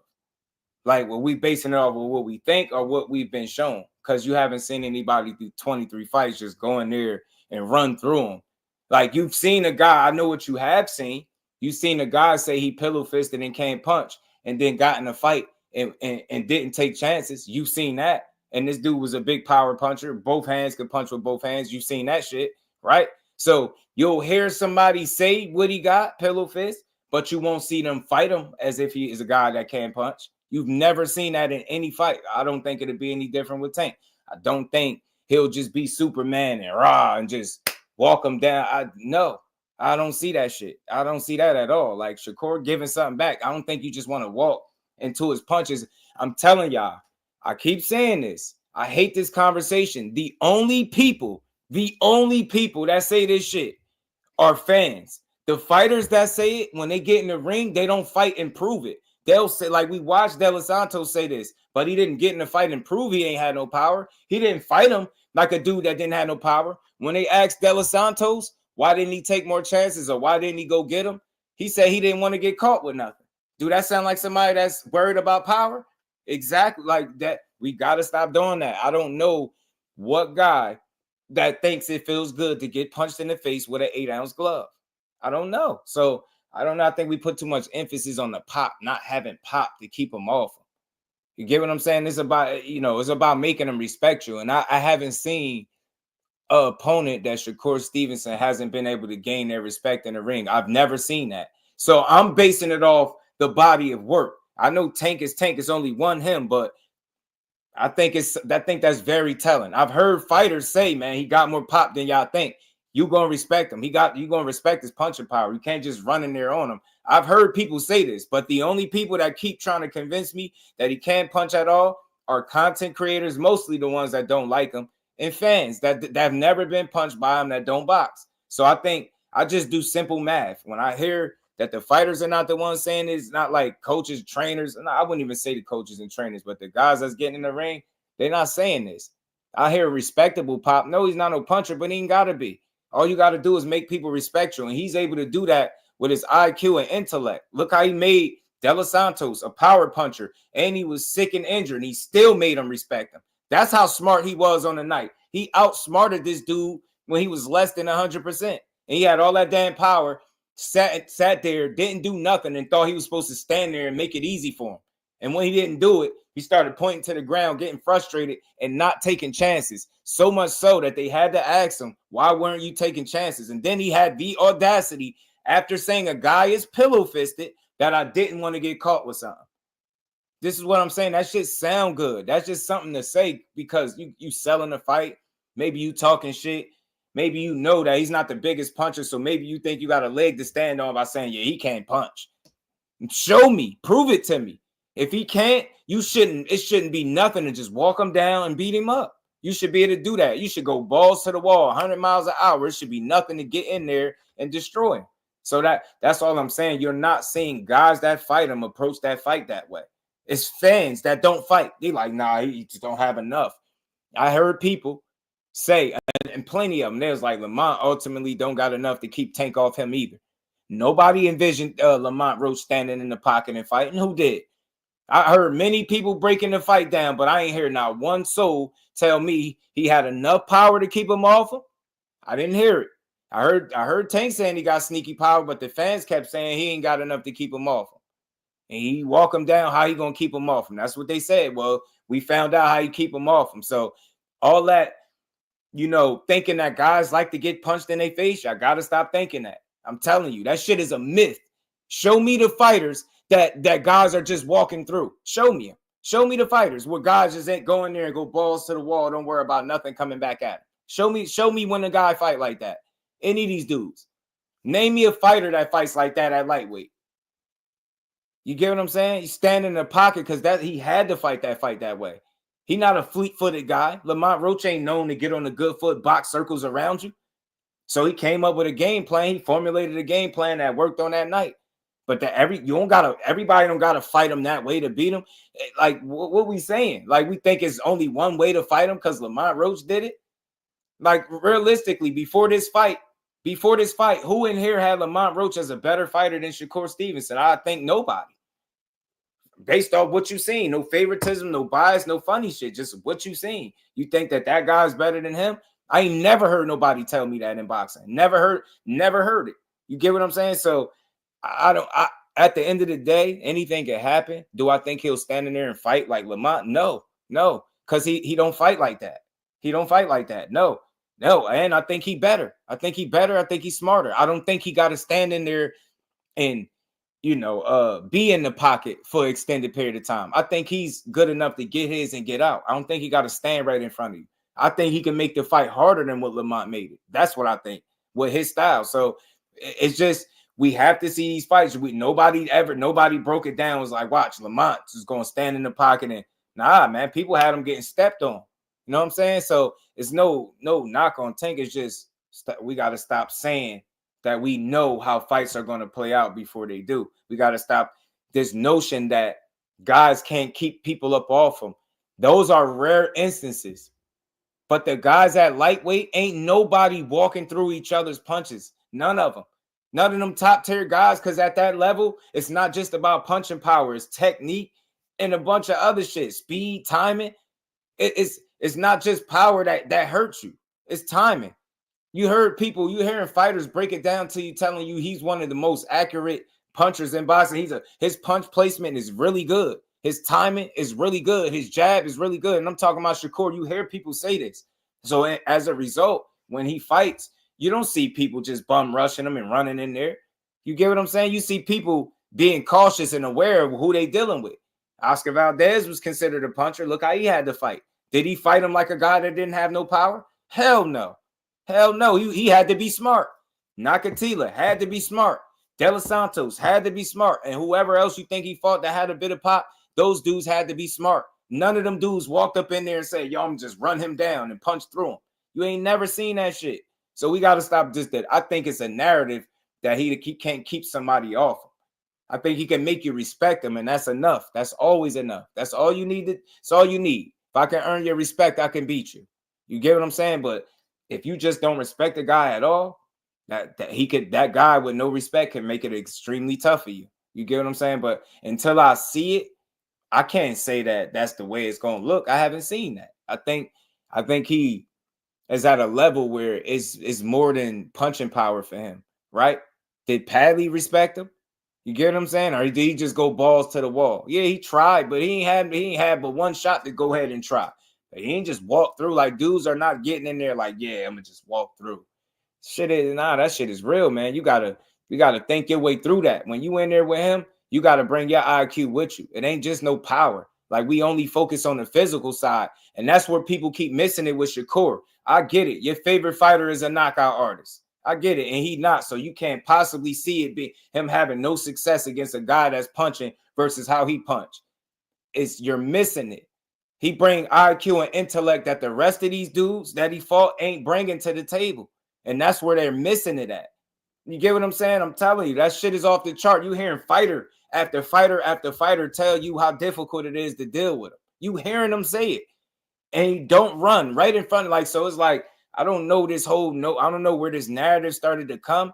Speaker 4: Like, were we basing it off of what we think or what we've been shown? Because you haven't seen anybody through 23 fights just go in there and run through them. Like, you've seen a guy, I know what you have seen. You've seen a guy say he pillow fisted and can't punch and then got in a fight and didn't take chances. You've seen that. And this dude was a big power puncher. Both hands could punch with both hands. You've seen that shit, right? So you'll hear somebody say what he got, pillow fist, but you won't see them fight him as if he is a guy that can punch. You've never seen that in any fight. I don't think it'd be any different with Tank. I don't think he'll just be Superman and rah and just walk him down. No, I don't see that shit. I don't see that at all. Like Shakur giving something back. I don't think you just want to walk into his punches. I'm telling y'all, I keep saying this. I hate this conversation. The only people that say this shit are fans. The fighters that say it, when they get in the ring, they don't fight and prove it. They'll say, like we watched Santos say this, but he didn't get in the fight and prove he ain't had no power. He didn't fight him like a dude that didn't have no power. When they asked Santos, why didn't he take more chances or why didn't he go get him? He said he didn't want to get caught with nothing. Do that sound like somebody that's worried about power? Exactly like that. We got to stop doing that. I don't know what guy that thinks it feels good to get punched in the face with an 8-ounce glove. I don't know. So I don't know. I think we put too much emphasis on the pop, not having pop to keep them off. You get what I'm saying? It's about, it's about making them respect you. And I haven't seen an opponent that Shakur Stevenson hasn't been able to gain their respect in the ring. I've never seen that. So I'm basing it off the body of work. I know Tank is Tank. It's only one him, but I think that's very telling. I've heard fighters say, man, he got more pop than y'all think. You gonna respect him. You gonna respect his punching power. You can't just run in there on him. I've heard people say this, but the only people that keep trying to convince me that he can't punch at all are content creators, mostly the ones that don't like him, and fans that have never been punched by him that don't box. So I think I just do simple math. When I hear that the fighters are not the ones saying it's not like coaches, trainers, and I wouldn't even say the coaches and trainers, but the guys that's getting in the ring, they're not saying this. I hear respectable pop. No, he's not no puncher, but he ain't got to be. All you got to do is make people respect you, and he's able to do that with his IQ and intellect. Look how he made Delos Santos a power puncher, and he was sick and injured, and he still made him respect him. That's how smart he was on the night. He outsmarted this dude when he was less than 100%, and he had all that damn power. Sat there, didn't do nothing, and thought he was supposed to stand there and make it easy for him. And when he didn't do it, he started pointing to the ground, getting frustrated and not taking chances. So much so that they had to ask him, why weren't you taking chances? And then he had the audacity, after saying a guy is pillow-fisted, that I didn't want to get caught with something. This is what I'm saying. That shit sound good. That's just something to say because you selling a fight. Maybe you talking shit. Maybe you know that he's not the biggest puncher, so maybe you think you got a leg to stand on by saying, yeah, he can't punch. Show me. Prove it to me. If he can't, it shouldn't be nothing to just walk him down and beat him up. You should be able to do that. You should go balls to the wall, 100 miles an hour. It should be nothing to get in there and destroy him. So that's all I'm saying. You're not seeing guys that fight him approach that fight that way. It's fans that don't fight. They like, nah, he just don't have enough. I heard people say, and plenty of them, there's like Lamont ultimately don't got enough to keep Tank off him either. Nobody envisioned Lamont Roach standing in the pocket and fighting. Who did? I heard many people breaking the fight down, but I ain't hear not one soul tell me he had enough power to keep him off him. I didn't hear it. I heard Tank saying he got sneaky power, but the fans kept saying he ain't got enough to keep him off him. And he walk him down, how he gonna keep him off him? That's what they said. Well, we found out how you keep him off him. So all that, thinking that guys like to get punched in their face, y'all gotta stop thinking that. I'm telling you, that shit is a myth. Show me the fighters that guys are just walking through. Show me them. Show me the fighters where guys just ain't going there and go balls to the wall. Don't worry about nothing coming back at him. Show me when a guy fight like that. Any of these dudes. Name me a fighter that fights like that at lightweight. You get what I'm saying? He's standing in the pocket because he had to fight that way. He not a fleet-footed guy. Lamont Roach ain't known to get on the good foot, box circles around you. So he came up with a game plan. He formulated a game plan that worked on that night. But everybody don't gotta fight him that way to beat him. Like what we saying? Like we think it's only one way to fight him because Lamont Roach did it. Like realistically, before this fight, who in here had Lamont Roach as a better fighter than Shakur Stevenson? I think nobody. Based off what you seen, no favoritism, no bias, no funny shit, just what you seen. You think that guy's better than him? I ain't never heard nobody tell me that in boxing. Never heard it. You get what I'm saying? So at the end of the day, anything can happen. Do I think he'll stand in there and fight like Lamont? No, because he don't fight like that. He don't fight like that. No. And I think he better. I think he's smarter. I don't think he got to stand in there and be in the pocket for an extended period of time. I think he's good enough to get his and get out. I don't think he got to stand right in front of you. I think he can make the fight harder than what Lamont made it. That's what I think with his style. So it's just, we have to see these fights. Nobody broke it down. It was like, watch, Lamont is going to stand in the pocket and nah, man, people had him getting stepped on. You know what I'm saying? So it's no knock on Tank. It's just we got to stop saying that we know how fights are going to play out before they do. We got to stop this notion that guys can't keep people up off them. Those are rare instances. But the guys at lightweight, ain't nobody walking through each other's punches. None of them. None of them top tier guys, because at that level, it's not just about punching power. It's technique and a bunch of other shit. Speed, timing. It's not just power that hurts you. It's timing. You hearing fighters break it down to you, telling you he's one of the most accurate punchers in boxing. His punch placement is really good. His timing is really good. His jab is really good. And I'm talking about Shakur. You hear people say this. So as a result, when he fights, you don't see people just bum rushing him and running in there. You get what I'm saying? You see people being cautious and aware of who they dealing with. Oscar Valdez was considered a puncher. Look how he had to fight. Did he fight him like a guy that didn't have no power? Hell no. Hell no. He had to be smart. Nakatila had to be smart. De Los Santos had to be smart. And whoever else you think he fought that had a bit of pop, those dudes had to be smart. None of them dudes walked up in there and said, yo, I'm just run him down and punch through him. You ain't never seen that shit. So we got to stop just that. I think it's a narrative that he can't keep somebody off him. I think he can make you respect him, and that's enough. That's always enough. That's all you need. That's all you need. If I can earn your respect, I can beat you. You get what I'm saying? But if you just don't respect the guy at all, that guy with no respect can make it extremely tough for you. You get what I'm saying? But until I see it, I can't say that that's the way it's going to look. I haven't seen that. I think he is at a level where it's more than punching power for him, right? Did Padley respect him? You get what I'm saying? Or did he just go balls to the wall? Yeah, he tried, but he ain't had but one shot to go ahead and try. But he ain't just walk through. Like, dudes are not getting in there like, yeah, I'm gonna just walk through. That shit is real, man. You gotta think your way through that. When you in there with him, you gotta bring your IQ with you. It ain't just no power. Like, we only focus on the physical side, and that's where people keep missing it with Shakur. I get it. Your favorite fighter is a knockout artist. I get it, and he not, so you can't possibly see it be him having no success against a guy that's punching versus how he punched. You're missing it. He bring IQ and intellect that the rest of these dudes that he fought ain't bringing to the table, and that's where they're missing it at. You get what I'm saying? I'm telling you, that shit is off the chart. You hearing fighter after fighter after fighter tell you how difficult it is to deal with him. You hearing them say it, and he don't run right in front of, like, so it's like, I don't know I don't know where this narrative started to come,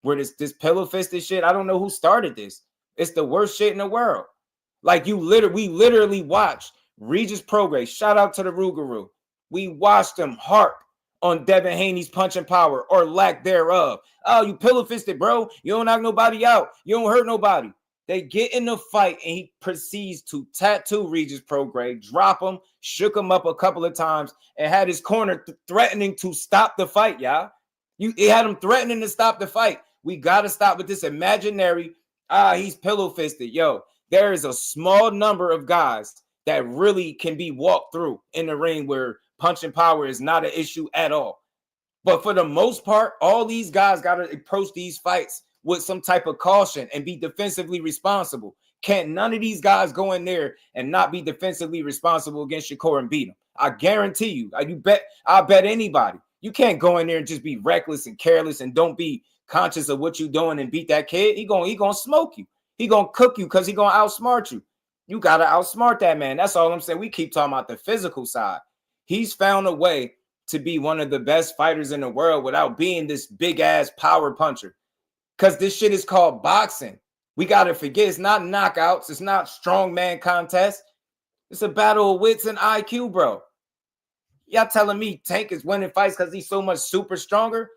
Speaker 4: where this pillow-fisted shit. I don't know who started this. It's the worst shit in the world. Like, we literally watched Regis Prograis. Shout out to the Rougarou. We watched him harp on Devin Haney's punching power or lack thereof. Oh, you pillow-fisted, bro. You don't knock nobody out. You don't hurt nobody. They get in the fight, and he proceeds to tattoo Regis Prograis, drop him, shook him up a couple of times, and had his corner threatening to stop the fight, y'all. It had him threatening to stop the fight. We got to stop with this imaginary, he's pillow-fisted. Yo, there is a small number of guys that really can be walked through in the ring where punching power is not an issue at all. But for the most part, all these guys got to approach these fights with some type of caution and be defensively responsible. Can't none of these guys go in there and not be defensively responsible against Shakur and beat him. I guarantee you. I bet anybody. You can't go in there and just be reckless and careless and don't be conscious of what you're doing and beat that kid. He gonna smoke you. He gonna cook you because he gonna outsmart you. You gotta outsmart that man. That's all I'm saying. We keep talking about the physical side. He's found a way to be one of the best fighters in the world without being this big ass power puncher. Because this shit is called boxing. We got to forget, it's not knockouts. It's not strongman contest. It's a battle of wits and IQ, bro. Y'all telling me Tank is winning fights because he's so much super stronger?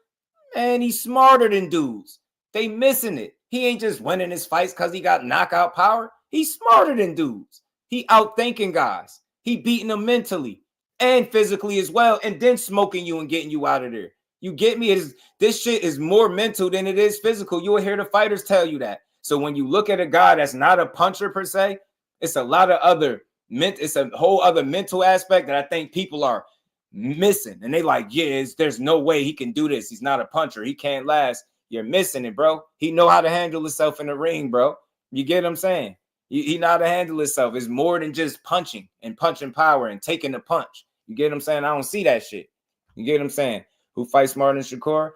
Speaker 4: Man, he's smarter than dudes. They missing it. He ain't just winning his fights because he got knockout power. He's smarter than dudes. He outthinking guys. He beating them mentally and physically as well, and then smoking you and getting you out of there. You get me? This shit is more mental than it is physical. You will hear the fighters tell you that. So when you look at a guy that's not a puncher per se, it's a lot of other it's a whole other mental aspect that I think people are missing. And they like, yeah, there's no way he can do this. He's not a puncher. He can't last. You're missing it, bro. He know how to handle himself in the ring, bro. You get what I'm saying? He know how to handle himself. It's more than just punching and punching power and taking the punch. You get what I'm saying? I don't see that shit. You get what I'm saying? Who fights smarter than Shakur?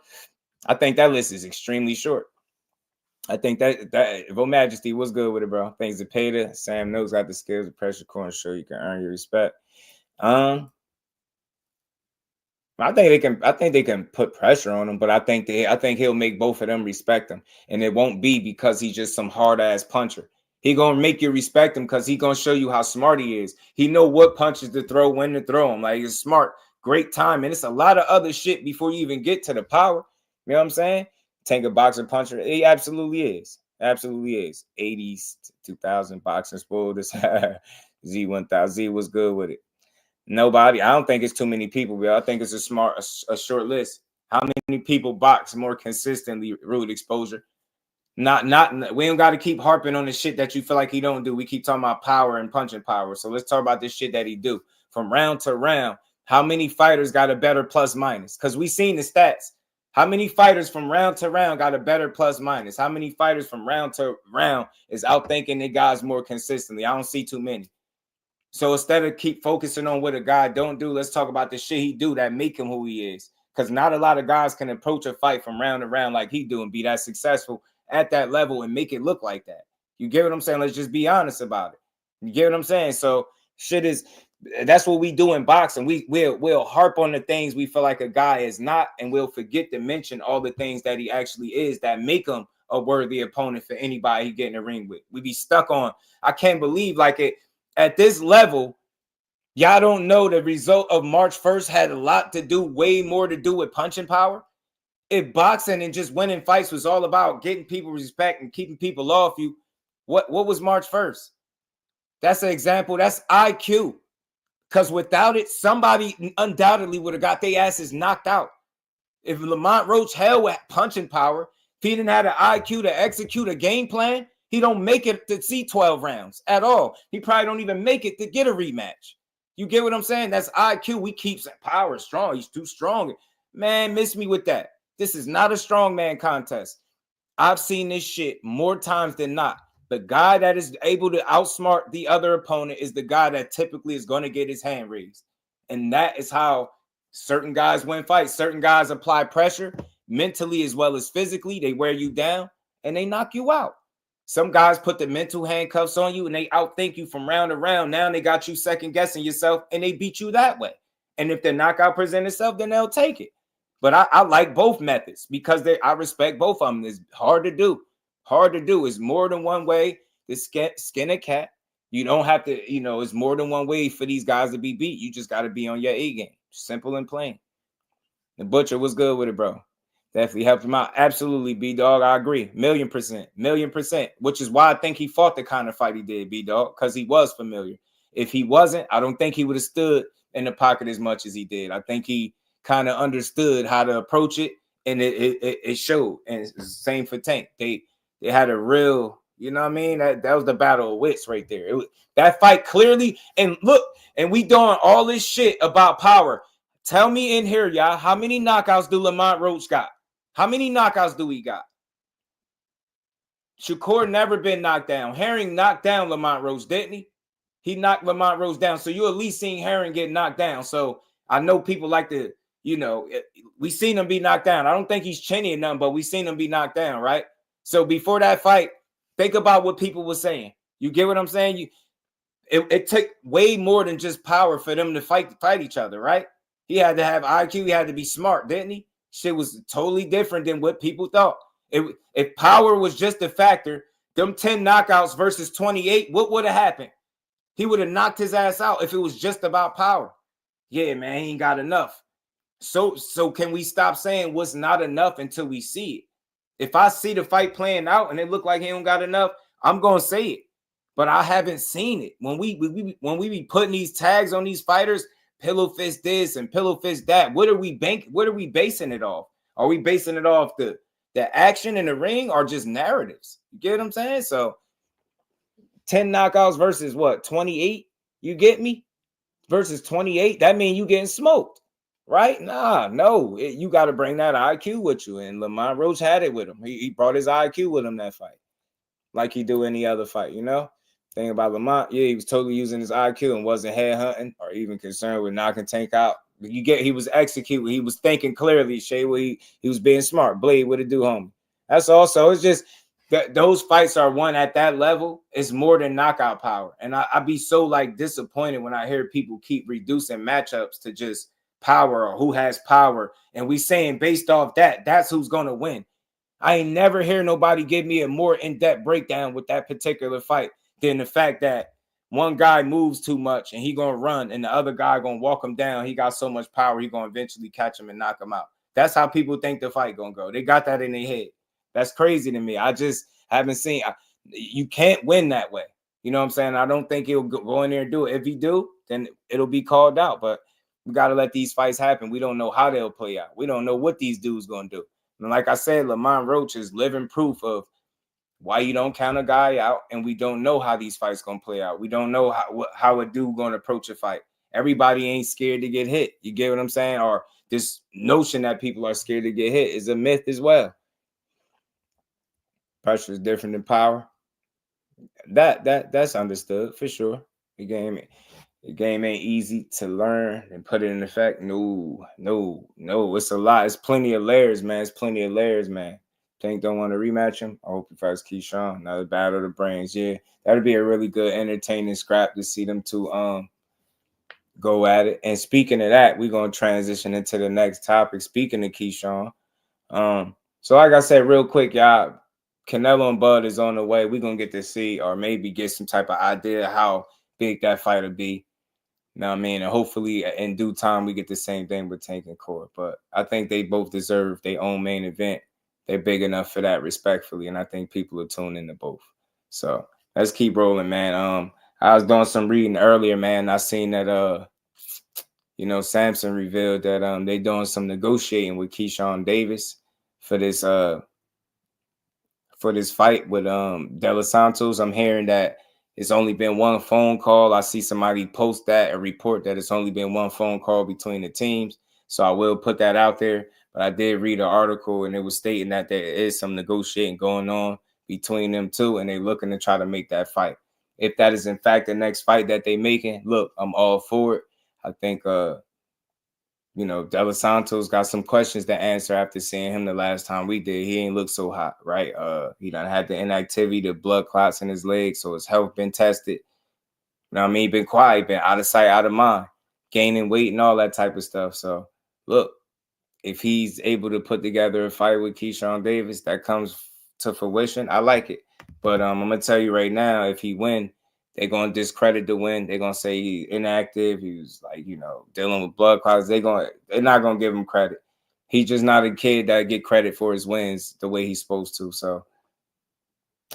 Speaker 4: I think that list is extremely short. I think that Vo Majesty was good with it, bro. I think Zepeda, Sam knows got the skills to pressure corner, sure you can earn your respect. I think they can put pressure on him, but I think he'll make both of them respect him, and it won't be because he's just some hard ass puncher. He gonna make you respect him because he gonna show you how smart he is. He know what punches to throw, when to throw them. Like, he's smart, great time, and it's a lot of other shit before you even get to the power. You know what I'm saying? Tank a boxer puncher. He absolutely is. Absolutely is. 80s, 2000 boxing spoiled. This Z1000. Z was good with it. Nobody. I don't think it's too many people, bro. I think it's a short list. How many people box more consistently? Rude exposure. Not we don't got to keep harping on the shit that you feel like he don't do. We keep talking about power and punching power. So let's talk about this shit that he do from round to round. How many fighters got a better plus minus? Because we seen the stats. How many fighters from round to round got a better plus minus? How many fighters from round to round is outthinking the guys more consistently? I don't see too many. So instead of keep focusing on what a guy don't do, let's talk about the shit he do that make him who he is. Because not a lot of guys can approach a fight from round to round like he do and be that successful at that level and make it look like that. You get what I'm saying? Let's just be honest about it. You get what I'm saying? So shit is, that's what we do in boxing. We'll harp on the things we feel like a guy is not, and we'll forget to mention all the things that he actually is that make him a worthy opponent for anybody he get in the ring with. We be stuck on, I can't believe like it at this level. Y'all don't know the result of March 1st had a lot to do, way more to do with punching power. If boxing and just winning fights was all about getting people respect and keeping people off you, what was March 1st? That's an example. That's IQ. Because without it, somebody undoubtedly would have got their asses knocked out. If Lamont Roach held with punching power, if he didn't have the IQ to execute a game plan, he don't make it to see 12 rounds at all. He probably don't even make it to get a rematch. You get what I'm saying? That's IQ. We keep saying power strong. He's too strong. Man, miss me with that. This is not a strongman contest. I've seen this shit more times than not. The guy that is able to outsmart the other opponent is the guy that typically is going to get his hand raised. And that is how certain guys win fights. Certain guys apply pressure mentally as well as physically. They wear you down and they knock you out. Some guys put the mental handcuffs on you and they outthink you from round to round. Now they got you second guessing yourself and they beat you that way. And if the knockout presents itself, then they'll take it. But I like both methods because I respect both of them. It's hard to do. Hard to do. It's more than one way to skin a cat. You don't have to, it's more than one way for these guys to be beat. You just got to be on your A game. Simple and plain. The Butcher was good with it, bro. Definitely helped him out. Absolutely, B-Dog. I agree. 1,000,000%. Which is why I think he fought the kind of fight he did, B-Dog, because he was familiar. If he wasn't, I don't think he would have stood in the pocket as much as he did. I think he kind of understood how to approach it, and it showed. And it's the same for Tank. They had a real, you know what I mean? That was the battle of wits right there. That fight clearly, and look, and we doing all this shit about power. Tell me in here, y'all, how many knockouts do Lamont Roach got? How many knockouts do he got? Shakur never been knocked down. Herring knocked down Lamont Roach, didn't he? He knocked Lamont Roach down. So you at least seen Herring get knocked down. So I know people like to, we seen him be knocked down. I don't think he's chinny or nothing, but we seen him be knocked down, right? So before that fight, think about what people were saying. You get what I'm saying? It took way more than just power for them to fight each other, right? He had to have IQ. He had to be smart, didn't he? Shit was totally different than what people thought. If power was just a factor, them 10 knockouts versus 28, what would have happened? He would have knocked his ass out if it was just about power. Yeah, man, he ain't got enough. So can we stop saying what's not enough until we see it? If I see the fight playing out and it look like he don't got enough, I'm gonna say it. But I haven't seen it. When we be putting these tags on these fighters, pillow fist this and pillow fist that, what are we basing it off? Are we basing it off the action in the ring or just narratives? You get what I'm saying? So 10 knockouts versus what, 28? You get me? Versus 28, that means you getting smoked. Right? No. You got to bring that IQ with you. And Lamont Roach had it with him. He brought his IQ with him that fight. Like he do any other fight, Thing about Lamont, yeah, he was totally using his IQ and wasn't headhunting or even concerned with knocking Tank out. He was executing. He was thinking clearly. Shay, he was being smart. Blade, what it do, homie? That's also, it's just that those fights are won at that level. It's more than knockout power. And I be so disappointed when I hear people keep reducing matchups to just power or who has power, and we saying based off that's who's gonna win. I ain't never hear nobody give me a more in-depth breakdown with that particular fight than the fact that one guy moves too much and he gonna run and the other guy gonna walk him down. He got so much power he gonna eventually catch him and knock him out. That's how people think the fight gonna go. They got that in their head. That's crazy to me. I just haven't seen. You can't win that way. You know what I'm saying? I don't think he'll go in there and do it. If he do, then it'll be called out. But we got to let these fights happen. We don't know how they'll play out. We don't know what these dudes going to do. And like I said, Lamont Roach is living proof of why you don't count a guy out, and we don't know how these fights gonna play out. We don't know how a dude gonna approach a fight. Everybody ain't scared to get hit. You get what I'm saying? Or this notion that people are scared to get hit is a myth as well. Pressure is different than power. That's understood for sure. The game ain't easy to learn and put it in effect. No. It's a lot. It's plenty of layers, man. Think don't want to rematch him. I hope he fights Keyshawn. Another battle of the brains. Yeah, that'd be a really good, entertaining scrap to see them two go at it. And speaking of that, we're gonna transition into the next topic. Speaking of Keyshawn, so like I said, real quick, y'all, Canelo and Bud is on the way. We're gonna get to see or maybe get some type of idea how big that fight will be. You know what I mean? And hopefully in due time we get the same thing with Tank and Core. But I think they both deserve their own main event. They're big enough for that, respectfully, and I think people are tuning into both. So let's keep rolling, man. I was doing some reading earlier, man. I seen that SAMPSON revealed that they doing some negotiating with Keyshawn Davis for this fight with Delos Santos. I'm hearing that it's only been one phone call. I see somebody post that, a report that it's only been one phone call between the teams. So I will put that out there. But I did read an article, and it was stating that there is some negotiating going on between them two, and they're looking to try to make that fight. If that is in fact the next fight that they making, look, I'm all for it. I think Delos Santos got some questions to answer after seeing him the last time we did. He ain't look so hot, right? He done had the inactivity, the blood clots in his legs, so his health been tested. You know what I mean? Been quiet, been out of sight, out of mind, gaining weight and all that type of stuff. So look, if he's able to put together a fight with Keyshawn Davis that comes to fruition, I like it. But I'm gonna tell you right now, if he win, they're gonna discredit the win. They're gonna say he's inactive. He was dealing with blood clots. They're not gonna give him credit. He's just not a kid that get credit for his wins the way he's supposed to. So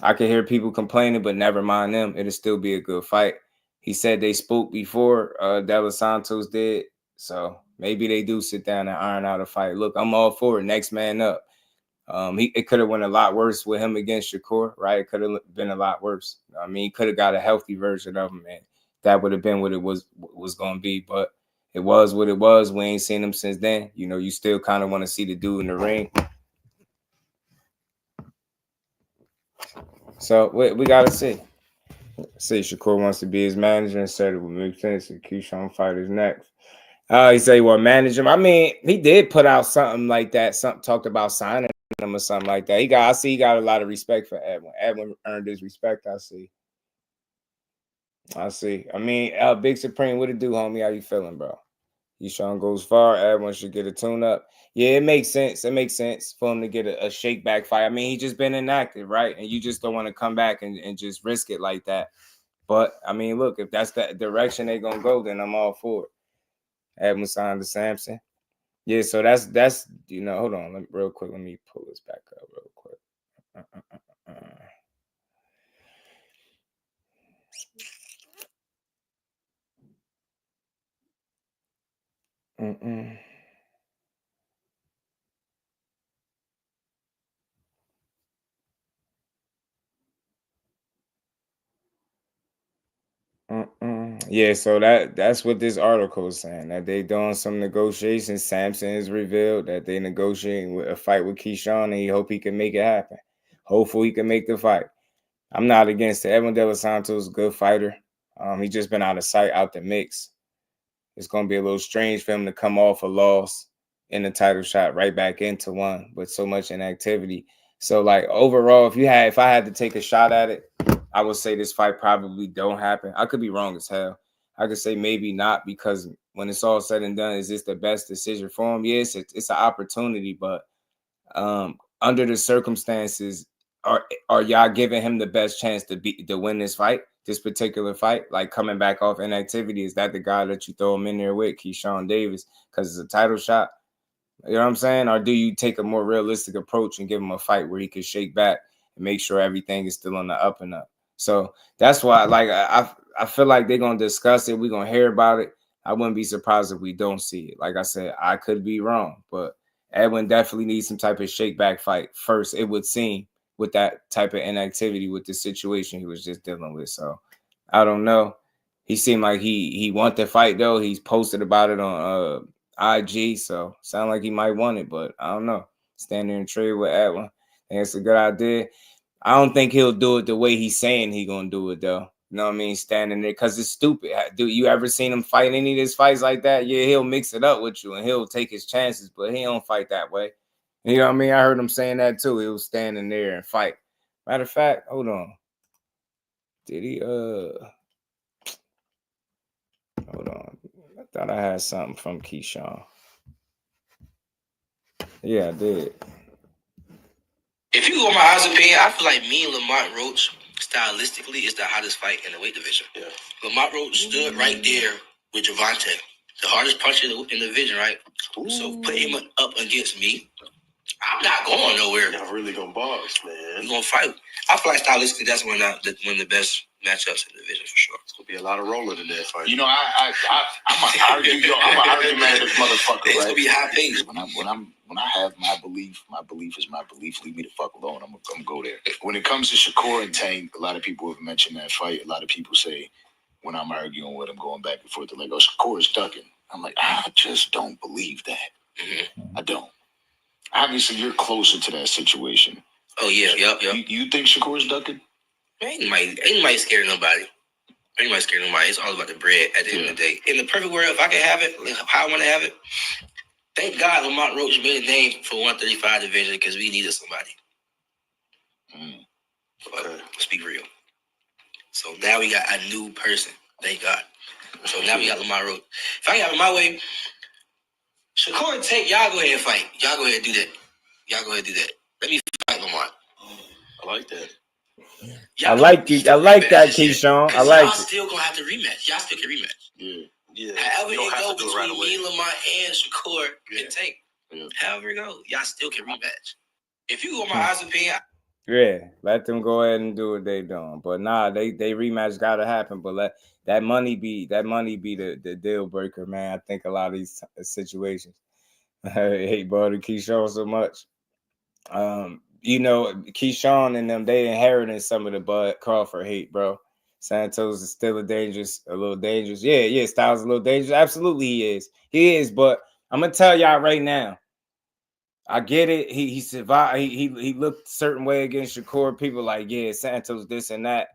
Speaker 4: I can hear people complaining, but never mind them. It'll still be a good fight. He said they spoke before Delos Santos did. So maybe they do sit down and iron out a fight. Look, I'm all for it. Next man up. It could have went a lot worse with him against Shakur, right? It could have been a lot worse. I mean, he could have got a healthy version of him, and that would have been what it was going to be. But it was what it was. We ain't seen him since then. You still kind of want to see the dude in the ring. So we got to see. Say Shakur wants to be his manager and said it would make sense if Keyshawn fight is next. He said he want to manage him. I mean, he did put out something like that. Something talked about signing him or something like that. I see he got a lot of respect for Edwin. Edwin earned his respect. I see. I mean, Big Supreme, what it do, homie? How you feeling, bro? Keyshawn goes far. Edwin should get a tune-up. Yeah, it makes sense. It makes sense for him to get a shake-back fight. I mean, he just been inactive, right? And you just don't want to come back and just risk it like that. But, I mean, look, if that's the direction they're going to go, then I'm all for it. Edwin signed to SAMPSON. Yeah, so that's hold on, real quick. Let me pull this back up real quick. Yeah, so that's what this article is saying, that they doing some negotiations. SAMPSON has revealed that they negotiating with a fight with Keyshawn, and he hope he can make it happen. Hopefully he can make the fight. I'm not against it. Edwin Delos Santos is a good fighter. He's just been out of sight, out the mix. It's going to be a little strange for him to come off a loss in the title shot right back into one with so much inactivity. So, like, overall, if I had to take a shot at it, I would say this fight probably don't happen. I could be wrong as hell. I could say maybe not, because when it's all said and done, is this the best decision for him? Yes, it's an opportunity, but under the circumstances, are y'all giving him the best chance to win this fight, this particular fight? Like, coming back off inactivity, is that the guy that you throw him in there with, Keyshawn Davis, because it's a title shot? You know what I'm saying? Or do you take a more realistic approach and give him a fight where he can shake back and make sure everything is still on the up and up? So that's why, like, I feel like they're going to discuss it. We're going to hear about it. I wouldn't be surprised if we don't see it. Like I said, I could be wrong, but Edwin definitely needs some type of shake back fight first, it would seem, with that type of inactivity with the situation he was just dealing with. So I don't know. He seemed like he wanted to fight though. He's posted about it on IG, so sound like he might want it, but I don't know. Stand there and trade with Edwin. I think it's a good idea. I don't think he'll do it the way he's saying he gonna do it though. You know what I mean? Standing there, because it's stupid. Do you ever seen him fight any of his fights like that? Yeah, he'll mix it up with you and he'll take his chances, but he don't fight that way. You know what I mean? I heard him saying that too. He was standing there and fight. Matter of fact, hold on. Did he hold on. I thought I had something from Keyshawn. Yeah, I did.
Speaker 9: If you go my honest opinion, I feel like me and Lamont Roach, stylistically, is the hottest fight in the weight division. Yeah. Lamont Roach stood right there with Javante, the hardest puncher in the division, right? Ooh. So put him up against me. I'm not going nowhere. Y'all really gonna box, man. We're gonna fight. I feel like stylistically, that's one of the best matchups in the division for sure. It's gonna be a lot of rolling in that fight. You know, I'm an argumentative motherfucker. It's gonna be high pace. When I have my belief is my belief. Leave me the fuck alone. I'm gonna go there. When it comes to Shakur and Tank, a lot of people have mentioned that fight. A lot of people say when I'm arguing with them, going back and forth, they're like, "Oh, Shakur is ducking." I'm like, I just don't believe that. Mm-hmm. I don't. Obviously, you're closer to that situation. Oh yeah, yep. You think Shakur is ducking? Ain't nobody scared of nobody. Ain't nobody scared of nobody. It's all about the bread at the end of the day. In the perfect world, if I can have it, how I want to have it. Thank God Lamont Roach made a name for 135 division because we needed somebody. But let's be real. So now we got a new person. Thank God. So now we got Lamont Roach. If I can have it my way, Shakur and Tank, y'all go ahead and fight. Y'all go ahead and do that. Let me fight Lamont. I like that.
Speaker 4: I like that, Keyshawn. I like
Speaker 9: y'all
Speaker 4: it.
Speaker 9: Still gonna have to rematch. Y'all still can rematch. Yeah. However it go between me, Lamont, and Shakur and Tank. Yeah. However it go, y'all still can rematch. If you go my honest opinion.
Speaker 4: Yeah, let them go ahead and do what they doing. But nah, they rematch gotta happen. But let that money be the deal breaker, man. I think a lot of these situations. I hate brother Keyshawn so much. You know, Keyshawn and them, they inherited some of the Bud Crawford hate, bro. Santos is still a little dangerous. Yeah, Styles a little dangerous. Absolutely he is. But I'm gonna tell y'all right now, I get it. He survived. He looked a certain way against Shakur. People like, yeah, Santos this and that.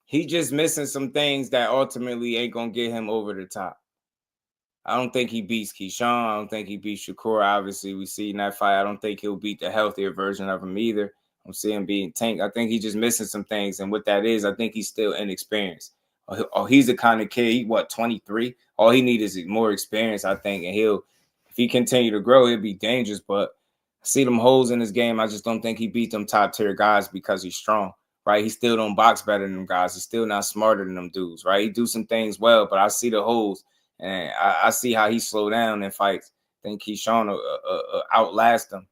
Speaker 4: He just missing some things that ultimately ain't gonna get him over the top. I don't think he beats Keyshawn. I don't think he beats Shakur. Obviously, we see in that fight. I don't think he'll beat the healthier version of him either. I'm seeing him beating Tank. I think he's just missing some things. And what that is, I think he's still inexperienced. Oh, he's the kind of kid, he 23? All he needs is more experience, I think. And if he continue to grow, he'll be dangerous. But I see them holes in his game. I just don't think he beat them top tier guys because he's strong, right? He still don't box better than them guys. He's still not smarter than them dudes, right? He do some things well, but I see the holes. And I see how he slowed down in fights. I think Keyshawn will outlast him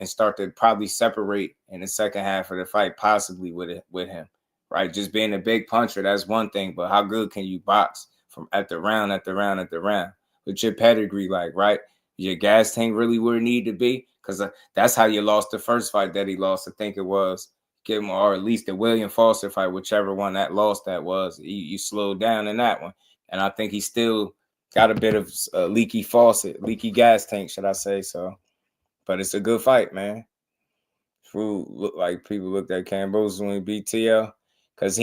Speaker 4: and start to probably separate in the second half of the fight, possibly with him, right? Just being a big puncher, that's one thing, but how good can you box from at the round with your pedigree, like, right? Your gas tank really where it need to be? Because that's how you lost the first fight that he lost. I think it was, or at least the William Foster fight, whichever one that was. You slowed down in that one. And I think he still got a bit of leaky gas tank, should I say so. But it's a good fight, man. Food look like people looked at Cambo's when he beat TL. Because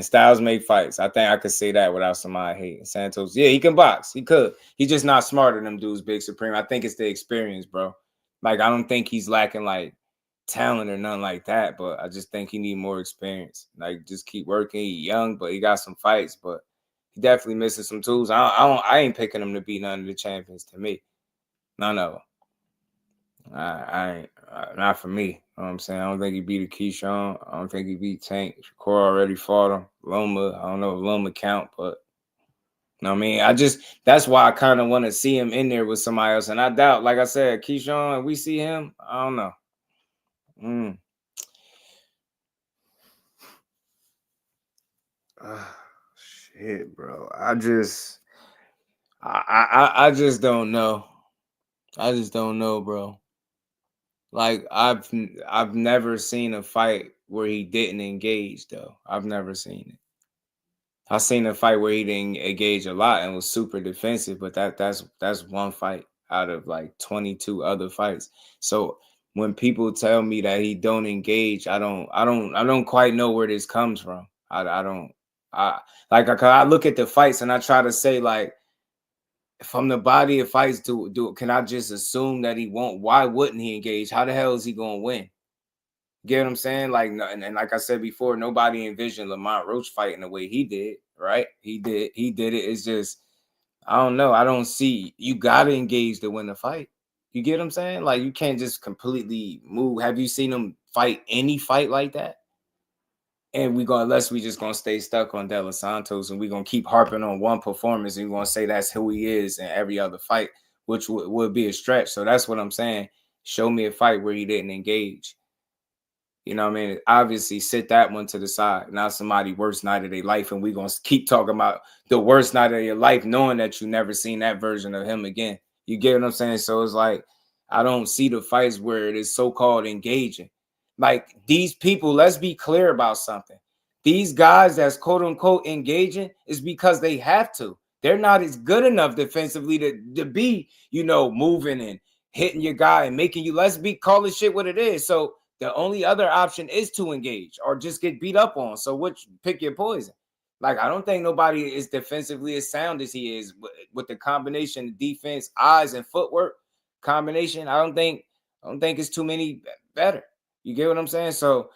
Speaker 4: Styles make fights. I think I could say that without somebody hating. Santos, yeah, he can box. He could. He's just not smarter than them dudes, Big Supreme. I think it's the experience, bro. Like, I don't think he's lacking, like, talent or nothing like that, but I just think he need more experience. Like, just keep working. He's young, but he got some fights, but he definitely missing some tools. I ain't picking him to beat none of the champions. To me, none of them. I ain't not for me. You know what I'm saying? I don't think he beat a Keyshawn. I don't think he beat Tank. Shakur already fought him. Loma, I don't know if Loma count, but you know what I mean? That's why I kind of want to see him in there with somebody else. And I doubt, like I said, Keyshawn, if we see him, I don't know. Shit, bro. I just don't know. I just don't know, bro. Like I've never seen a fight where he didn't engage though. I've never seen it. I've seen a fight where he didn't engage a lot and was super defensive, but that's one fight out of like 22 other fights. So when people tell me that he don't engage, I don't quite know where this comes from. I look at the fights and I try to say, like, from the body of fights, can I just assume that he won't? Why wouldn't he engage? How the hell is he gonna win? Get what I'm saying? Like, and like I said before, nobody envisioned Lamont Roach fighting the way he did, right? He did it. It's just, I don't know. I don't see, you gotta engage to win the fight. You get what I'm saying? Like, you can't just completely move. Have you seen him fight any fight like that? And unless we just gonna stay stuck on De Los Santos and we're gonna keep harping on one performance and we're gonna say that's who he is in every other fight, which would be a stretch. So that's what I'm saying. Show me a fight where he didn't engage. You know what I mean? Obviously, sit that one to the side. Not somebody worst night of their life, and we're gonna keep talking about the worst night of your life, knowing that you never seen that version of him again. You get what I'm saying? So it's like, I don't see the fights where it is so-called engaging. Like, these people, let's be clear about something. These guys that's quote-unquote engaging is because they have to. They're not as good enough defensively to be, moving and hitting your guy and making you, call this shit what it is. So the only other option is to engage or just get beat up on. So pick your poison. Like, I don't think nobody is defensively as sound as he is with the combination of defense, eyes, and footwork combination. I don't think it's too many better. You get what I'm saying? So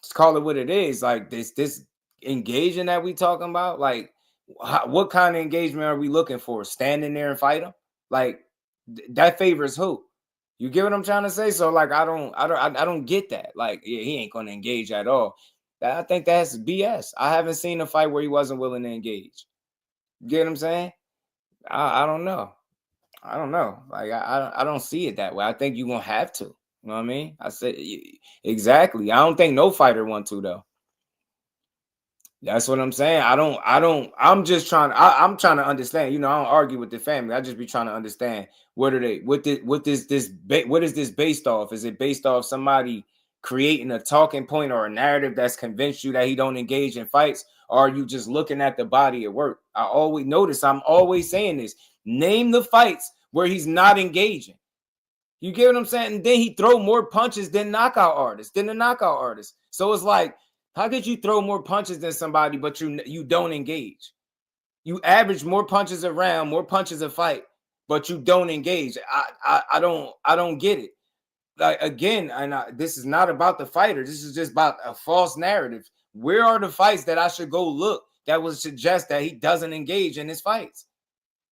Speaker 4: just call it what it is. Like, this engaging that we talking about, like, what kind of engagement are we looking for? Standing there and fight him? Like, that favors who? You get what I'm trying to say? So, like, I don't get that. Like, yeah, he ain't gonna engage at all. I think that's BS. I haven't seen a fight where he wasn't willing to engage. You get what I'm saying? I don't know. I don't know. Like, I don't see it that way. I think you're gonna have to. You know what I mean? I said exactly. I don't think no fighter want to, though. That's what I'm saying. I'm just trying. I'm trying to understand. I don't argue with the family. I just be trying to understand what is this based off? Is it based off somebody creating a talking point or a narrative that's convinced you that he don't engage in fights? Or are you just looking at the body of work? I always notice I'm always saying this. Name the fights where he's not engaging. You get what I'm saying? And then he throw more punches than the knockout artist. So it's like, how could you throw more punches than somebody, but you don't engage? You average more punches a round, more punches a fight, but you don't engage. I don't get it. Like, again, this is not about the fighter. This is just about a false narrative. Where are the fights that I should go look that would suggest that he doesn't engage in his fights?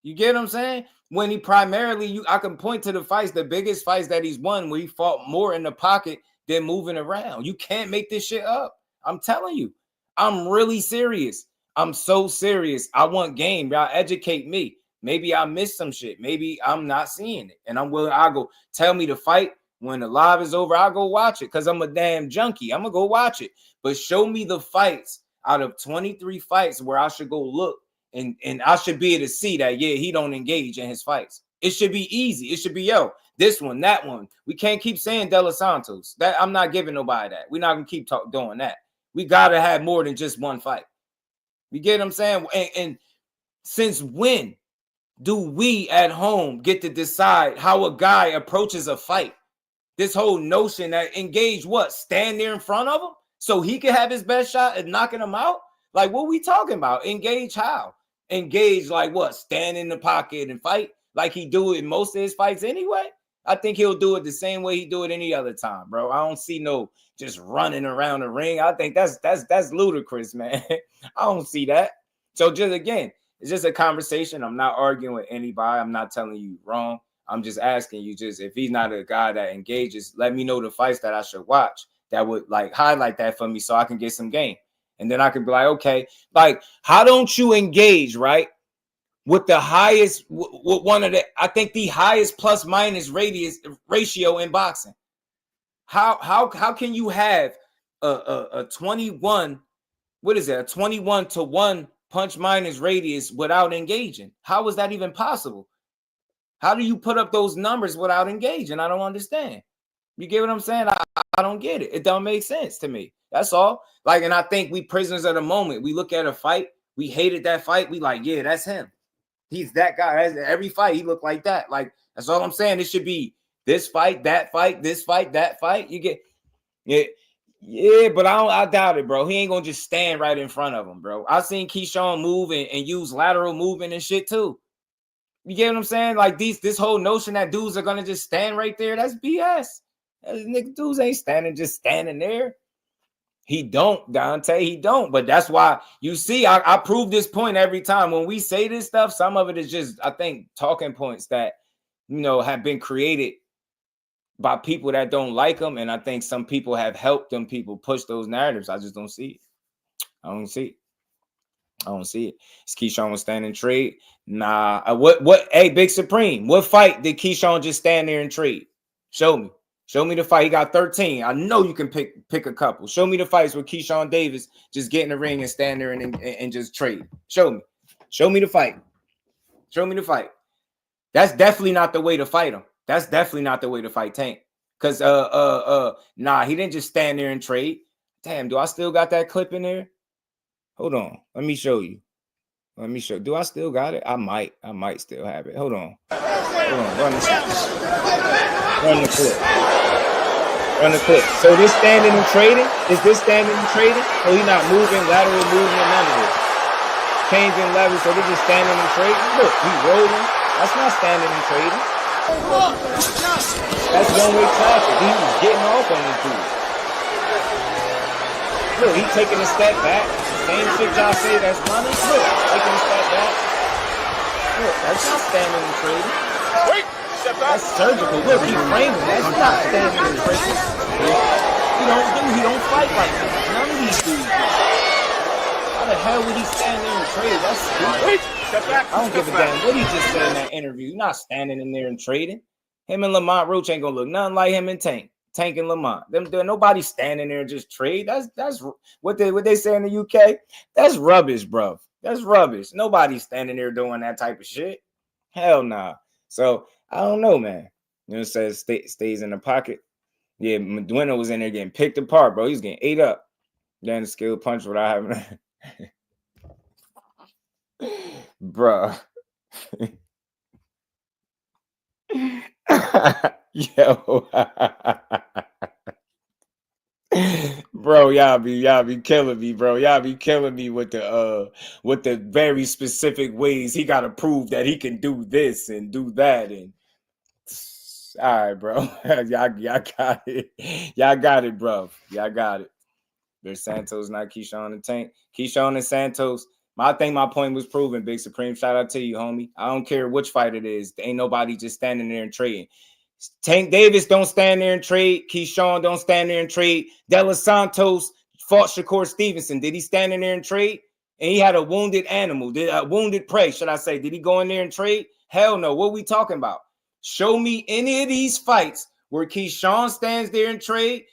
Speaker 4: You get what I'm saying? When he primarily, I can point to the fights, the biggest fights that he's won, where he fought more in the pocket than moving around. You can't make this shit up. I'm telling you, I'm really serious. I'm so serious. I want game. Y'all educate me. Maybe I missed some shit. Maybe I'm not seeing it. And I'm willing, I'll go tell me to fight. When the live is over, I'll go watch it because I'm a damn junkie. I'm going to go watch it. But show me the fights out of 23 fights where I should go look and I should be able to see that, yeah, he don't engage in his fights. It should be easy. It should be, this one, that one. We can't keep saying De Los Santos. That I'm not giving nobody that. We're not going to keep doing that. We got to have more than just one fight. You get what I'm saying? And since when do we at home get to decide how a guy approaches a fight? This whole notion that engage what? Stand there in front of him so he can have his best shot at knocking him out? Like, what are we talking about? Engage how? Engage like what? Stand in the pocket and fight like he do it in most of his fights anyway? I think he'll do it the same way he do it any other time, bro. I don't see no just running around the ring. I think that's ludicrous, man. I don't see that. So just again, it's just a conversation. I'm not arguing with anybody. I'm not telling you wrong. I'm just asking you, just if he's not a guy that engages, let me know the fights that I should watch that would like highlight that for me so I can get some game. And then I can be like, okay, like, how don't you engage, right? With the highest, with one of the, I think the highest plus minus ratio in boxing. How can you have a 21, what is it? A 21-to-1 punch minus radius without engaging? How is that even possible? How do you put up those numbers without engaging? I don't understand. You get what I'm saying? I don't get it. It don't make sense to me. That's all. Like, and I think we prisoners of the moment. We look at a fight. We hated that fight. We like, yeah, that's him. He's that guy. Every fight, he looked like that. Like, that's all I'm saying. It should be this fight, that fight, this fight, that fight. You get, yeah, but I doubt it, bro. He ain't gonna just stand right in front of him, bro. I seen Keyshawn move and use lateral movement and shit too. You get what I'm saying? Like this whole notion that dudes are gonna just stand right there, that's BS. Dudes ain't just standing there. He don't, Dante. He don't. But that's why you see, I prove this point every time. When we say this stuff, some of it is just, I think, talking points that, have been created by people that don't like them. And I think some people have helped them people push those narratives. I just don't see it. I don't see it. Is Keyshawn was standing trade? Nah. Hey, Big Supreme, what fight did Keyshawn just stand there and trade? Show me. Show me the fight. He got 13. I know you can pick a couple. Show me the fights where Keyshawn Davis just get in the ring and stand there and just trade. Show me. Show me the fight. Show me the fight. That's definitely not the way to fight him. That's definitely not the way to fight Tank. Because nah, he didn't just stand there and trade. Damn, do I still got that clip in there? Hold on. Let me show you. Do I still got it? I might still have it. Hold on. Run the clip. So this standing and trading? Is this standing and trading? So he's not moving, lateral movement, none of this. Changing levels, so they're just standing and trading. Look, he's rolling. That's not standing and trading. That's one-way traffic. He was getting off on this dude. Look, he's taking a step back. Same shit y'all say that's running. Look, taking a step back. Look, that's not standing and trading. Wait, step back. That's surgical. Look, he's framing. That's not standing and trading. He don't fight like that. None of these dudes. How the hell would he stand there and trade? That's stupid. Wait, step back. I don't give a damn what he just said in that interview. You're not standing in there and trading. Him and Lamont Roach ain't gonna look nothing like him and Tank. Tank and Lamont. Nobody standing there and just trade. That's what they say in the UK. That's rubbish, bro. That's rubbish. Nobody's standing there doing that type of shit. Hell nah. So I don't know, man. It says stays in the pocket. Yeah, Medueno was in there getting picked apart, bro. He's getting ate up. Then the skill punch without having bruh. Yo. Bro, y'all be killing me, bro. Y'all be killing me with the very specific ways he gotta prove that he can do this and do that. And all right, bro. y'all got it. Y'all got it, bro. Y'all got it. There's Santos, not Keyshawn and Tank. Keyshawn and Santos. I think my point was proven, Big Supreme. Shout out to you, homie. I don't care which fight it is. There ain't nobody just standing there and trading. Tank Davis don't stand there and trade. Keyshawn don't stand there and trade. Delos Santos fought Shakur Stevenson. Did he stand in there and trade? And he had a wounded animal, wounded prey, should I say. Did he go in there and trade? Hell no. What are we talking about? Show me any of these fights where Keyshawn stands there and trade.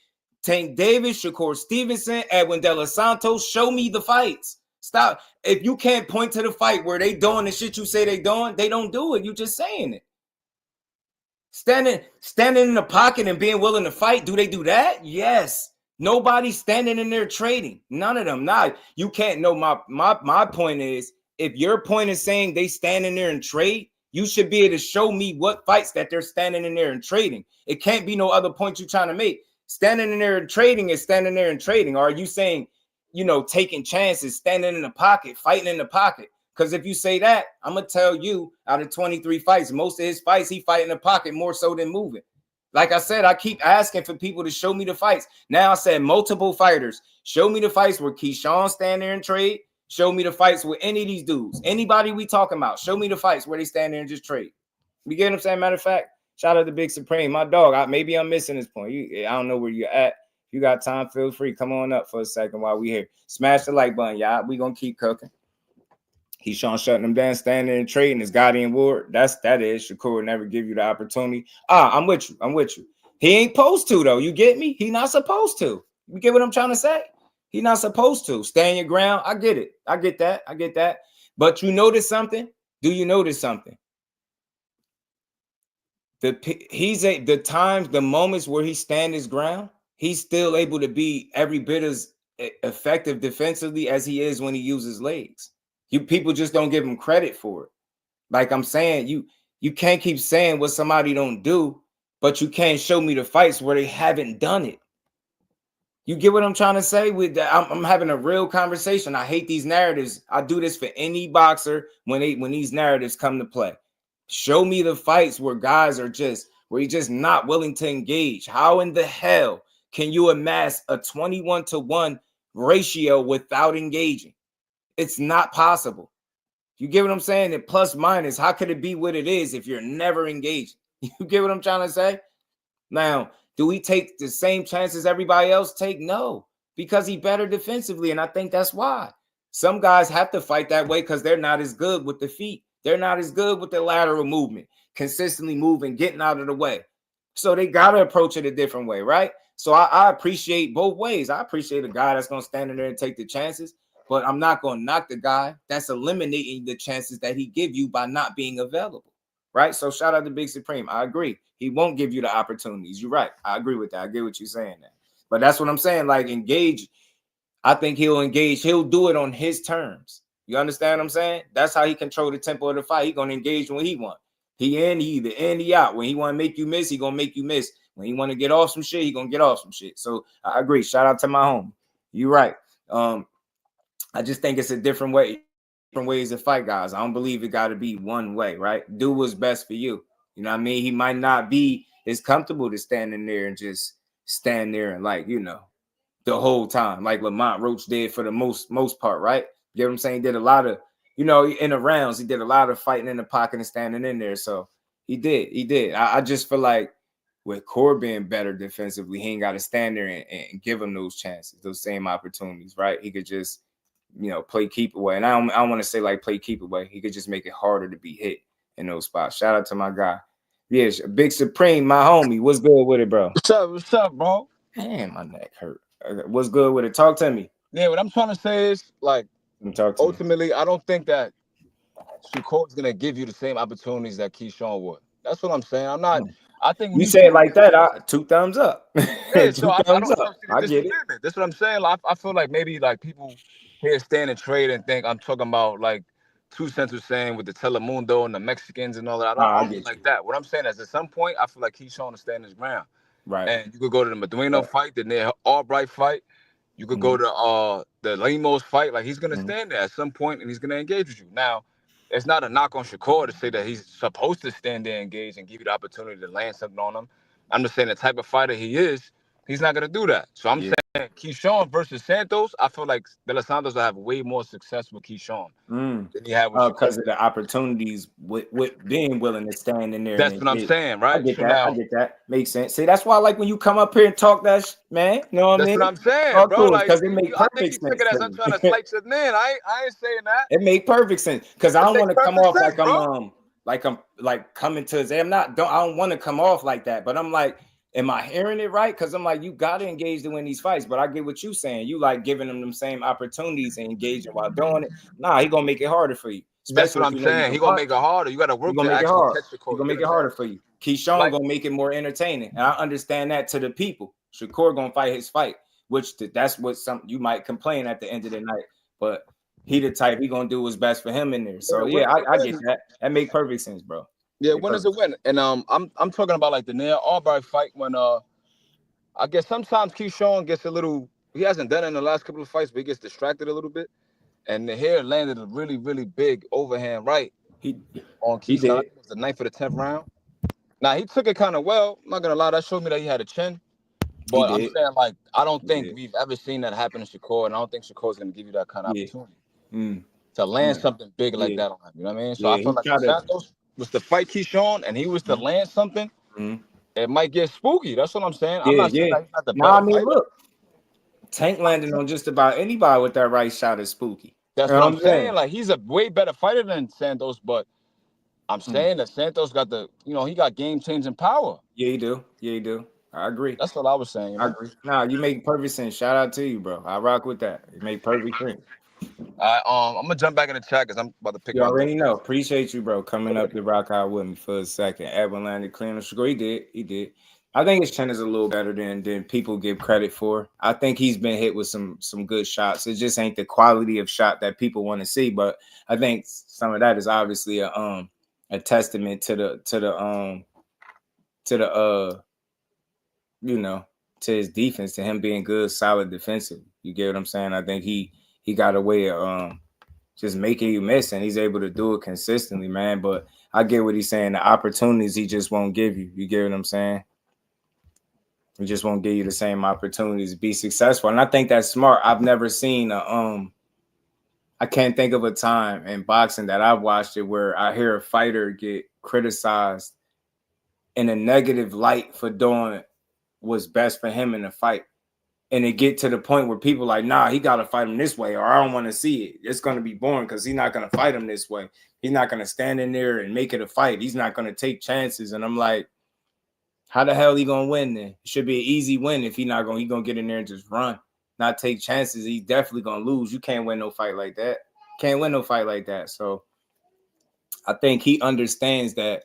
Speaker 4: Tank Davis, Shakur Stevenson, Edwin Delos Santos. Show me the fights. Stop. If you can't point to the fight where they doing the shit you say they doing, they don't do it. You just saying it. Standing in the pocket and being willing to fight. Do they do that? Yes. Nobody's standing in there trading. None of them. Nah, you can't know. My point is, if your point is saying they stand in there and trade, you should be able to show me what fights that they're standing in there and trading. It can't be no other point you're trying to make. Standing in there and trading is standing there and trading. Or are you saying, taking chances, standing in the pocket, fighting in the pocket? Because if you say that, I'm going to tell you, out of 23 fights, most of his fights, he fight in the pocket more so than moving. Like I said, I keep asking for people to show me the fights. Now I said multiple fighters. Show me the fights where Keyshawn stand there and trade. Show me the fights with any of these dudes. Anybody we talking about, show me the fights where they stand there and just trade. You get what I'm saying? Matter of fact, shout out to Big Supreme. My dog, maybe I'm missing this point. I don't know where you're at. If you got time, feel free. Come on up for a second while we here. Smash the like button, y'all. We going to keep cooking. Keyshawn shutting them down, standing and trading his Guardian Ward. That is. Shakur will never give you the opportunity. I'm with you. He ain't supposed to, though. You get me? He not supposed to. You get what I'm trying to say? He not supposed to. Stand your ground. I get it. I get that. But you notice something? Do you notice something? the moments where he stand his ground, he's still able to be every bit as effective defensively as he is when he uses legs. People just don't give him credit for it. Like I'm saying, you can't keep saying what somebody don't do, but you can't show me the fights where they haven't done it. You get what I'm trying to say? With that, I'm having a real conversation. I hate these narratives. I do this for any boxer when these narratives come to play. Show me the fights where guys are where you're just not willing to engage. How in the hell can you amass a 21-to-1 ratio without engaging? It's not possible. You get what I'm saying? And plus minus, how could it be what it is if you're never engaging? You get what I'm trying to say? Now, do we take the same chances everybody else take? No, because he's better defensively. And I think that's why. Some guys have to fight that way because they're not as good with the feet. They're not as good with the lateral movement, consistently moving, getting out of the way. So they got to approach it a different way, right? So I appreciate both ways. I appreciate a guy that's going to stand in there and take the chances, but I'm not going to knock the guy that's eliminating the chances that he give you by not being available, right? So shout out to Big Supreme. I agree. He won't give you the opportunities. You're right. I agree with that. I get what you're saying there. But that's what I'm saying. Like, engage. I think he'll engage. He'll do it on his terms. You understand what I'm saying? That's how he control the tempo of the fight. He going to engage when he want. He either in, he out. When he want to make you miss, he going to make you miss. When he want to get off some shit, he going to get off some shit. So I agree. Shout out to my home. You're right. I just think it's a different way, different ways to fight guys. I don't believe it got to be one way, right? Do what's best for you. You know what I mean? He might not be as comfortable to stand in there and just stand there and, like, you know, the whole time, like Lamont Roach did for the most part, right? You know what I'm saying? He did a lot of, you know, in the rounds, he did a lot of fighting in the pocket and standing in there. So he did. I just feel like with Core being better defensively, he ain't got to stand there and give him those chances, those same opportunities, right? He could just, you know, play keep away. And I don't want to say like play keep away. He could just make it harder to be hit in those spots. Shout out to my guy. Yes, Big Supreme, my homie. What's good with it, bro?
Speaker 10: What's up, bro?
Speaker 4: Man, my neck hurt. What's good with it? Talk to me.
Speaker 10: Yeah, what I'm trying to say is, like, ultimately, I don't think that Shakur's gonna give you the same opportunities that Keyshawn would. That's what I'm saying. I'm not. I think
Speaker 4: you say it like that. 2 thumbs up.
Speaker 10: Yeah, so I don't
Speaker 4: I get it.
Speaker 10: That's what I'm saying. Like, I feel like maybe like people here stand and trade and think I'm talking about like 2 Cents was saying with the Telemundo and the Mexicans and all that. I don't get like that. What I'm saying is at some point I feel like Keyshawn will stand his ground.
Speaker 4: Right.
Speaker 10: And you could go to the Medueno fight, the near Albright fight. You could go to the Lemos fight. Like, he's gonna stand there at some point and he's gonna engage with you. Now, it's not a knock on Shakur to say that he's supposed to stand there, engage, and give you the opportunity to land something on him. I'm just saying the type of fighter he is, he's not gonna do that. So I'm saying Keyshawn versus Santos, I feel like De Los Santos will have way more success with Keyshawn than he had with Shakur.
Speaker 4: Because of the opportunities with being willing to stand in there.
Speaker 10: That's what I'm saying, right?
Speaker 4: I get that. I get that. Makes sense. See, that's why I like when you come up here and talk that man. You know what I mean?
Speaker 10: That's what I'm saying, bro. Like,
Speaker 4: because it makes perfect sense.
Speaker 10: I think you took it as I'm trying to slice it, man. I ain't saying that.
Speaker 4: It made perfect sense because I don't want to come off like I'm coming to his. I don't want to come off like that, but I'm like, am I hearing it right? Because I'm like, you got to engage to win these fights. But I get what you're saying. You like giving them same opportunities and engaging while doing it. Nah, he gonna make it harder for you.
Speaker 10: That's what I'm saying. He gonna make it harder. You got to work to actually catch the court.
Speaker 4: He gonna make it harder for you. Keyshawn gonna make it more entertaining, and I understand that to the people. Shakur gonna fight his fight, which that's what you might complain at the end of the night. But he the type, he gonna do what's best for him in there. So yeah, I get that. That make perfect sense, bro.
Speaker 10: Yeah, when is a win? And I'm talking about like the Neil Albright fight when I guess sometimes Keyshawn gets a little. He hasn't done it in the last couple of fights, but he gets distracted a little bit. And the hair landed a really, really big overhand right on Keyshawn. It was the 9th or the 10th round. Now, he took it kind of well. I'm not going to lie. That showed me that he had a chin. But I'm saying, like, I don't think we've ever seen that happen to Shakur, and I don't think Shakur's going to give you that kind of opportunity to land something big like that on him. You know what I mean? So I feel like Santos was to fight Keyshawn, and he was to land something. It might get spooky. That's what I'm saying. I'm not saying that he's not the better fighter.
Speaker 4: Look. Tank landing on just about anybody with that right shot is spooky.
Speaker 10: That's what I'm saying. Like, he's a way better fighter than Santos, but I'm saying that Santos got he got game-changing power.
Speaker 4: Yeah, he do. Yeah, he do. I agree.
Speaker 10: That's what I was saying.
Speaker 4: I agree. Nah, you make perfect sense. Shout out to you, bro. I rock with that. It make perfect sense.
Speaker 10: I'm gonna jump back in the chat because I'm about to pick
Speaker 4: You
Speaker 10: my
Speaker 4: already
Speaker 10: daughter.
Speaker 4: know. Appreciate you, bro, coming up to rock out with me for a second. Edwin landed clean on Shakur. He did. He did. I think his chin is a little better than people give credit for. I think he's been hit with some good shots. It just ain't the quality of shot that people want to see. But I think some of that is obviously a testament to the you know, to his defense, to him being good, solid defensive. You get what I'm saying? I think he got a way of just making you miss, and he's able to do it consistently, man. But I get what he's saying. The opportunities he just won't give you. You get what I'm saying? He just won't give you the same opportunities to be successful. And I think that's smart. I've never seen I can't think of a time in boxing that I've watched it where I hear a fighter get criticized in a negative light for doing what's best for him in the fight. And it get to the point where people like, nah, he got to fight him this way, or I don't want to see it. It's going to be boring because he's not going to fight him this way. He's not going to stand in there and make it a fight. He's not going to take chances. And I'm like, how the hell he going to win then? It should be an easy win if he's going to get in there and just run, not take chances. He's definitely going to lose. You can't win no fight like that. Can't win no fight like that. So I think he understands that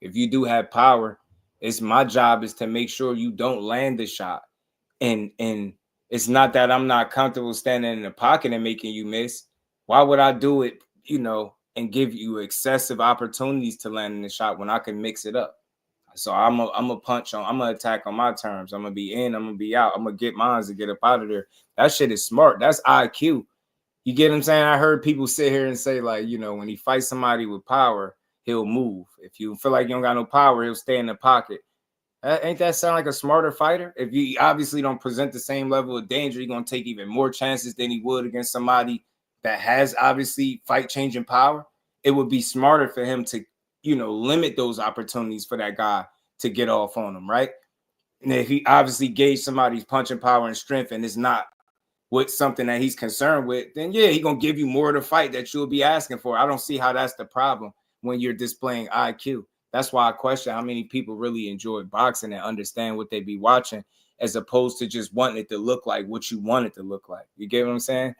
Speaker 4: if you do have power, it's my job is to make sure you don't land the shot. And it's not that I'm not comfortable standing in the pocket and making you miss. Why would I do it, and give you excessive opportunities to land in the shot when I can mix it up? So I'm a punch on, I'm gonna attack on my terms. I'm gonna be in, I'm gonna be out. I'm gonna get mines to get up out of there. That shit is smart. That's IQ. You get what I'm saying? I heard people sit here and say, like, when he fights somebody with power, he'll move. If you feel like you don't got no power, he'll stay in the pocket. Ain't that sound like a smarter fighter? If you obviously don't present the same level of danger, you're going to take even more chances than he would against somebody that has obviously fight-changing power. It would be smarter for him to, limit those opportunities for that guy to get off on him, right? And if he obviously gauge somebody's punching power and strength and it's not with something that he's concerned with, then yeah, he's going to give you more of the fight that you'll be asking for. I don't see how that's the problem when you're displaying IQ. That's why I question how many people really enjoy boxing and understand what they be watching, as opposed to just wanting it to look like what you want it to look like. You get what I'm saying?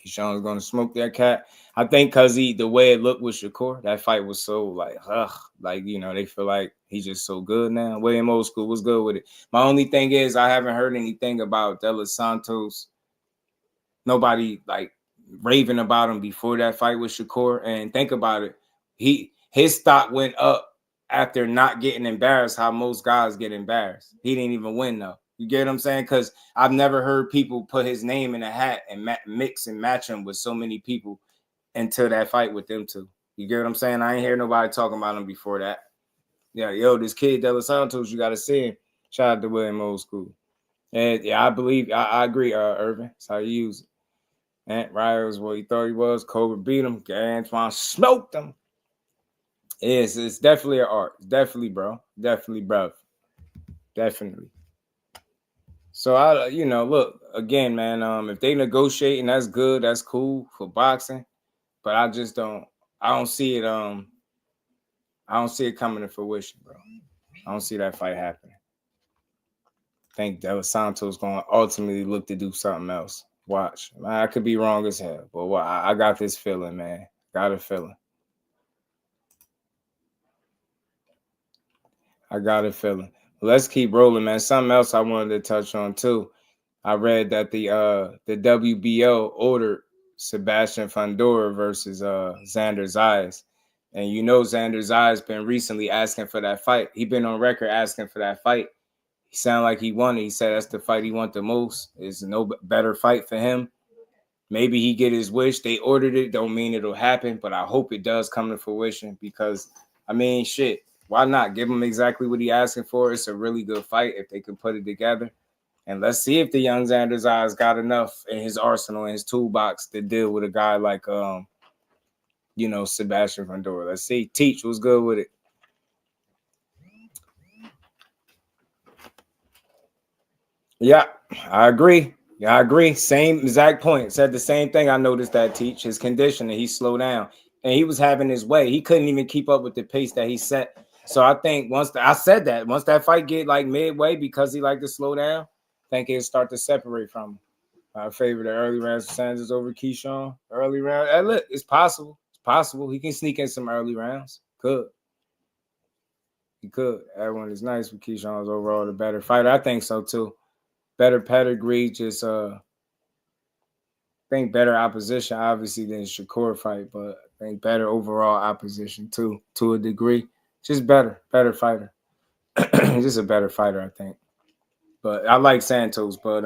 Speaker 4: Keyshawn's going to smoke that cat. I think because the way it looked with Shakur, that fight was so like, they feel like he's just so good now. William Old School was good with it. My only thing is I haven't heard anything about Delos Santos. Nobody like raving about him before that fight with Shakur. And think about it. His stock went up after not getting embarrassed, how most guys get embarrassed. He didn't even win, though. You get what I'm saying? Because I've never heard people put his name in a hat and mix and match him with so many people until that fight with them two. You get what I'm saying? I ain't hear nobody talking about him before that. Yeah, this kid, Delos Santos, you got to see him. Shout out to William Old School. And yeah, I agree, Irvin. That's how you use it. Ant Ryan was what he thought he was. Cobra beat him. Antoine smoked him. It's definitely an art. Definitely, bro. Definitely, bro. Definitely. So look, again, man, if they negotiating, that's good, that's cool for boxing. But I don't see it, I don't see it coming to fruition, bro. I don't see that fight happening. I think Delos Santos gonna ultimately look to do something else. Watch. Man, I could be wrong as hell, but I got this feeling, man. Got a feeling. I got a feeling. Let's keep rolling, man. Something else I wanted to touch on too. I read that the WBO ordered Sebastian Fundora versus Xander Zayas. And Xander Zayas been recently asking for that fight. He been on record asking for that fight. He sounded like he wanted. He said that's the fight he want the most. There's no better fight for him. Maybe he get his wish. They ordered it. Don't mean it'll happen, but I hope it does come to fruition because, shit. Why not give him exactly what he asking for? It's a really good fight if they can put it together. And let's see if the young Xander Zayas got enough in his arsenal, in his toolbox to deal with a guy like, Sebastian Fundora. Let's see. Teach was good with it. Yeah, I agree. Yeah, I agree. Same exact point. Said the same thing. I noticed that Teach, his conditioning, he slowed down. And he was having his way. He couldn't even keep up with the pace that he set. So I think once that fight get like midway because he like to slow down, I think he'll start to separate from him. I favor the early rounds of Santos over Keyshawn. Early round. Hey, look, it's possible. It's possible. He can sneak in some early rounds. Could. He could. Edwin is nice, but Keyshawn's overall the better fighter. I think so too. Better pedigree, just think better opposition, obviously, than Shakur fight, but I think better overall opposition too, to a degree. Just better fighter. Just a better fighter, I think. But I like Santos, but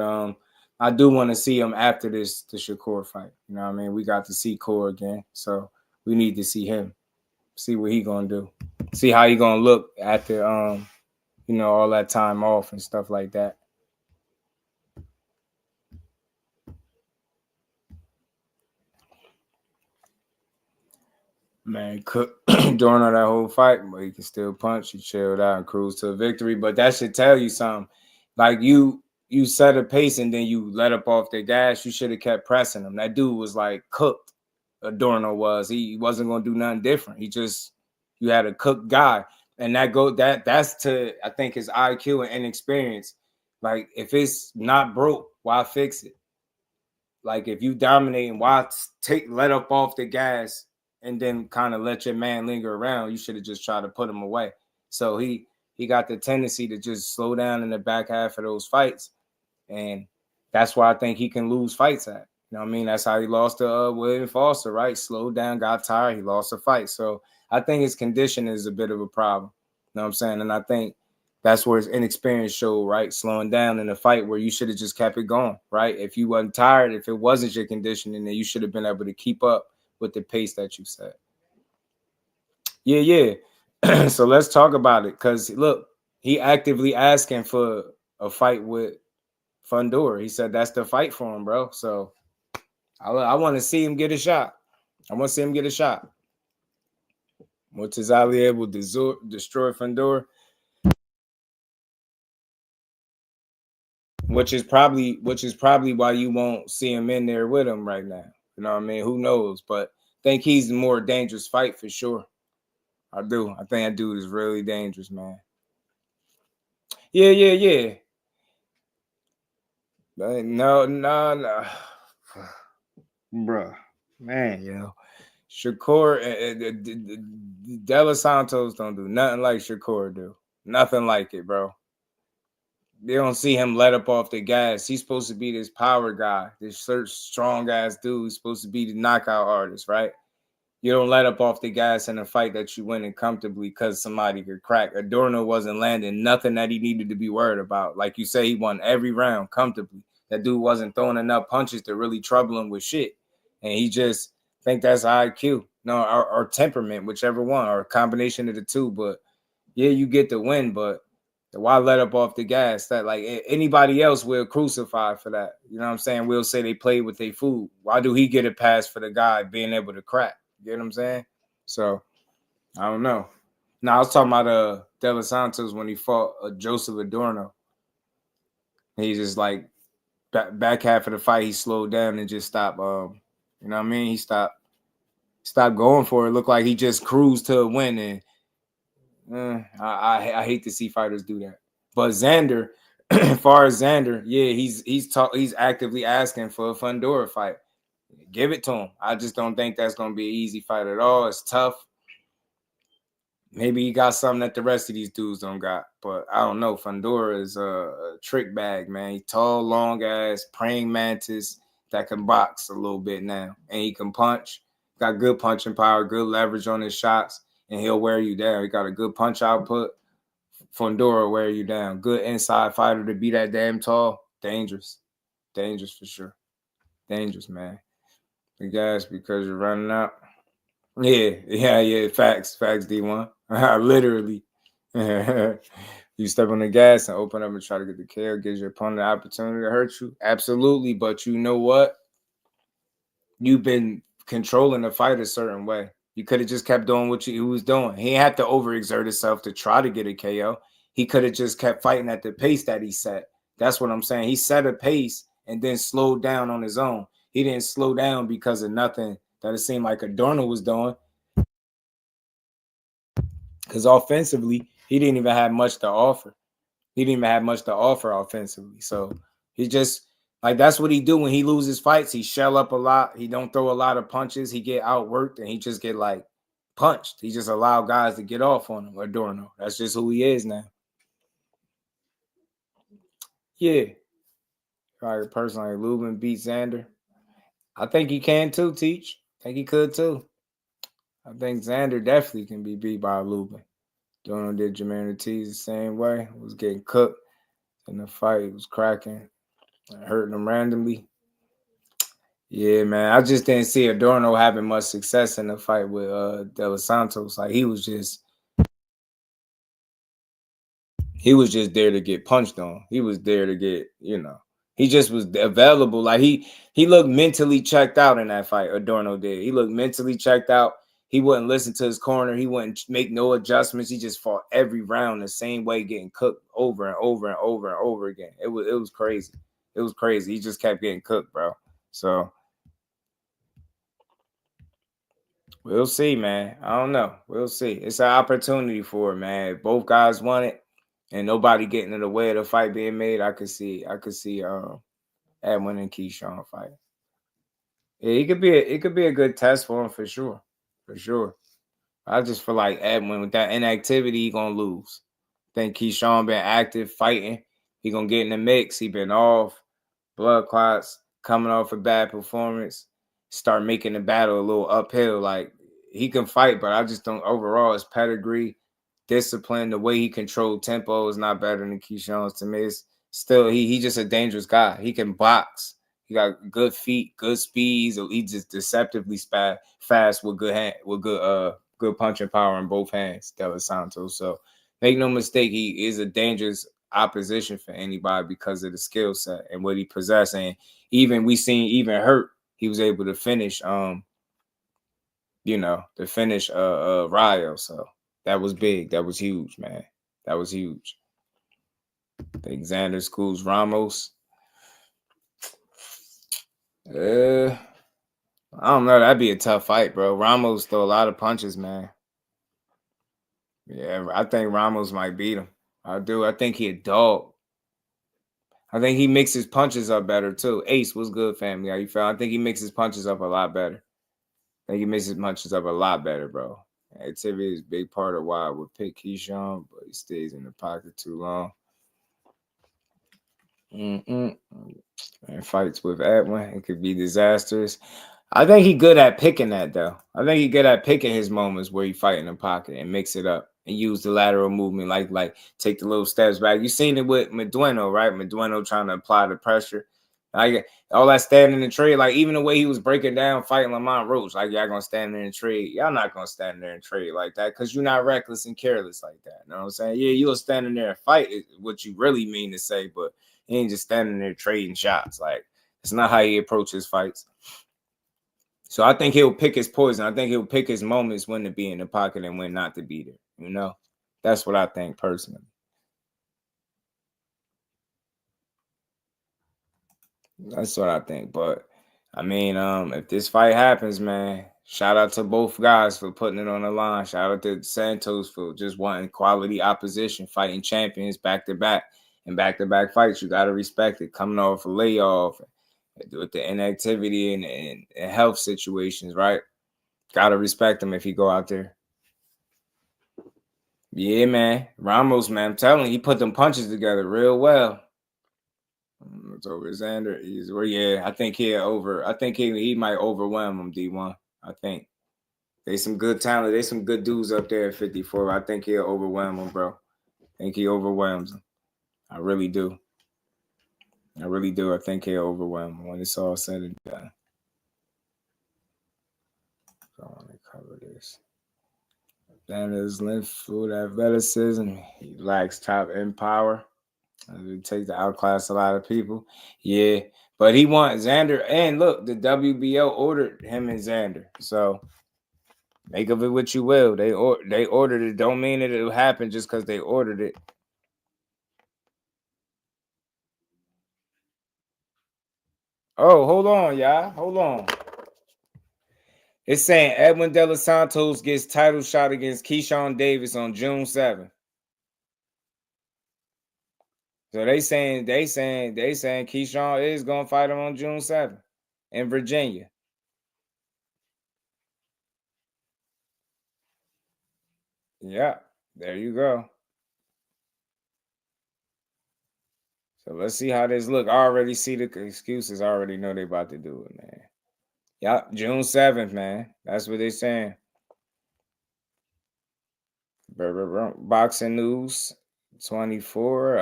Speaker 4: I do want to see him after the Shakur fight. You know what I mean? We got to see Core again, so we need to see him, see what he gonna do, see how he gonna look after all that time off and stuff like that. Man, Cook during all that whole fight, but he can still punch. He chilled out and cruised to a victory. But that should tell you something. Like you set a pace and then you let up off the gas. You should have kept pressing him. That dude was like cooked. Adorno was. He wasn't gonna do nothing different. You had a cooked guy, and that's to I think his IQ and inexperience. Like if it's not broke, why fix it? Like if you dominate and why let up off the gas and then kind of let your man linger around, you should have just tried to put him away. So he got the tendency to just slow down in the back half of those fights. And that's why I think he can lose fights at. You know what I mean? That's how he lost to William Foster, right? Slowed down, got tired, he lost a fight. So I think his condition is a bit of a problem. You know what I'm saying? And I think that's where his inexperience showed, right? Slowing down in a fight where you should have just kept it going, right? If you wasn't tired, if it wasn't your conditioning, then you should have been able to keep up with the pace that you set. Yeah. So let's talk about it. Because, look, he actively asking for a fight with Fundora. He said that's the fight for him, bro. So I want to see him get a shot. Murtazali able to destroy Fundora, which is probably why you won't see him in there with him right now. You know what I mean? Who knows? But I think he's a more dangerous fight for sure. I do. I think that dude is really dangerous, man. Yeah. But no. Bruh. Man, Shakur, Delos Santos don't do nothing like Shakur do. Nothing like it, bro. They don't see him let up off the gas. He's supposed to be this power guy, this strong ass dude. He's supposed to be the knockout artist, right? You don't let up off the gas in a fight that you win comfortably because somebody could crack. Adorno wasn't landing nothing that he needed to be worried about. Like you say, he won every round comfortably. That dude wasn't throwing enough punches to really trouble him with shit. And he just think that's IQ. No, or temperament, whichever one, or a combination of the two. But yeah, you get the win, but why let up off the gas? That like anybody else will crucify for that. You know what I'm saying? We'll say they played with their food. Why do he get a pass for the guy being able to crack? You know what I'm saying? So I don't know. Now I was talking about Delos Santos when he fought Joseph Adorno. He just like back half of the fight, he slowed down and just stopped. You know what I mean? He stopped going for it. Looked like he just cruised to a win. And I hate to see fighters do that. But Xander, as far as Xander, yeah, he's actively asking for a Fundora fight. Give it to him. I just don't think that's going to be an easy fight at all. It's tough. Maybe he got something that the rest of these dudes don't got. But I don't know. Fundora is a trick bag, man. He's tall, long ass, praying mantis that can box a little bit now. And he can punch. Got good punching power, good leverage on his shots, and he'll wear you down. He got a good punch output. Fundora wear you down. Good inside fighter to be that damn tall. Dangerous. Dangerous for sure. Dangerous, man. The guys, because you're running out. Yeah. Facts, D1. Literally. You step on the gas and open up and try to get the KO, gives your opponent the opportunity to hurt you. Absolutely. But you know what? You've been controlling the fight a certain way. You could have just kept doing what he was doing. He had to overexert himself to try to get a KO. He could have just kept fighting at the pace that he set. That's what I'm saying. He set a pace and then slowed down on his own. He didn't slow down because of nothing that it seemed like Adorno was doing. Because offensively, he didn't even have much to offer. Offensively. So he just Like, that's what he do when he loses fights. He shell up a lot. He don't throw a lot of punches. He get outworked, and he just get, like, punched. He just allow guys to get off on him. Adorno. That's just who he is now. Yeah. Like, personally, Lubin beat Xander. I think he can, too, Teach. I think he could, too. I think Xander definitely can be beat by Lubin. Adorno did Jermaine Ortiz the same way. Was getting cooked in the fight. He was cracking. Hurting him randomly. Yeah, man. I just didn't see Adorno having much success in the fight with Delos Santos. Like, he was just there to get punched on. He was there to get, he just was available. Like, he looked mentally checked out in that fight. Adorno did. He looked mentally checked out. He wouldn't listen to his corner. He wouldn't make no adjustments. He just fought every round the same way, getting cooked over and over and over and over again. It was crazy. It was crazy. He just kept getting cooked, bro. So we'll see, man. I don't know. We'll see. It's an opportunity for it, man. If both guys want it and nobody getting in the way of the fight being made, I could see Edwin and Keyshawn fight. Yeah, it could be a good test for him for sure. For sure. I just feel like Edwin, with that inactivity, he gonna lose. I think Keyshawn been active, fighting. He gonna get in the mix. He been off, blood clots, coming off a bad performance, start making the battle a little uphill. Like, he can fight, but I just don't. Overall, his pedigree, discipline, the way he controlled tempo is not better than Keyshawn's. To me, it's still he just a dangerous guy. He can box. He got good feet, good speeds. He's just deceptively fast with good punching power in both hands, Delos Santos. So make no mistake, he is a dangerous opposition for anybody because of the skill set and what he possesses. And even hurt, he was able to finish Rayo. So that was big. That was huge, man. That was huge. I think Xander schools Ramos. I don't know. That'd be a tough fight, bro. Ramos throw a lot of punches, man. Yeah, I think Ramos might beat him. I do. I think he a dog. I think he mixes punches up better, too. Ace, what's good, family? How you feel? I think he mixes punches up a lot better. I think he mixes punches up a lot better, bro. Activity is a big part of why I would pick Keyshawn, but he stays in the pocket too long. And fights with Edwin, it could be disastrous. I think he's good at picking that, though. I think he's good at picking his moments where he fight in the pocket and mix it up and use the lateral movement, like take the little steps back. You seen it with Medueno, right? Medueno trying to apply the pressure. Like, all that standing in the trade, like, even the way he was breaking down fighting Lamont Roach, like, y'all gonna stand there and trade. Y'all not gonna stand there and trade like that because you're not reckless and careless like that. You know what I'm saying? Yeah, you'll stand in there and fight is what you really mean to say, but he ain't just standing there trading shots. Like, it's not how he approaches fights. So I think he'll pick his poison. I think he'll pick his moments when to be in the pocket and when not to be there. That's what I think personally. That's what I think. But I mean, if this fight happens, man, shout out to both guys for putting it on the line. Shout out to Santos for just wanting quality opposition, fighting champions back to back and back-to-back fights. You got to respect it. Coming off a layoff with the inactivity and health situations, right? Got to respect him if he go out there. Yeah, man. Ramos, man, I'm telling you, he put them punches together real well. It's over Xander. I think he might overwhelm him, D1. I think. There's some good talent. There's some good dudes up there at 54. I think he'll overwhelm him, bro. I think he overwhelms him. I really do. I think he'll overwhelm him when it's all said and done. So I want to cover this. Xander's lymph fluid athleticism. He lacks top end power. He takes to outclass a lot of people. Yeah, but he wants Xander. And look, the WBO ordered him and Xander. So make of it what you will. They ordered it. Don't mean that it'll happen just because they ordered it. Oh, hold on, y'all. Hold on. It's saying Edwin Delos Santos gets title shot against Keyshawn Davis on June 7th. So they saying Keyshawn is gonna fight him on June 7th in Virginia. Yeah, there you go. So let's see how this look. I already see the excuses. I already know they about to do it, man. Yep, June 7th, man. That's what they're saying. Boxing news 24.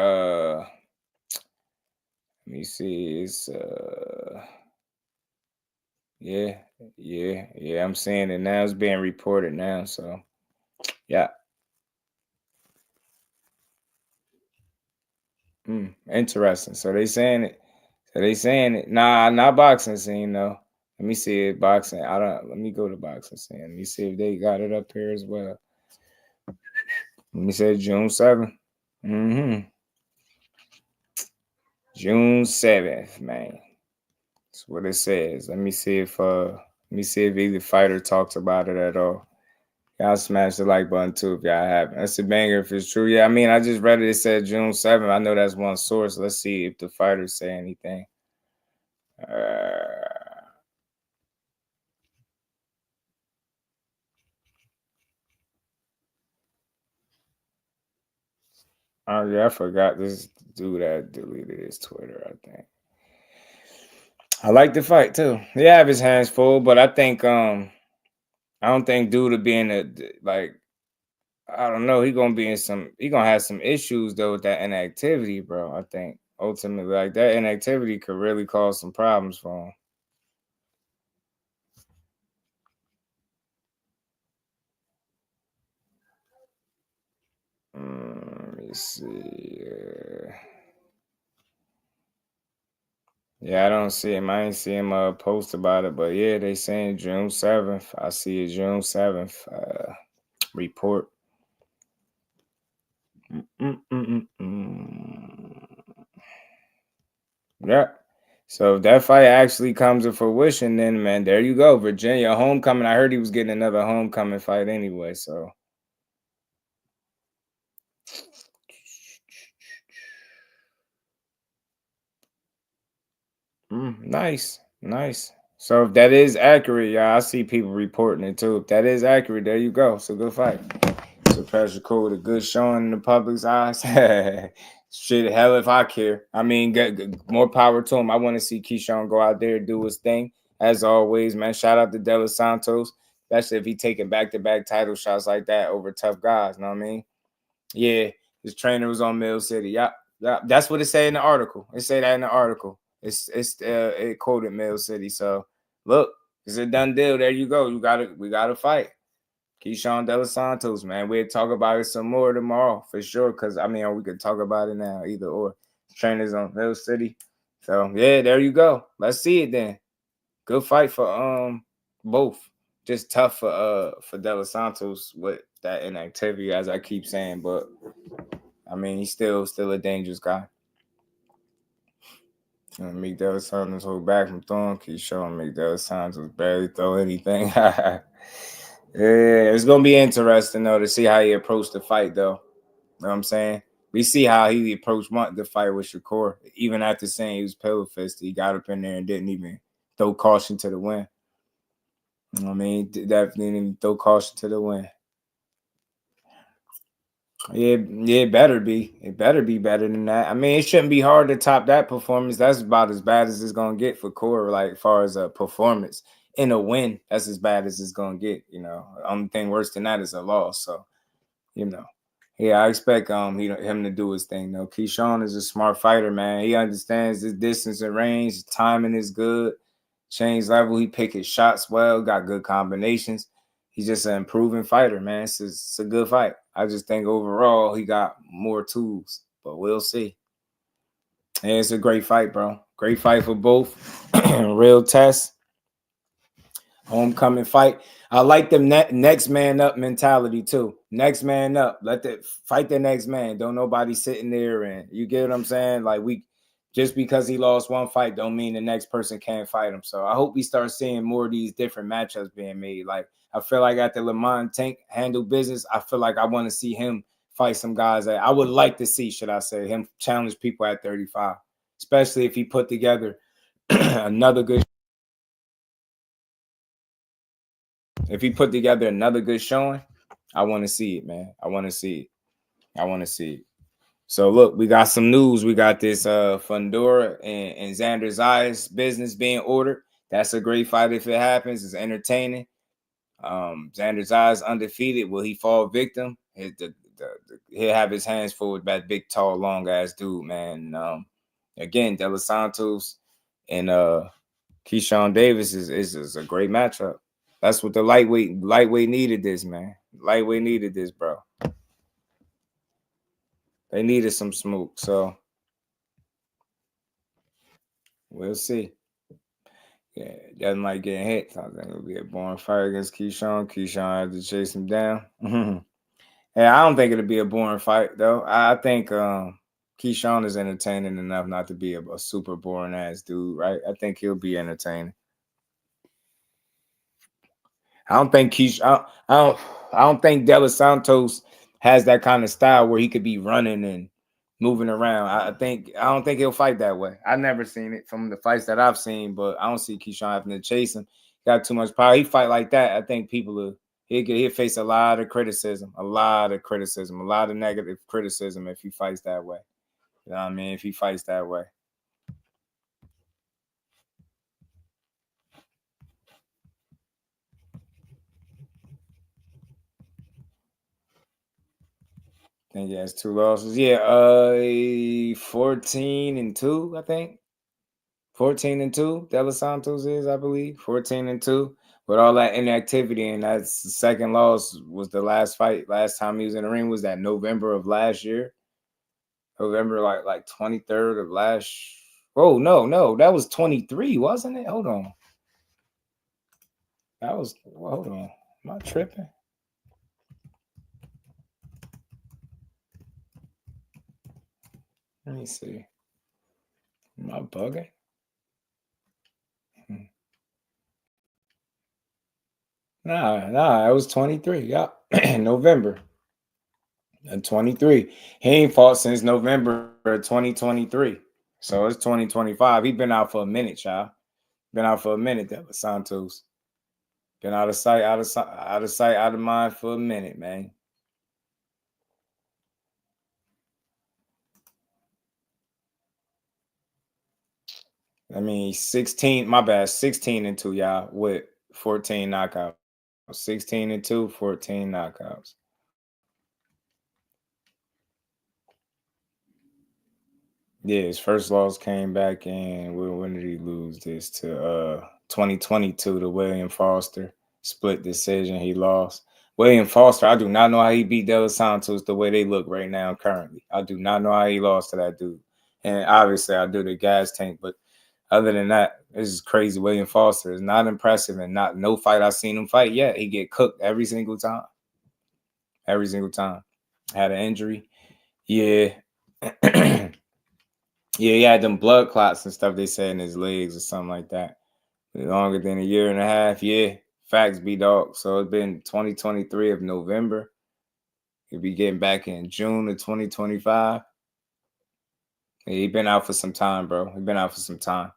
Speaker 4: Let me see. It's yeah. I'm seeing it now. It's being reported now. So yeah. Interesting. So they saying it. Nah, not boxing scene though. Let me see it. Boxing. Let me go to boxing scene. Let me see if they got it up here as well. Let me say June 7th. June 7th, man. That's what it says. Let me see if either fighter talks about it at all. Y'all smash the like button too if y'all haven't. That's a banger if it's true. Yeah, I mean, I just read it. It said June 7th. I know that's one source. Let's see if the fighters say anything. Oh yeah, I forgot this dude that deleted his Twitter, I think. I like the fight too. He have his hands full, but I think I don't think dude to be in I don't know. He gonna have some issues though with that inactivity, bro. I think ultimately like that inactivity could really cause some problems for him. Let me see. Yeah, I don't see him. I ain't see him post about it, but yeah, they saying June 7th. I see a June 7th report. Yeah. So if that fight actually comes to fruition, then man, there you go. Virginia homecoming. I heard he was getting another homecoming fight anyway. So nice. So if that is accurate, yeah, I see people reporting it too. If that is accurate, there you go. So good fight. So Shakur with a good showing in the public's eyes. Shit, hell if I care. I mean, get more power to him. I want to see Keyshawn go out there and do his thing. As always, man, shout out to Delos Santos, especially if he taking back-to-back title shots like that over tough guys. Know what I mean? Yeah, his trainer was on Mill City. Yeah, that's what it said in the article. It said that in the article. It quoted Mill City. So look, it's a done deal. There you go. We gotta fight. Keyshawn Delos Santos, man. We'll talk about it some more tomorrow for sure. Cause I mean, we could talk about it now, either or. Trainers on Mill City. So yeah, there you go. Let's see it then. Good fight for both. Just tough for Delos Santos with that inactivity, as I keep saying. But I mean, he's still a dangerous guy. Make Delos Santos hold back from throwing. Keyshawn make Delos Santos barely throw anything. Yeah, it's gonna be interesting though to see how he approached the fight, though. You know what I'm saying? We see how he approached the fight with Shakur. Even after saying he was pillow fisted, he got up in there and didn't even throw caution to the wind. You know what I mean? Definitely didn't even throw caution to the wind. Yeah, it better be. It better be better than that. I mean, it shouldn't be hard to top that performance. That's about as bad as it's gonna get for Core, like as far as a performance. In a win, that's as bad as it's gonna get. You know, the only thing worse than that is a loss. So, you know, yeah, I expect him to do his thing. Though Keyshawn is a smart fighter, man. He understands his distance and range. His timing is good. Change level. He pick his shots well. Got good combinations. He's just an improving fighter, man. It's a good fight. I just think overall he got more tools, but we'll see. And it's a great fight, bro. Great fight for both. Real test. Homecoming fight. I like the next man up mentality too. Next man up. Fight the next man. Don't nobody sitting there and you get what I'm saying? Like just because he lost one fight don't mean the next person can't fight him. So I hope we start seeing more of these different matchups being made. Like I feel like after Lamont Tank handled business, I feel like I want to see him fight some guys. I would like to see, should I say, him challenge people at 35, especially if he put together another good. If he put together another good showing, I want to see it, man. I want to see it. I want to see it. So look, we got some news. We got this Fundora and Xander Zayas business being ordered. That's a great fight if it happens. It's entertaining. Xander Zayas undefeated. Will he fall victim? He'll have his hands full with that big, tall, long ass dude, man. Again, Delos Santos and Keyshawn Davis is a great matchup. That's what the lightweight needed this, man. Lightweight needed this, bro. They needed some smoke, so we'll see. Yeah, doesn't like getting hit. I think it'll be a boring fight against Keyshawn. Keyshawn had to chase him down. And I don't think it'll be a boring fight, though. I think Keyshawn is entertaining enough not to be a super boring ass dude, right? I think he'll be entertaining. I don't think I don't think Delos Santos has that kind of style where he could be running and moving around. I don't think he'll fight that way. I've never seen it from the fights that I've seen, but I don't see Keyshawn having to chase him. Got too much power. He fight like that. I think he'll face a lot of criticism, a lot of negative criticism if he fights that way. You know what I mean? If he fights that way. I think he has 2 losses. Yeah, 14-2, I think. 14-2, Delos Santos is, I believe. 14-2. With all that inactivity, and that's the second loss was the last fight. Last time he was in the ring was that November of last year. November, like 23rd of last. Oh, no, that was 23, wasn't it? Hold on. Hold on. Am I tripping? Let me see. Am I bugging? Nah, it was 23. Yeah, November. 23. He ain't fought since November 2023. So it's 2025. He been out for a minute, y'all. Been out for a minute, Delos Santos. Been out of sight, out of mind for a minute, man. I mean, 16-2, y'all, with 14 knockouts. 16-2, 14 knockouts. Yeah, his first loss came back in, when did he lose this? To 2022 to William Foster. Split decision, he lost. William Foster, I do not know how he beat Delos Santos the way they look right now currently. I do not know how he lost to that dude. And obviously I do the gas tank, but other than that, this is crazy. William Foster is not impressive, and no fight I've seen him fight yet. He get cooked every single time. Every single time. Had an injury. Yeah. Yeah, he had them blood clots and stuff they said in his legs or something like that. Longer than a year and a half. Yeah. Facts, B-Dog. So it's been 2023 of November. He'll be getting back in June of 2025. He been out for some time, bro. He been out for some time.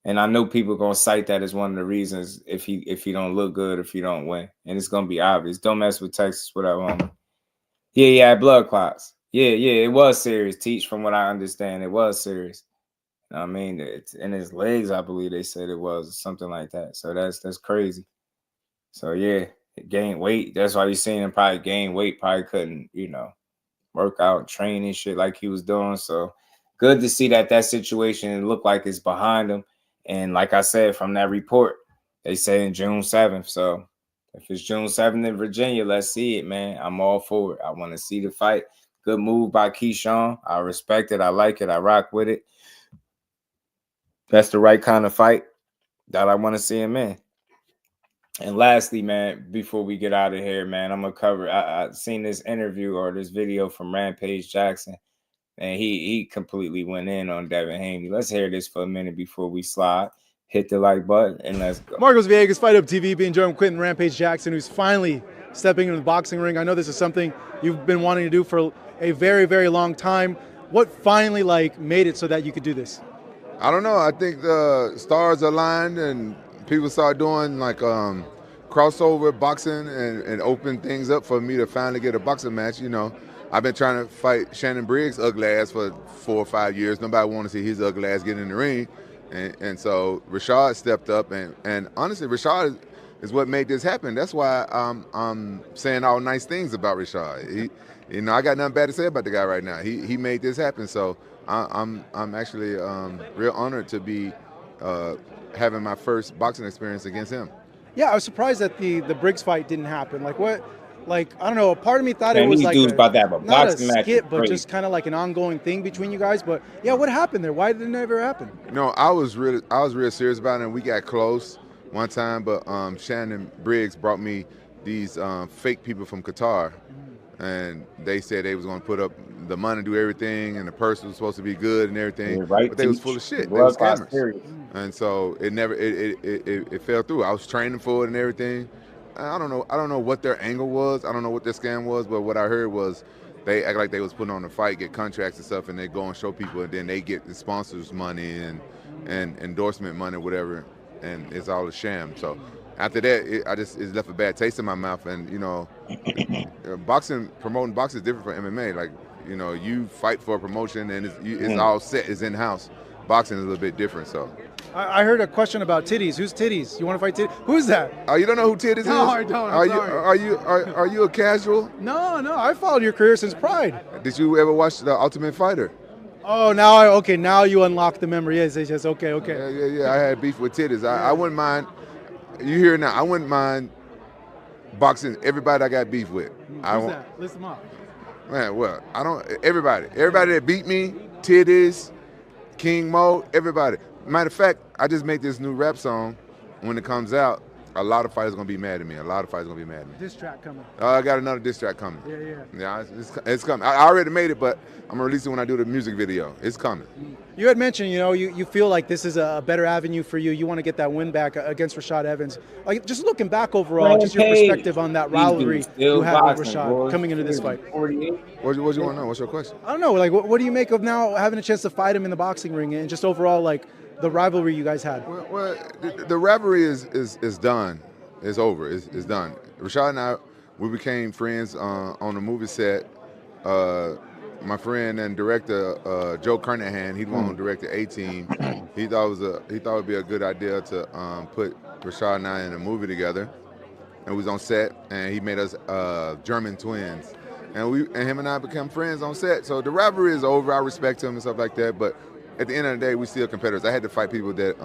Speaker 4: And I know people are gonna cite that as one of the reasons if he don't look good, if he don't win. And it's gonna be obvious. Don't mess with Texas with that woman. Yeah, he had blood clots. Yeah, it was serious, Teach, from what I understand. It was serious. You know what I mean? It's in his legs, I believe they said it was, or something like that. So that's crazy. So yeah, it gained weight. That's why you seen him probably gain weight, probably couldn't, work out, train and shit like he was doing. So good to see that situation looked like it's behind him. And like I said, from that report, they say in June 7th. So if it's June 7th in Virginia, let's see it, man. I'm all for it. I want to see the fight. Good move by Keyshawn. I respect it. I like it. I rock with it. That's the right kind of fight that I want to see him in. And lastly, man, before we get out of here, man, I'm going to cover. I seen this interview or this video from Rampage Jackson. And he completely went in on Devin Haney. Let's hear this for a minute before we slide. Hit the like button and let's go.
Speaker 11: Marcos Villegas, Fight Up TV, being joined with Quentin Rampage Jackson, who's finally stepping into the boxing ring. I know this is something you've been wanting to do for a very, very long time. What finally like made it so that you could do this?
Speaker 12: I don't know. I think the stars aligned and people started doing like crossover boxing and open things up for me to finally get a boxing match. You know, I've been trying to fight Shannon Briggs' ugly ass for 4 or 5 years. Nobody wanted to see his ugly ass get in the ring. And so Rashad stepped up. And honestly, Rashad is what made this happen. That's why I'm saying all nice things about Rashad. I got nothing bad to say about the guy right now. He made this happen. So I'm actually real honored to be having my first boxing experience against him.
Speaker 11: Yeah, I was surprised that the Briggs fight didn't happen. Like what? Like I don't know. Part of me thought
Speaker 4: Man,
Speaker 11: it was
Speaker 4: these
Speaker 11: like
Speaker 4: dudes about to have a
Speaker 11: not a
Speaker 4: boxing match
Speaker 11: skit,
Speaker 4: is
Speaker 11: but
Speaker 4: crazy.
Speaker 11: just kind of like an ongoing thing between you guys. But yeah, what happened there? Why did it never happen?
Speaker 12: No, I was real serious about it, and we got close one time. But Shannon Briggs brought me these fake people from Qatar, and they said they was going to put up the money, do everything, and the purse was supposed to be good and everything.
Speaker 4: Yeah, right,
Speaker 12: but they was
Speaker 4: teach.
Speaker 12: full of shit. They
Speaker 4: Blood
Speaker 12: was
Speaker 4: clots,
Speaker 12: scammers.
Speaker 4: period.
Speaker 12: And so it fell through. I was training for it and everything. I don't know what their angle was. I don't know what their scam was, but what I heard was they act like they was putting on a fight, get contracts and stuff, and they go and show people, and then they get the sponsors money and endorsement money, whatever, and it's all a sham. So after that, it left a bad taste in my mouth. And promoting boxing is different from MMA. Like you fight for a promotion and it's all set, it's in house. Boxing is a little bit different. So.
Speaker 11: I heard a question about titties. Who's titties? You want to fight titties? Who's that?
Speaker 12: Oh, you don't know who titties is?
Speaker 11: No, I don't. I'm sorry.
Speaker 12: Are you a casual?
Speaker 11: No. I followed your career since Pride.
Speaker 12: Did you ever watch The Ultimate Fighter?
Speaker 11: Oh, now you unlock the memory. Yes. Okay.
Speaker 12: Yeah. I had beef with titties. I wouldn't mind. You hear it now? I wouldn't mind boxing everybody I got beef with.
Speaker 11: Who's that? List them up.
Speaker 12: Man, well, I don't. Everybody that beat me, titties, King Mo, everybody. Matter of fact, I just made this new rap song. When it comes out, a lot of fighters gonna be mad at me.
Speaker 11: Diss track coming.
Speaker 12: I got another diss track coming.
Speaker 11: Yeah.
Speaker 12: Yeah, it's coming. I already made it, but I'm gonna release it when I do the music video. It's coming.
Speaker 11: You had mentioned, you feel like this is a better avenue for you. You want to get that win back against Rashad Evans. Like just looking back overall, just your perspective on that rivalry you had with Rashad coming into this fight.
Speaker 12: What do you want to know? What's your question?
Speaker 11: I don't know. Like, what do you make of now having a chance to fight him in the boxing ring and just overall like the rivalry you guys had?
Speaker 12: Well, the rivalry is done. It's over. It's done. Rashad and I, we became friends on the movie set. My friend and director Joe Kernahan, he's the one who directed A-Team. He thought it would be a good idea to put Rashad and I in a movie together. And we was on set, and he made us German twins. And him and I became friends on set. So the rivalry is over. I respect him and stuff like that. But at the end of the day, we still competitors. I had to fight people that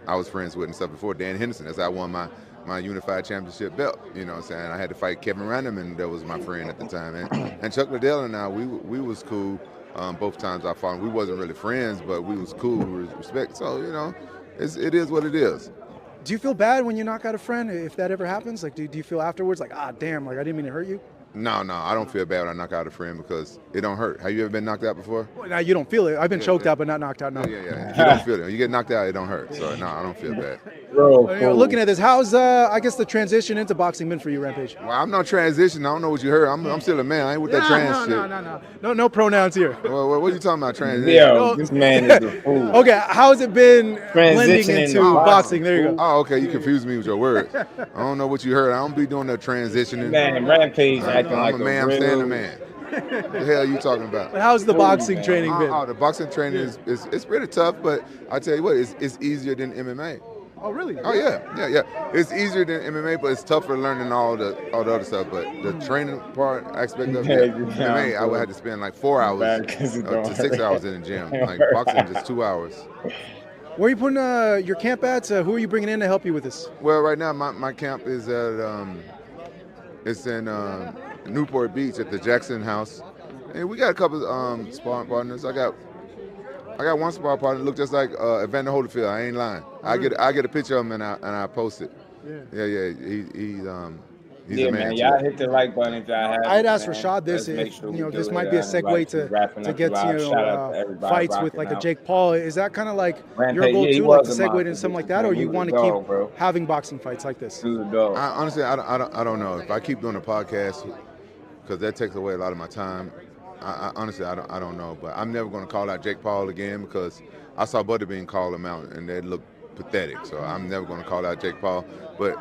Speaker 12: I was friends with and stuff before. Dan Henderson, that's how I won my unified championship belt. You know what I'm saying? I had to fight Kevin Randerman, that was my friend at the time. And Chuck Liddell and I, we was cool both times I fought him. We wasn't really friends, but we was cool, we was respect. So, it is what it is.
Speaker 11: Do you feel bad when you knock out a friend, if that ever happens? Like, do you feel afterwards like, damn, like I didn't mean to hurt you?
Speaker 12: No, I don't feel bad when I knock out a friend because it don't hurt. Have you ever been knocked out before?
Speaker 11: Well, now you don't feel it. I've been choked out, but not knocked out. No.
Speaker 12: Yeah. You don't feel it. When you get knocked out, it don't hurt. So no, I don't feel bad.
Speaker 11: Looking at this, how's I guess the transition into boxing been for you, Rampage?
Speaker 12: Well, I'm not transitioning. I don't know what you heard. I'm still a man. I ain't with that trans shit.
Speaker 11: No pronouns here.
Speaker 12: Well, what are you talking about, transition?
Speaker 4: Yo, this man is a fool.
Speaker 11: Okay, how's it been blending into boxing? There you go.
Speaker 12: Oh, okay. You confused me with your words. I don't know what you heard. I don't be doing that transitioning.
Speaker 4: Man, Rampage acting like
Speaker 12: I'm a man. I'm staying a man. What the hell are you talking about?
Speaker 11: But how's the boxing training been?
Speaker 12: The boxing training is pretty tough, but I tell you what, it's easier than MMA.
Speaker 11: Oh, really?
Speaker 12: Oh, yeah. It's easier than MMA, but it's tougher learning all the other stuff. But the training part aspect of it, MMA, I would have to spend like 4 hours to 6 hours in the gym. Like boxing, just 2 hours.
Speaker 11: Where are you putting your camp at? Who are you bringing in to help you with this?
Speaker 12: Well, right now my camp is at it's in Newport Beach at the Jackson House, and we got a couple sparring partners. I got one sparring partner look just like Evander Holyfield. I ain't lying.
Speaker 11: Really?
Speaker 12: I get a picture of him and I post it. Yeah. He's a man.
Speaker 4: Y'all hit the like button if y'all have.
Speaker 11: I'd ask Rashad this. This might be a segue to get fights with like a Jake Paul. Is that kind of like your goal too, like to segue into something like that, or you want to keep having boxing fights like this?
Speaker 12: Honestly, I don't know. If I keep doing the podcast, because that takes away a lot of my time, I honestly, I don't know, but I'm never going to call out Jake Paul again because I saw Butterbean call him out and that looked pathetic. So I'm never going to call out Jake Paul. But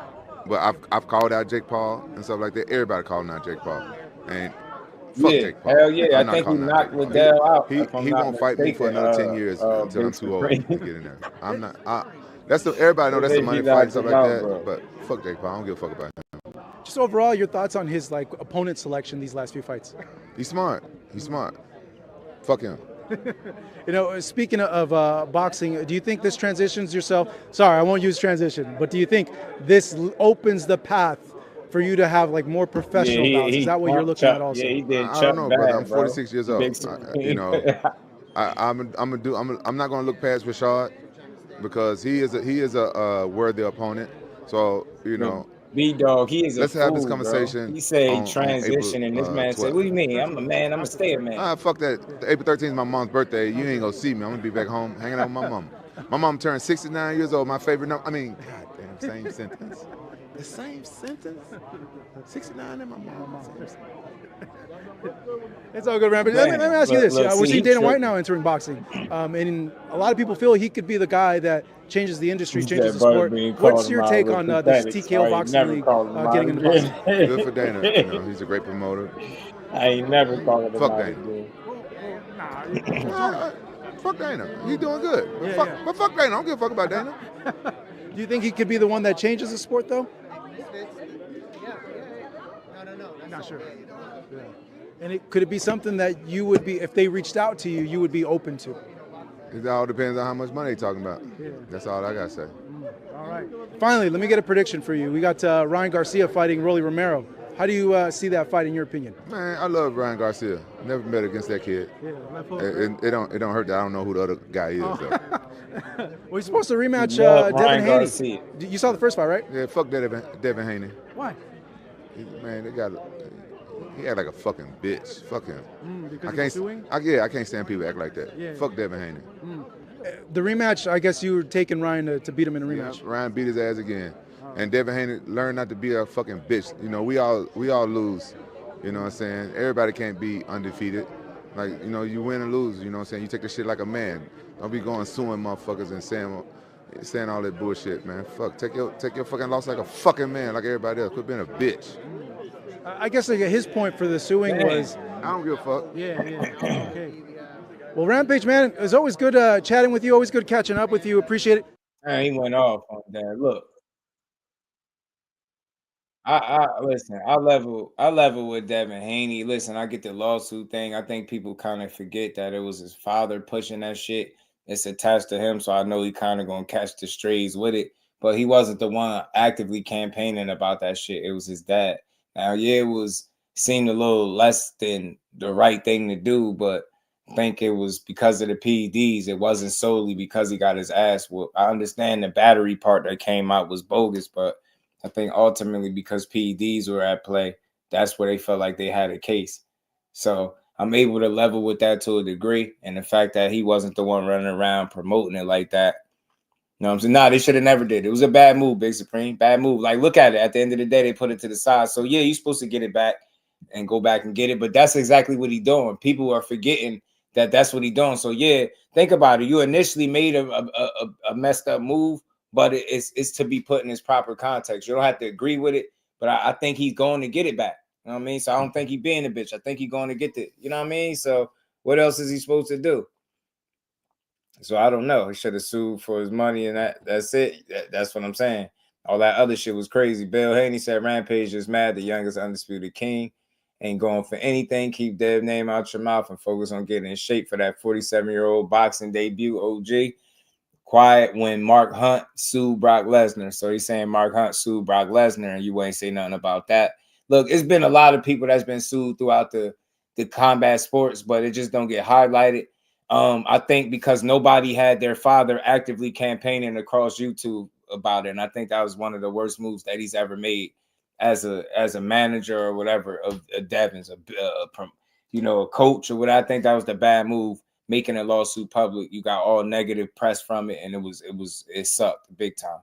Speaker 12: I've called out Jake Paul and stuff like that. Everybody calling out Jake Paul, and fuck Jake Paul.
Speaker 4: Hell yeah,
Speaker 12: I'm
Speaker 4: I think he
Speaker 12: calling out
Speaker 4: knocked
Speaker 12: Jake Paul.
Speaker 4: Liddell out.
Speaker 12: He won't fight me for another 10 years until I'm too old to get in there. I'm not. Everybody know that's the money fight and stuff like that. Bro. But fuck Jake Paul. I don't give a fuck about him.
Speaker 11: Just overall, your thoughts on his opponent selection these last few fights?
Speaker 12: He's smart. Fuck him.
Speaker 11: Speaking of boxing, do you think this transitions yourself? Sorry, I won't use transition, but do you think this opens the path for you to have more professional bouts? Is that what you're looking at also?
Speaker 4: Yeah, he did.
Speaker 12: I don't know, brother. I'm 46 years old. I'm not gonna look past Rashad because he is a worthy opponent. So
Speaker 4: B-Dog, he is
Speaker 12: Let's have this conversation.
Speaker 4: Bro. He said transition, and this man said, what do you mean? I'm a man. I'm a stay man.
Speaker 12: Fuck that. April 13th is my mom's birthday. You ain't gonna see me. I'm gonna be back home hanging out with my mom. My mom turned 69 years old. My favorite number. I mean, goddamn, same sentence. The same sentence? 69 and my mom.
Speaker 11: It's all good, Rampage. Let me ask you this. We're seeing Dana White now entering boxing. And a lot of people feel he could be the guy that changes the industry, changes the sport. What's your take on this TKO boxing league getting into boxing?
Speaker 12: Good for Dana. He's a great promoter.
Speaker 4: I ain't never called him.
Speaker 12: Fuck Dana. Fuck Dana. He's doing good. But fuck Dana. I don't give a fuck about Dana.
Speaker 11: Do you think he could be the one that changes the sport, though? Not sure. Yeah. And could it be something that you would be, if they reached out to you, you would be open to?
Speaker 12: It all depends on how much money they're talking about. Yeah. That's all I got to say.
Speaker 11: All right. Finally, let me get a prediction for you. We got Ryan Garcia fighting Rolly Romero. How do you see that fight in your opinion?
Speaker 12: Man, I love Ryan Garcia. Never bet against that kid. Yeah, it don't hurt that I don't know who the other guy is. Though.
Speaker 11: Well, he's supposed to rematch Devin Haney. You saw the first fight, right?
Speaker 12: Yeah, fuck Devin Haney.
Speaker 11: Why?
Speaker 12: Man, he act like a fucking bitch. Fuck him.
Speaker 11: Because he's suing?
Speaker 12: I can't stand people act like that. Yeah. Fuck Devin Haney.
Speaker 11: The rematch, I guess you were taking Ryan to beat him in a rematch.
Speaker 12: Yeah, Ryan beat his ass again. And Devin Haney learned not to be a fucking bitch. We all lose. You know what I'm saying? Everybody can't be undefeated. You win and lose. You know what I'm saying? You take the shit like a man. Don't be going suing motherfuckers and saying all that bullshit, man. Fuck, take your fucking loss like a fucking man, like everybody else. Quit being a bitch.
Speaker 11: I guess his point for the suing was...
Speaker 12: I don't give a fuck.
Speaker 11: Yeah. Okay. Well, Rampage, man, it was always good chatting with you. Always good catching up with you. Appreciate it.
Speaker 4: Man, he went off on that. Look. I listen. I level with Devin Haney. Listen, I get the lawsuit thing. I think people kind of forget that it was his father pushing that shit. It's attached to him, so I know he kind of gonna catch the strays with it. But he wasn't the one actively campaigning about that shit. It was his dad. Now, yeah, seemed a little less than the right thing to do, but I think it was because of the PEDs. It wasn't solely because he got his ass whooped. I understand the battery part that came out was bogus, but I think ultimately because PEDs were at play, that's where they felt like they had a case. So I'm able to level with that to a degree. And the fact that he wasn't the one running around promoting it like that. You know what I'm saying? Nah, they should have never did. It was a bad move, Big Supreme. Bad move. Look at it. At the end of the day, they put it to the side. So, yeah, you're supposed to get it back and go back and get it. But that's exactly what he's doing. People are forgetting that that's what he's doing. So, yeah, think about it. You initially made a messed up move, but it's to be put in its proper context. You don't have to agree with it, but I think he's going to get it back. You know what I mean? So I don't think he's being a bitch. I think he's going to get it. You know what I mean? So what else is he supposed to do? So I don't know. He should have sued for his money, and that's it. That's what I'm saying. All that other shit was crazy. Bill Haney said Rampage is mad. The youngest undisputed king ain't going for anything. Keep Dev's name out your mouth and focus on getting in shape for that 47-year-old boxing debut. OG. Quiet when Mark Hunt sued Brock Lesnar. So he's saying Mark Hunt sued Brock Lesnar, and you ain't say nothing about that. Look, it's been a lot of people that's been sued throughout the combat sports, but it just don't get highlighted. I think because nobody had their father actively campaigning across YouTube about it, and I think that was one of the worst moves that he's ever made as a manager or whatever of Devin's, a coach or whatever. I think that was the bad move, making a lawsuit public. You got all negative press from it, and it sucked big time.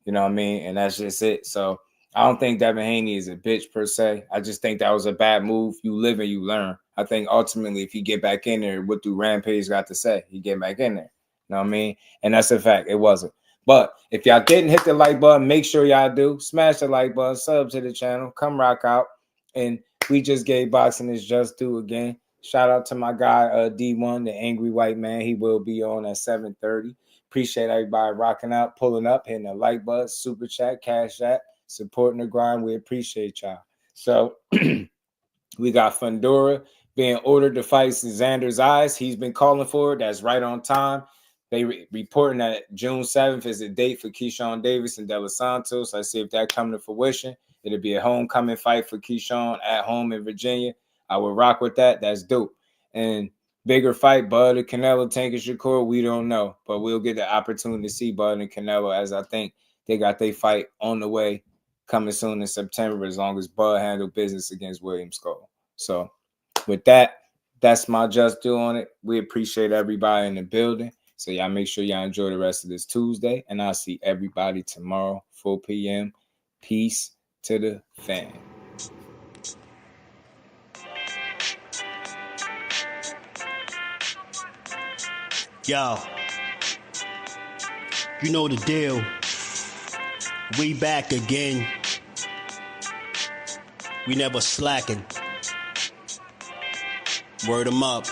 Speaker 4: You know what I mean? And that's just it. So I don't think Devin Haney is a bitch per se. I just think that was a bad move. You live and you learn. I think ultimately, if you get back in there, what do Rampage got to say? He get back in there. You know what I mean? And that's a fact. It wasn't. But if y'all didn't hit the like button, make sure y'all do. Smash the like button, sub to the channel, come rock out. And we just gave boxing his just due again. Shout out to my guy, D1, the angry white man. He will be on at 7:30. Appreciate everybody rocking out, pulling up, hitting the like button, super chat, cash app, supporting the grind. We appreciate y'all. So we got Fundora being ordered to fight Xander's eyes. He's been calling for it. That's right on time. They reporting that June 7th is the date for Keyshawn Davis and Delos Santos. I see if that come to fruition. It'll be a homecoming fight for Keyshawn at home in Virginia. I would rock with that. That's dope. And bigger fight, Bud and Canelo, Tank and Shakur, we don't know. But we'll get the opportunity to see Bud and Canelo, as I think they got their fight on the way coming soon in September, as long as Bud handle business against William Skull. So with that, that's my just due on it. We appreciate everybody in the building. So y'all make sure y'all enjoy the rest of this Tuesday. And I'll see everybody tomorrow, 4 p.m. Peace to the fan.
Speaker 3: Yo, you know the deal. We back again. We never slacking. Word 'em up.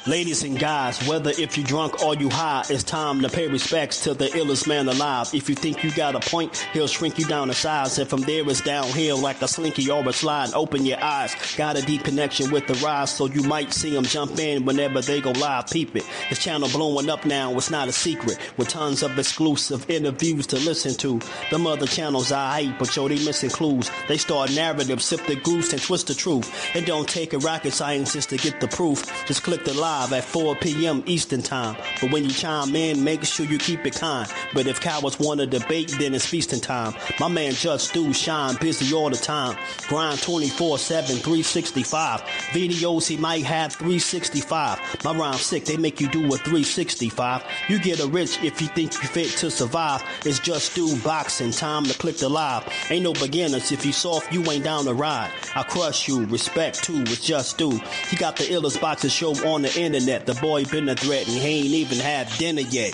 Speaker 3: Ladies and guys, whether if you drunk or you high, it's time to pay respects to the illest man alive. If you think you got a point, he'll shrink you down to size. And from there it's downhill like a slinky or a slide. Open your eyes, got a deep connection with the rise, so you might see them jump in whenever they go live. Peep it, this channel blowing up now, it's not a secret. With tons of exclusive interviews to listen to. Them other channels I hate, but yo, they missing clues. They start narratives, sip the goose and twist the truth. It don't take a rocket scientist to get the proof. Just click the live at 4 p.m. Eastern time. But when you chime in, make sure you keep it kind. But if cowards want to debate, then it's feasting time. My man Just Do shine busy all the time. Grind 24/7, 365. Videos he might have 365. My rhyme's sick, they make you do a 365. You get a rich if you think you fit to survive. It's Just Do Boxing, time to click the live. Ain't no beginners, if you soft, you ain't down to ride. I crush you, respect too, it's Just Do. He got the illest boxing show on the internet. The boy been a threat and he ain't even had dinner yet.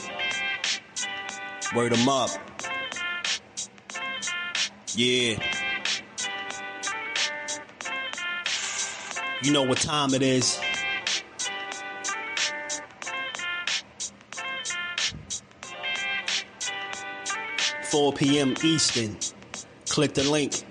Speaker 3: Word 'em up. Yeah. You know what time it is. 4 p.m. Eastern. Click the link.